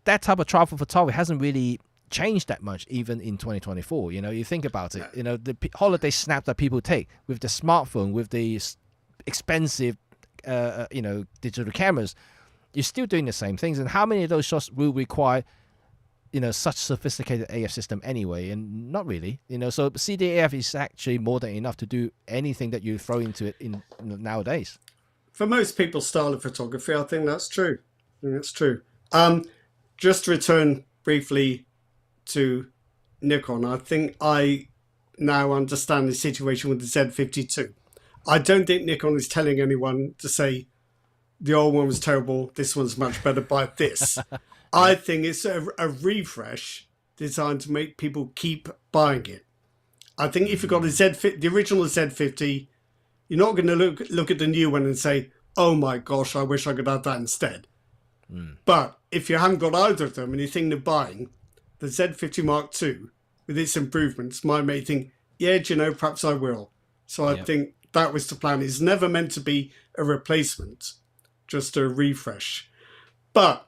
that type of travel photography hasn't really changed that much even in 2024. You know, you think about it, you know, the holiday snap that people take with the smartphone, with the expensive you know, digital cameras, you're still doing the same things. And how many of those shots will require, you know, such sophisticated AF system anyway? And not really, you know. So CDAF is actually more than enough to do anything that you throw into it in nowadays. For most people's style of photography, I think that's true. Just to return briefly to Nikon, I think I now understand the situation with the Z52. I don't think Nikon is telling anyone to say the old one was terrible, this one's much better, buy this. I think it's a refresh designed to make people keep buying it. I think if you've got the original Z50, you're not going to look at the new one and say, oh my gosh, I wish I could have that instead. But if you haven't got either of them and you're thinking of buying the Z50 Mark II with its improvements, might make you think, yeah, do you know, perhaps I will. So I think that was the plan. It's never meant to be a replacement, just a refresh. But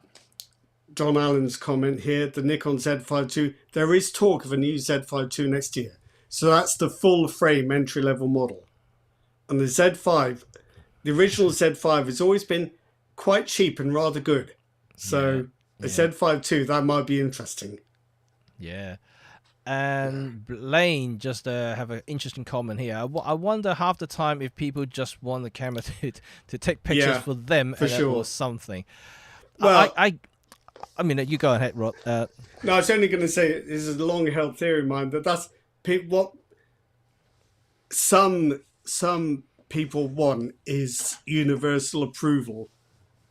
John Allen's comment here, the Nikon Z5 II, there is talk of a new Z5 II next year. So that's the full frame entry-level model. And the Z5, the original Z5 has always been quite cheap and rather good. So a Z5 II, that might be interesting. Yeah. And Blaine just have an interesting comment here. I wonder half the time if people just want the camera to take pictures for them or something. Well, I mean, you go ahead, Rod. No, I was only going to say, this is a long-held theory of mine, that's what some people want is universal approval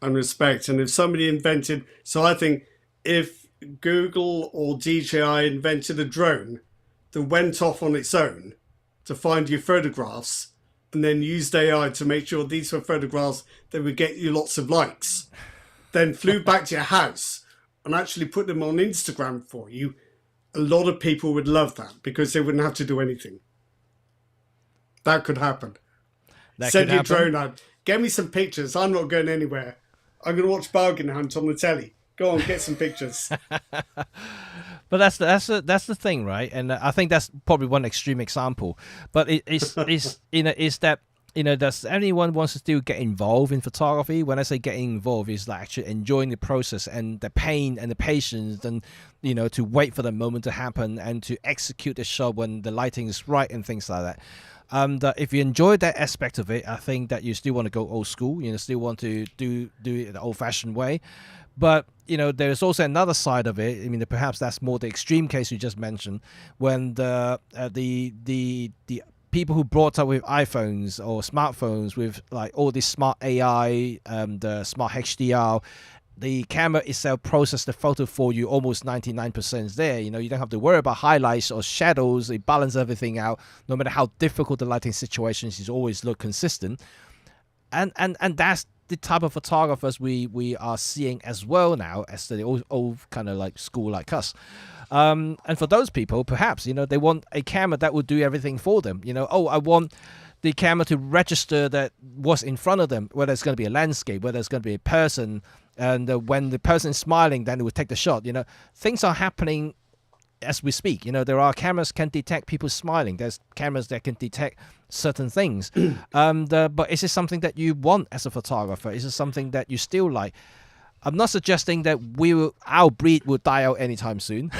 and respect. And if somebody invented... So I think if Google or DJI invented a drone that went off on its own to find your photographs and then used AI to make sure these were photographs that would get you lots of likes, then flew back to your house and actually put them on Instagram for you, a lot of people would love that because they wouldn't have to do anything. That could happen. Send your drone out. Get me some pictures. I'm not going anywhere. I'm going to watch Bargain Hunt on the telly. Go on, get some pictures. But that's the thing, right? And I think that's probably one extreme example. But it's you know, is that, you know, does anyone wants to still get involved in photography? When I say getting involved, is like actually enjoying the process and the pain and the patience, and, you know, to wait for the moment to happen and to execute the shot when the lighting is right and things like that. If you enjoy that aspect of it, I think that you still want to go old school. You know, still want to do it the old-fashioned way. But, you know, there's also another side of it. I mean, perhaps that's more the extreme case you just mentioned, when the people who brought up with iPhones or smartphones with like all this smart AI, the smart HDR, the camera itself processes the photo for you, almost 99% there. You know, you don't have to worry about highlights or shadows. It balances everything out. No matter how difficult the lighting situations, it always look consistent. And that's the type of photographers we are seeing as well now, as the old kind of like school like us. And for those people, perhaps, you know, they want a camera that will do everything for them. You know, oh, I want the camera to register that what's in front of them, whether it's going to be a landscape, whether it's going to be a person, and when the person is smiling, then it will take the shot. Things are happening as we speak. There are cameras can detect people smiling. There's cameras that can detect certain things. But is it something that you want as a photographer? Is it something that you still like? I'm not suggesting that our breed will die out anytime soon,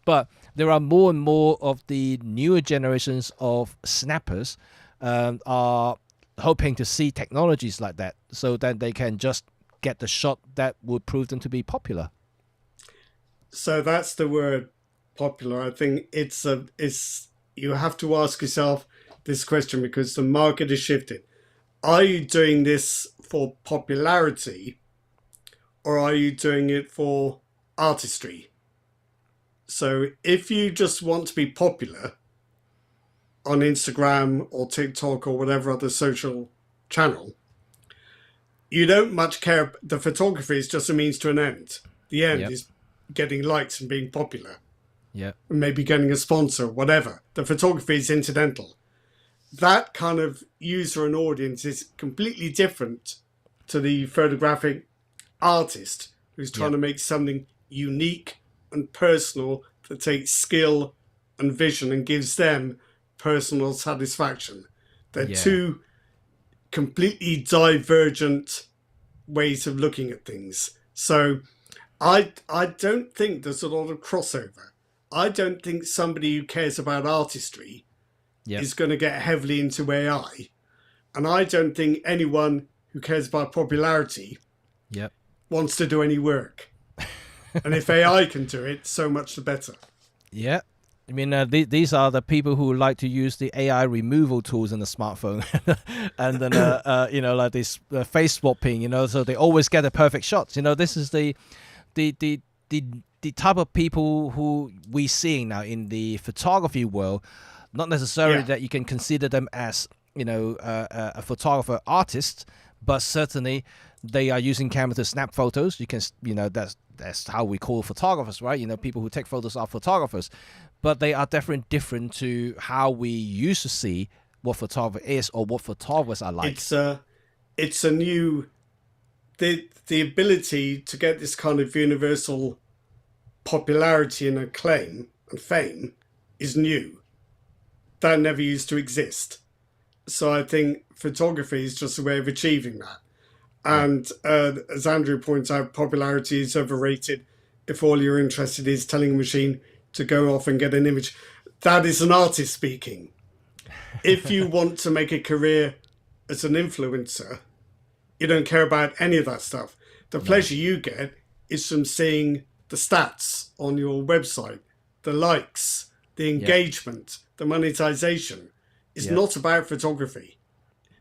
but there are more and more of the newer generations of snappers are hoping to see technologies like that, so that they can just get the shot that would prove them to be popular. So that's the word, popular. I think it's you have to ask yourself this question, because the market has shifted. Are you doing this for popularity, or are you doing it for artistry? So if you just want to be popular on Instagram or TikTok or whatever other social channel, you don't much care. The photography is just a means to an end. The end is getting likes and being popular. Yeah. And maybe getting a sponsor, whatever. The photography is incidental. That kind of user and audience is completely different to the photographic artist who's trying to make something unique and personal that takes skill and vision and gives them personal satisfaction. They're two completely divergent ways of looking at things. So I don't think there's a lot of crossover. I don't think somebody who cares about artistry is going to get heavily into AI. And I don't think anyone who cares about popularity wants to do any work. And if AI can do it, so much the better. Yeah. I mean, these are the people who like to use the AI removal tools in the smartphone, and then like this face swapping. So they always get the perfect shots. This is the type of people who we seeing now in the photography world. Not necessarily that you can consider them as a photographer artist, but certainly they are using camera to snap photos. You can that's how we call photographers, right? People who take photos are photographers. But they are definitely different to how we used to see what photographer is or what photographers are like. It's a new, the ability to get this kind of universal popularity and acclaim and fame is new. That never used to exist. So I think photography is just a way of achieving that. And as Andrew points out, popularity is overrated. If all you're interested in is telling a machine to go off and get an image, that is an artist speaking. If you want to make a career as an influencer, you don't care about any of that stuff. The pleasure you get is from seeing the stats on your website, the likes, the engagement, the monetization. It's not about photography.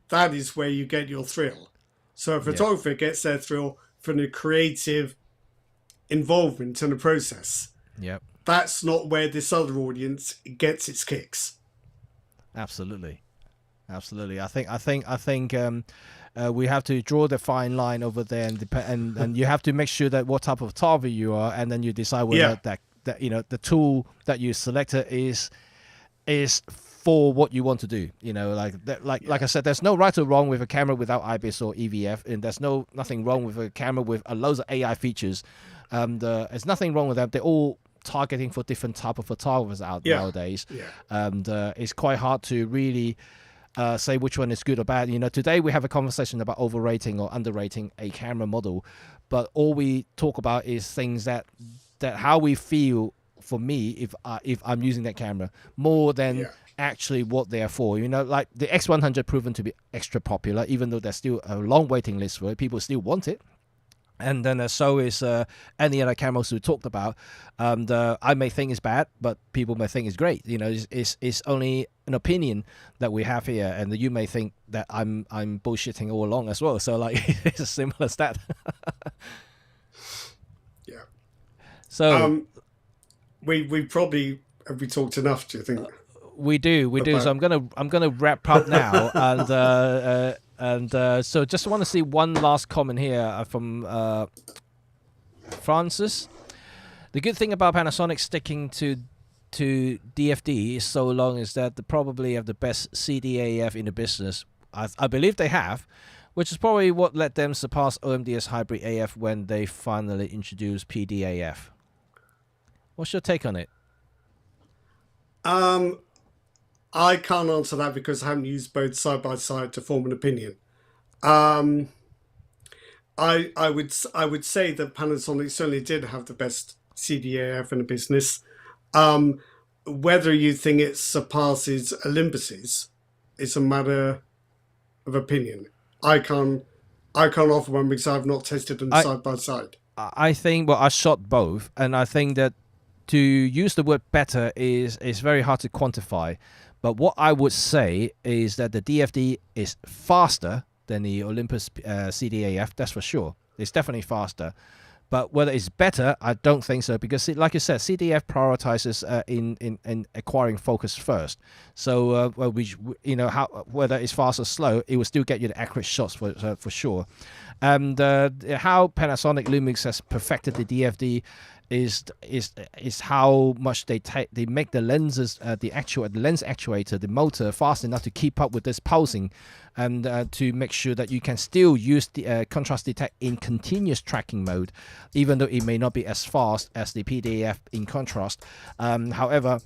That is where you get your thrill. So a photographer gets their thrill from the creative involvement in the process. Yep. That's not where this other audience gets its kicks. Absolutely. I think we have to draw the fine line over there, and you have to make sure that what type of photographer you are, and then you decide whether that the tool that you selected is for what you want to do. Like I said, there's no right or wrong with a camera without IBIS or EVF, and there's nothing wrong with a camera with loads of AI features. There's nothing wrong with them. They're all targeting for different type of photographers out nowadays. And it's quite hard to really say which one is good or bad. Today we have a conversation about overrating or underrating a camera model, but all we talk about is things that how we feel. For me, if I'm using that camera more than actually what they are for, like the X100 proven to be extra popular, even though there's still a long waiting list for it. People still want it. And then so is any other cameras we talked about. I may think it's bad, but people may think it's great. It's only an opinion that we have here, and you may think that I'm bullshitting all along as well. So like it's as simple as that. So we probably have we talked enough? Do you think? We do. So I'm gonna wrap up now, and so just want to see one last comment here from Francis. The good thing about Panasonic sticking to DFD is so long is that they probably have the best CDAF in the business, I believe they have, which is probably what let them surpass OMD's Hybrid AF when they finally introduced PDAF. What's your take on it? I can't answer that because I haven't used both side by side to form an opinion. I would say that Panasonic certainly did have the best CDAF in the business. Whether you think it surpasses Olympus's, it's a matter of opinion. I can't offer one because I've not tested them side by side. I think, well, I shot both, and I think that to use the word better is very hard to quantify. But what I would say is that the DFD is faster than the Olympus CDAF, that's for sure. It's definitely faster. But whether it's better, I don't think so, because like you said, CDF prioritizes in acquiring focus first. So whether it's fast or slow, it will still get you the accurate shots for sure. And how Panasonic Lumix has perfected the DFD is how much they make the lenses, the lens actuator, the motor fast enough to keep up with this pulsing, and to make sure that you can still use the contrast detect in continuous tracking mode, even though it may not be as fast as the PDAF in contrast. However,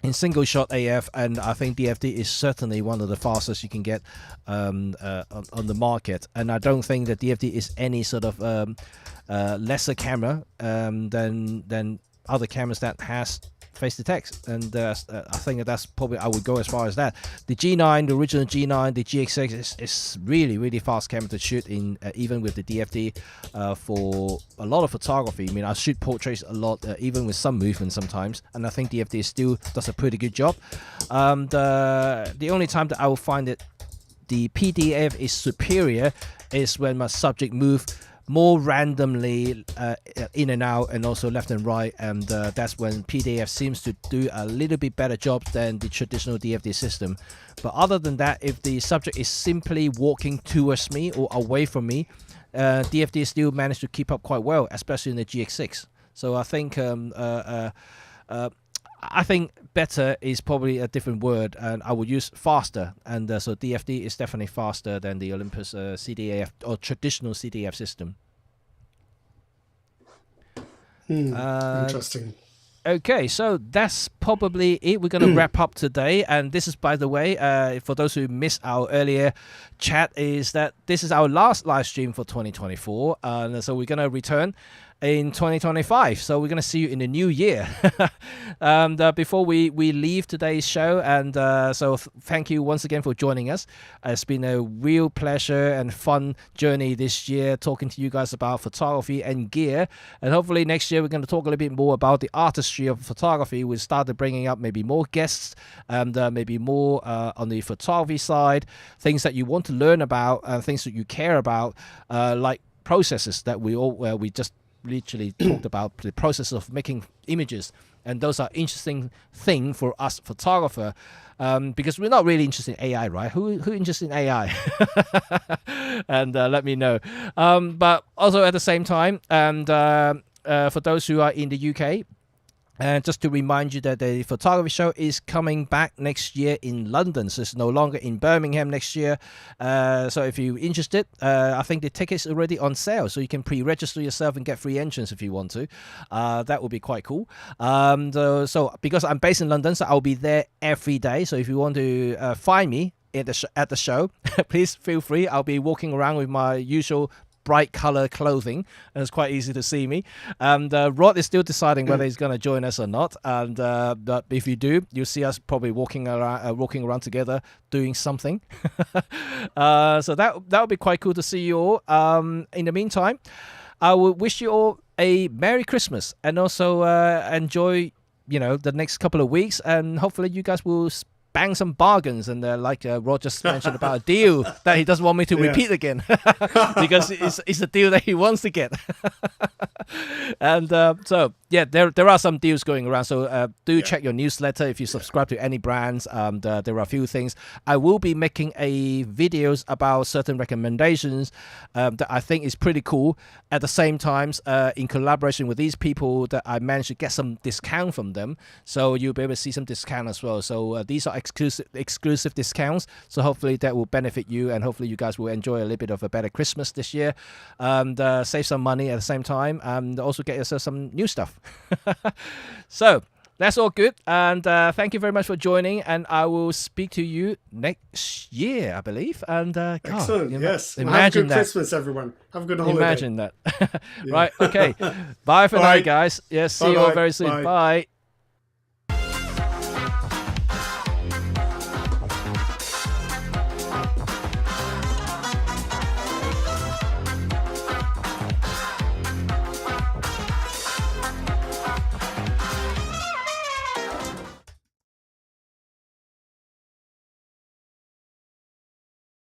in single shot AF, and I think DFD is certainly one of the fastest you can get on the market, and I don't think that DFD is any sort of lesser camera than other cameras that has face detect, and I think that's probably, I would go as far as that. The G9, the original G9, the GX6 is really fast camera to shoot in, even with the DFD, for a lot of photography. I mean, I shoot portraits a lot, even with some movement sometimes, and I think DFD still does a pretty good job. The only time that I will find that the PDAF is superior is when my subject move more randomly in and out, and also left and right, and that's when PDAF seems to do a little bit better job than the traditional DFD system. But other than that, if the subject is simply walking towards me or away from me, DFD still managed to keep up quite well, especially in the GX6. So I think better is probably a different word, and I would use faster, and so DFD is definitely faster than the Olympus CDAF or traditional CDAF system. Interesting. Okay, so that's probably it. We're going to wrap up today, and this is, by the way, for those who missed our earlier chat, is that this is our last live stream for 2024, and so we're going to return in 2025, so we're going to see you in the new year. And before we leave today's show, and so thank you once again for joining us. It's been a real pleasure and fun journey this year, talking to you guys about photography and gear, and hopefully next year we're going to talk a little bit more about the artistry of photography. We started bringing up maybe more guests, and maybe more on the photography side, things that you want to learn about, things that you care about, like processes that we just literally talked about, the process of making images, and those are interesting thing for us photographer, because we're not really interested in AI, right? Who interested in AI? And let me know. But also at the same time, and for those who are in the UK, and just to remind you that the photography show is coming back next year in London, so it's no longer in Birmingham next year. So if you're interested, I think the ticket's already on sale, so you can pre-register yourself and get free entrance if you want to. That would be quite cool. So because I'm based in London, so I'll be there every day. So if you want to find me at the show, please feel free. I'll be walking around with my usual bright color clothing, and it's quite easy to see me. And Rod is still deciding whether he's going to join us or not, and but if you do, you'll see us probably walking around together doing something. So that would be quite cool to see you all. In the meantime, I will wish you all a Merry Christmas, and also enjoy the next couple of weeks, and hopefully you guys will bang some bargains, and like Rod just mentioned about a deal that he doesn't want me to repeat again, because it's a deal that he wants to get. And so yeah, there are some deals going around. So do check your newsletter if you subscribe to any brands. There are a few things. I will be making videos about certain recommendations that I think is pretty cool. At the same time, in collaboration with these people, that I managed to get some discount from them. So you'll be able to see some discount as well. So these are exclusive discounts. So hopefully that will benefit you, and hopefully you guys will enjoy a little bit of a better Christmas this year, and save some money at the same time, and also get yourself some new stuff. So that's all good, and thank you very much for joining, and I will speak to you next year, I believe. And excellent. Yes, imagine have a good that. Christmas, everyone. Have a good holiday. Imagine that. Right, okay. Bye for now, guys. Yeah, see you all very soon. Bye.